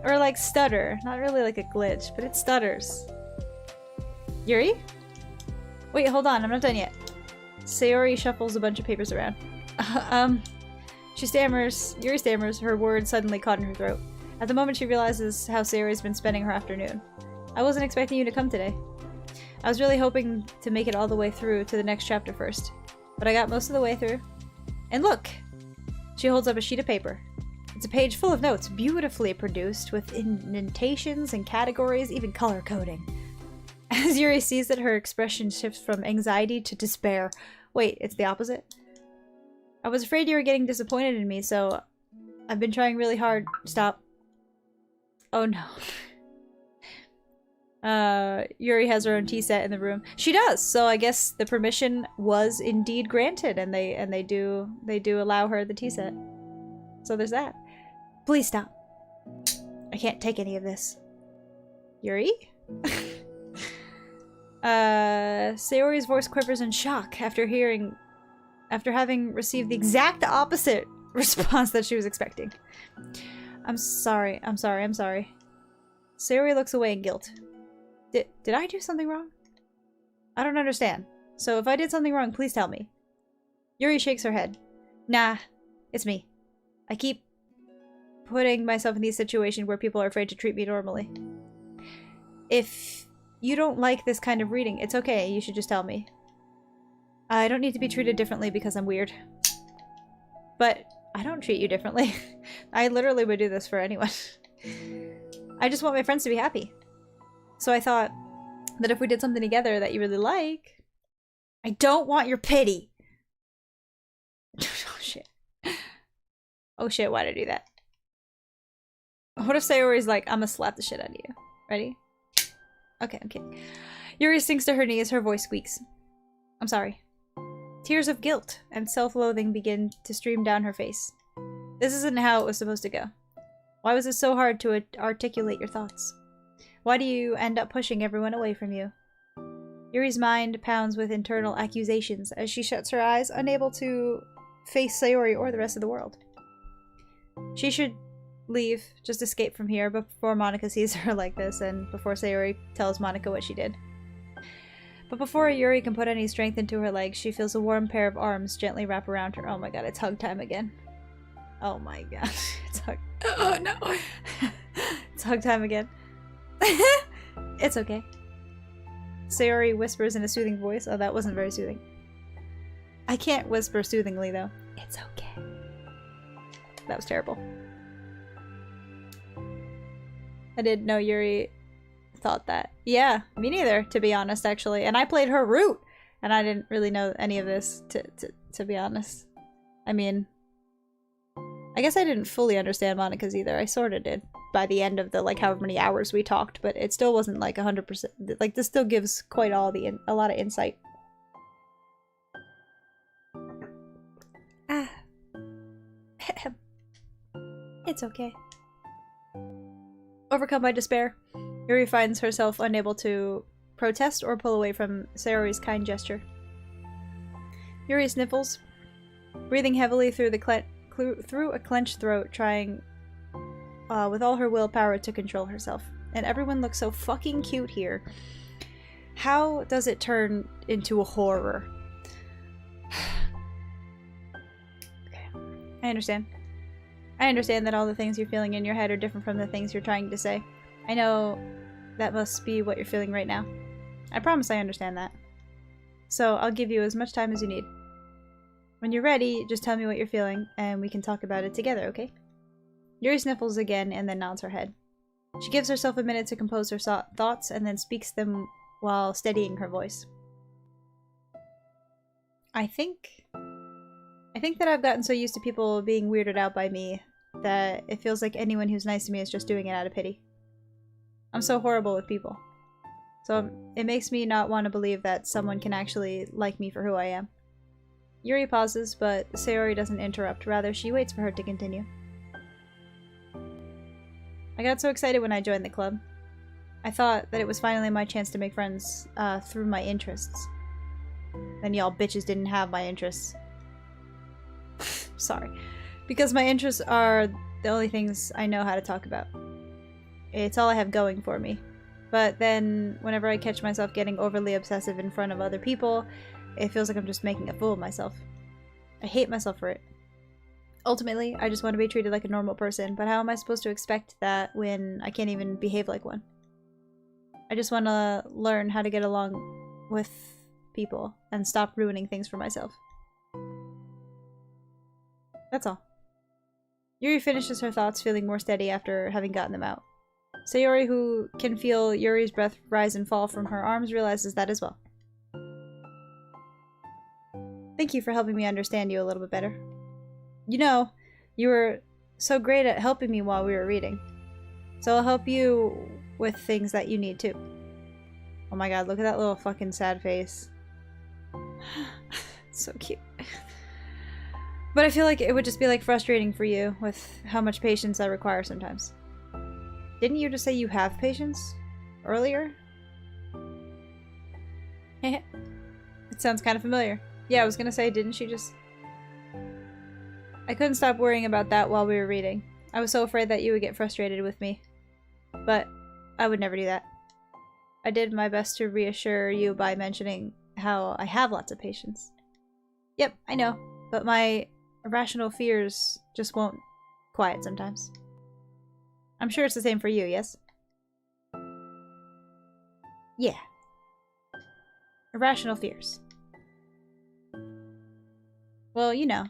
Or like stutter. Not really like a glitch, but it stutters. Yuri? Wait, hold on, I'm not done yet. Sayori shuffles a bunch of papers around. She stammers. Yuri stammers, her words suddenly caught in her throat. At the moment she realizes how Sayori's been spending her afternoon. I wasn't expecting you to come today. I was really hoping to make it all the way through to the next chapter first. But I got most of the way through. And look! She holds up a sheet of paper. It's a page full of notes, beautifully produced, with indentations and categories, even color coding. As Yuri sees it, her expression shifts from anxiety to despair. Wait, it's the opposite? I was afraid you were getting disappointed in me, so I've been trying really hard. Stop. Oh no. Yuri has her own tea set in the room. She does, so I guess the permission was indeed granted, and they do allow her the tea set. So there's that. Please stop. I can't take any of this. Yuri? Sayori's voice quivers in shock after having received the exact opposite response that she was expecting. I'm sorry. Sayori looks away in guilt. Did I do something wrong? I don't understand. So if I did something wrong, please tell me. Yuri shakes her head. Nah, it's me. I keep putting myself in these situations where people are afraid to treat me normally. If you don't like this kind of reading, it's okay. You should just tell me. I don't need to be treated differently because I'm weird. But I don't treat you differently. I literally would do this for anyone. I just want my friends to be happy. So I thought that if we did something together that you really like... I don't want your pity! Oh shit. Oh shit, why'd I do that? What if Sayori's like, I'm gonna slap the shit out of you. Ready? Okay, I'm kidding. Yuri sinks to her knees, her voice squeaks. I'm sorry. Tears of guilt and self-loathing begin to stream down her face. This isn't how it was supposed to go. Why was it so hard to articulate your thoughts? Why do you end up pushing everyone away from you? Yuri's mind pounds with internal accusations as she shuts her eyes, unable to face Sayori or the rest of the world. She should leave, just escape from here before Monika sees her like this and before Sayori tells Monika what she did. But before Yuri can put any strength into her legs, she feels a warm pair of arms gently wrap around her. Oh my god, it's hug time again. Oh my god. It's hug... Oh no! It's hug time again. It's okay. Sayori whispers in a soothing voice. Oh, that wasn't very soothing. I can't whisper soothingly, though. It's okay. That was terrible. I didn't know Yuri thought that. Yeah, me neither, to be honest, actually. And I played her root, and I didn't really know any of this, to be honest. I mean, I guess I didn't fully understand Monika's either. I sort of did by the end of the, like, however many hours we talked, but it still wasn't, like, 100%. Like, this still gives quite a lot of insight. Ah. It's okay. Overcome by despair, Yuri finds herself unable to protest or pull away from Sayori's kind gesture. Yuri sniffles, breathing heavily through a clenched throat, trying with all her willpower to control herself. And everyone looks so fucking cute here. How does it turn into a horror? Okay. I understand. I understand that all the things you're feeling in your head are different from the things you're trying to say. I know that must be what you're feeling right now. I promise I understand that. So I'll give you as much time as you need. When you're ready, just tell me what you're feeling, and we can talk about it together, okay? Yuri sniffles again and then nods her head. She gives herself a minute to compose her thoughts and then speaks them while steadying her voice. I think that I've gotten so used to people being weirded out by me that it feels like anyone who's nice to me is just doing it out of pity. I'm so horrible with people. So it makes me not want to believe that someone can actually like me for who I am. Yuri pauses, but Sayori doesn't interrupt. Rather, she waits for her to continue. I got so excited when I joined the club. I thought that it was finally my chance to make friends through my interests. Then y'all bitches didn't have my interests. Sorry. Because my interests are the only things I know how to talk about. It's all I have going for me. But then, whenever I catch myself getting overly obsessive in front of other people, it feels like I'm just making a fool of myself. I hate myself for it. Ultimately, I just want to be treated like a normal person, but how am I supposed to expect that when I can't even behave like one? I just want to learn how to get along with people and stop ruining things for myself. That's all. Yuri finishes her thoughts, feeling more steady after having gotten them out. Sayori, who can feel Yuri's breath rise and fall from her arms, realizes that as well. Thank you for helping me understand you a little bit better. You know, you were so great at helping me while we were reading. So I'll help you with things that you need too. Oh my god, look at that little fucking sad face. So cute. But I feel like it would just be like frustrating for you with how much patience I require sometimes. Didn't you just say you have patience earlier? It sounds kind of familiar. Yeah, I was gonna say, didn't she just... I couldn't stop worrying about that while we were reading. I was so afraid that you would get frustrated with me. But I would never do that. I did my best to reassure you by mentioning how I have lots of patience. Yep, I know, but my irrational fears just won't quiet sometimes. I'm sure it's the same for you, yes? Yeah. Irrational fears. Well, you know.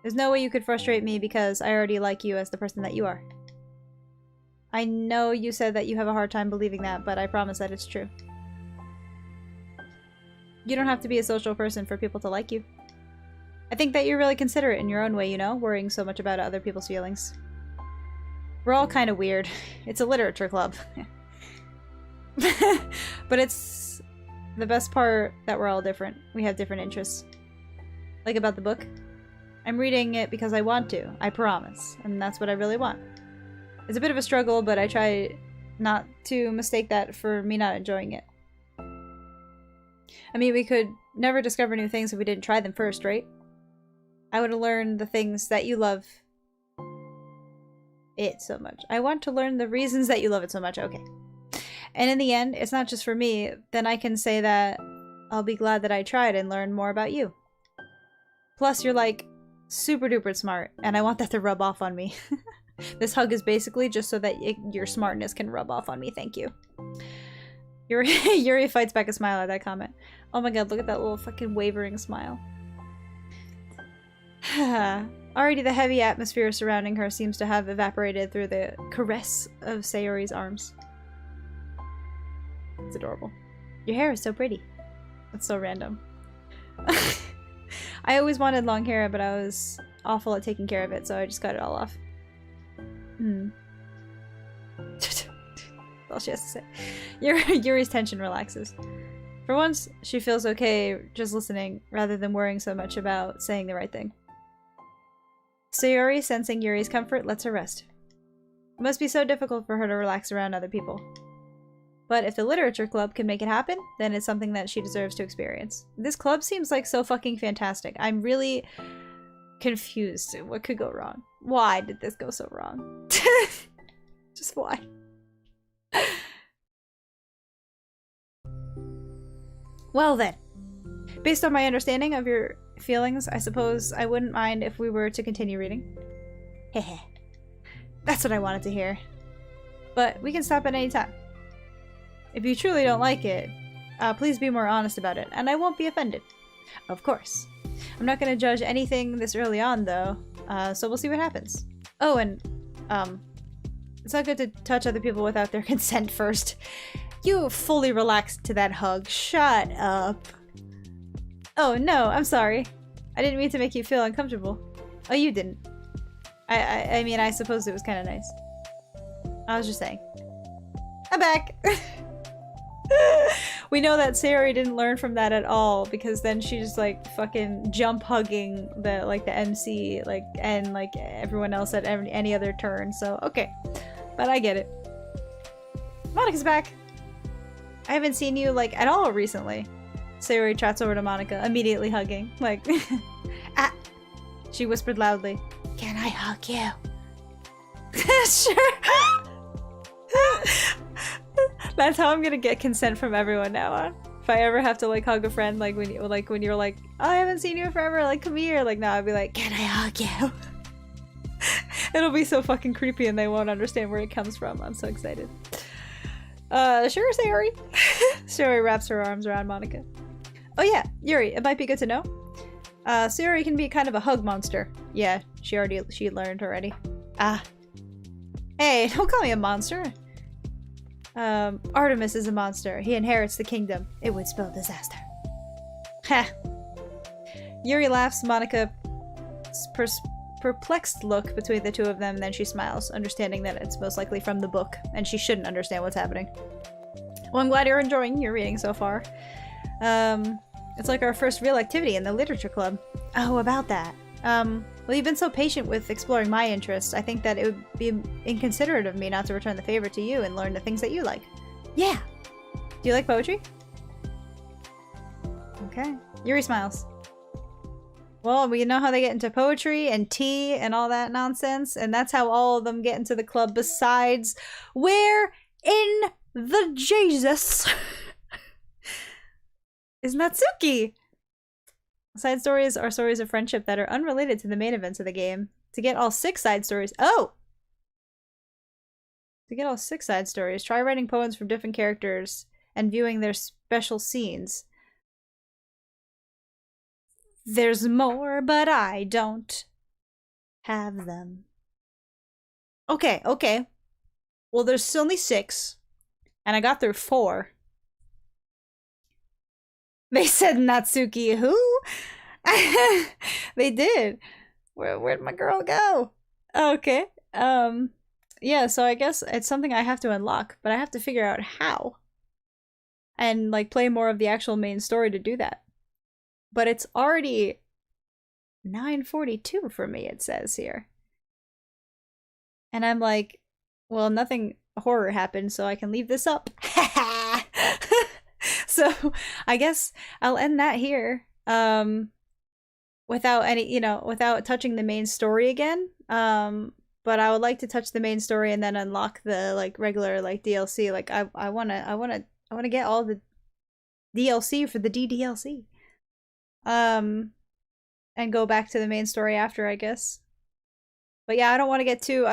There's no way you could frustrate me because I already like you as the person that you are. I know you said that you have a hard time believing that, but I promise that it's true. You don't have to be a social person for people to like you. I think that you're really considerate in your own way, you know, worrying so much about other people's feelings. We're all kind of weird. It's a literature club. But it's the best part that we're all different. We have different interests. Like about the book. I'm reading it because I want to, I promise, and that's what I really want. It's a bit of a struggle, but I try not to mistake that for me not enjoying it. I mean, we could never discover new things if we didn't try them first, right? I want to learn the things that you love it so much. I want to learn the reasons that you love it so much, okay. And in the end, it's not just for me, then I can say that I'll be glad that I tried and learned more about you. Plus, you're like super duper smart, and I want that to rub off on me. This hug is basically just so that your smartness can rub off on me, thank you. Yuri fights back a smile at that comment. Oh my god, look at that little fucking wavering smile. Already the heavy atmosphere surrounding her seems to have evaporated through the caress of Sayori's arms. It's adorable. Your hair is so pretty. That's so random. I always wanted long hair, but I was awful at taking care of it, so I just cut it all off. That's all she has to say. Yuri's tension relaxes. For once, she feels okay just listening, rather than worrying so much about saying the right thing. Sayori, sensing Yuri's comfort, lets her rest. It must be so difficult for her to relax around other people. But if the literature club can make it happen, then it's something that she deserves to experience. This club seems like so fucking fantastic. I'm really confused. What could go wrong? Why did this go so wrong? Just why? Well then. Based on my understanding of your feelings, I suppose I wouldn't mind if we were to continue reading. Hehe. That's what I wanted to hear. But we can stop at any time. If you truly don't like it, please be more honest about it, and I won't be offended. Of course. I'm not going to judge anything this early on, though, so we'll see what happens. Oh, and, it's not good to touch other people without their consent first. You fully relaxed to that hug. Shut up. Oh, no, I'm sorry. I didn't mean to make you feel uncomfortable. Oh, you didn't. I mean, I suppose it was kind of nice. I was just saying. I'm back! We know that Sayori didn't learn from that at all, because then she just like fucking jump hugging the MC like and like everyone else at any other turn, so okay. But I get it. Monika's back! I haven't seen you like at all recently. Sayori trots over to Monika, immediately hugging. Like ah! She whispered loudly, "Can I hug you?" Sure! That's how I'm gonna get consent from everyone now on. If I ever have to like hug a friend, like when you're like, oh, I haven't seen you forever, like come here, like no, I'll be like, can I hug you? It'll be so fucking creepy and they won't understand where it comes from. I'm so excited. Sure, Sayori. Sayori wraps her arms around Monika. Oh yeah, Yuri, it might be good to know. Sayori can be kind of a hug monster. Yeah, she learned already. Ah. Hey, don't call me a monster. Artemis is a monster. He inherits the kingdom. It would spell disaster. Ha! Yuri laughs. Monika perplexed look between the two of them, then she smiles, understanding that it's most likely from the book, and she shouldn't understand what's happening. Well, I'm glad you're enjoying your reading so far. It's like our first real activity in the literature club. Oh, about that. Well, you've been so patient with exploring my interests. I think that it would be inconsiderate of me not to return the favor to you and learn the things that you like. Yeah! Do you like poetry? Okay. Yuri smiles. Well, we know how they get into poetry and tea and all that nonsense, and that's how all of them get into the club besides where in the Jesus is Natsuki? Side stories are stories of friendship that are unrelated to the main events of the game. To get all 6 side stories— oh! To get all 6 side stories, try writing poems from different characters and viewing their special scenes. There's more, but I don't have them. Okay, okay. Well, there's only 6. And I got through 4. They said Natsuki who? They did. Where'd my girl go? Okay. Yeah, so I guess it's something I have to unlock, but I have to figure out how. And, like, play more of the actual main story to do that. But it's already 9:42 for me, it says here. And I'm like, well, nothing horror happened, so I can leave this up. So I guess I'll end that here. Without any, without touching the main story again. But I would like to touch the main story and then unlock the like regular like DLC. Like I wanna get all the DLC for the DDLC. And go back to the main story after, I guess. But yeah, I don't want to get too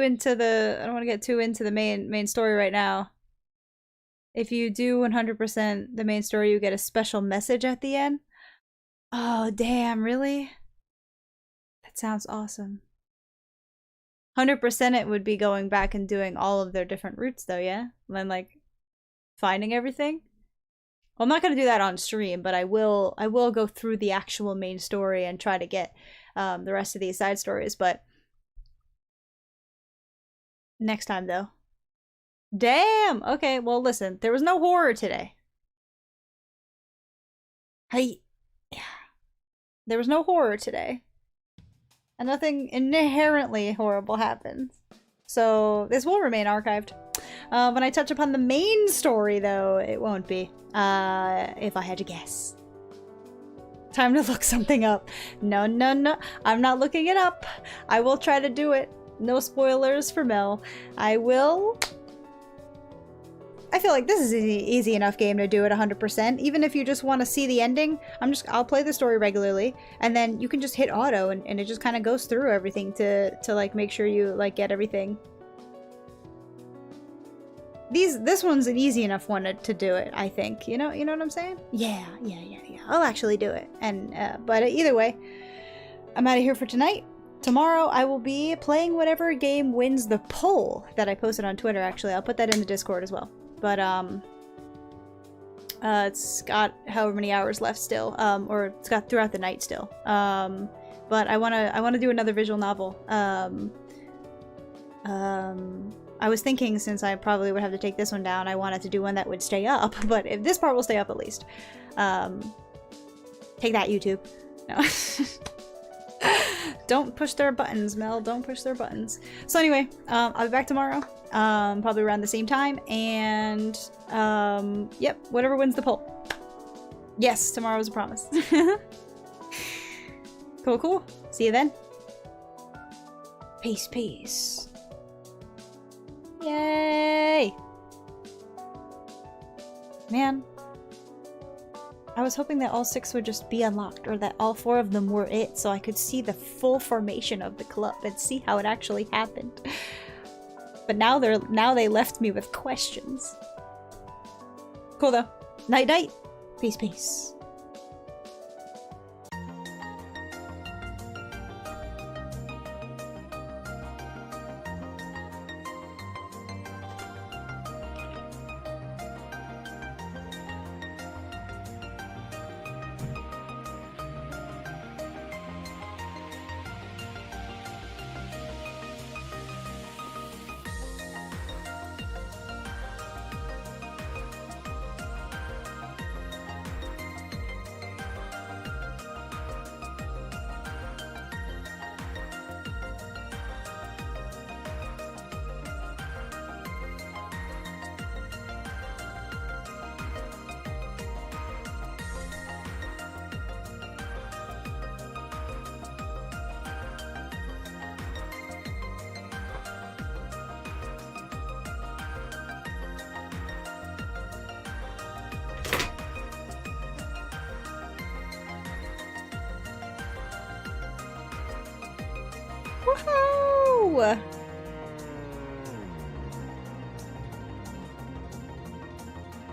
into the main story right now. If you do 100% the main story, you get a special message at the end. Oh, damn, really? That sounds awesome. 100% it would be going back and doing all of their different routes though, yeah? And then like finding everything. Well, I'm not going to do that on stream, but I will go through the actual main story and try to get the rest of these side stories, but next time though. Damn! Okay, well listen, there was no horror today. There was no horror today. And nothing inherently horrible happened. So this will remain archived. When I touch upon the main story though, it won't be. If I had to guess. Time to look something up. No, no, no. I'm not looking it up. I will try to do it. No spoilers for Mel. I feel like this is an easy enough game to do it 100%. Even if you just want to see the ending, I'll play the story regularly, and then you can just hit auto, and it just kind of goes through everything to like make sure you like get everything. This one's an easy enough one to do it, I think. You know what I'm saying? Yeah. I'll actually do it. And but either way, I'm out of here for tonight. Tomorrow I will be playing whatever game wins the poll that I posted on Twitter. Actually, I'll put that in the Discord as well. But it's got however many hours left still, or it's got throughout the night still. But I wanna do another visual novel. I was thinking, since I probably would have to take this one down, I wanted to do one that would stay up. But if this part will stay up at least. Take that, YouTube. No. Don't push their buttons, Mel. Don't push their buttons. So anyway, I'll be back tomorrow. Probably around the same time. And, yep, whatever wins the poll. Yes, tomorrow's a promise. Cool. See you then. Peace. Yay! Man. I was hoping that all 6 would just be unlocked, or that all 4 of them were it, so I could see the full formation of the club and see how it actually happened. But now they left me with questions. Cool though. Night. Peace. Woohoo!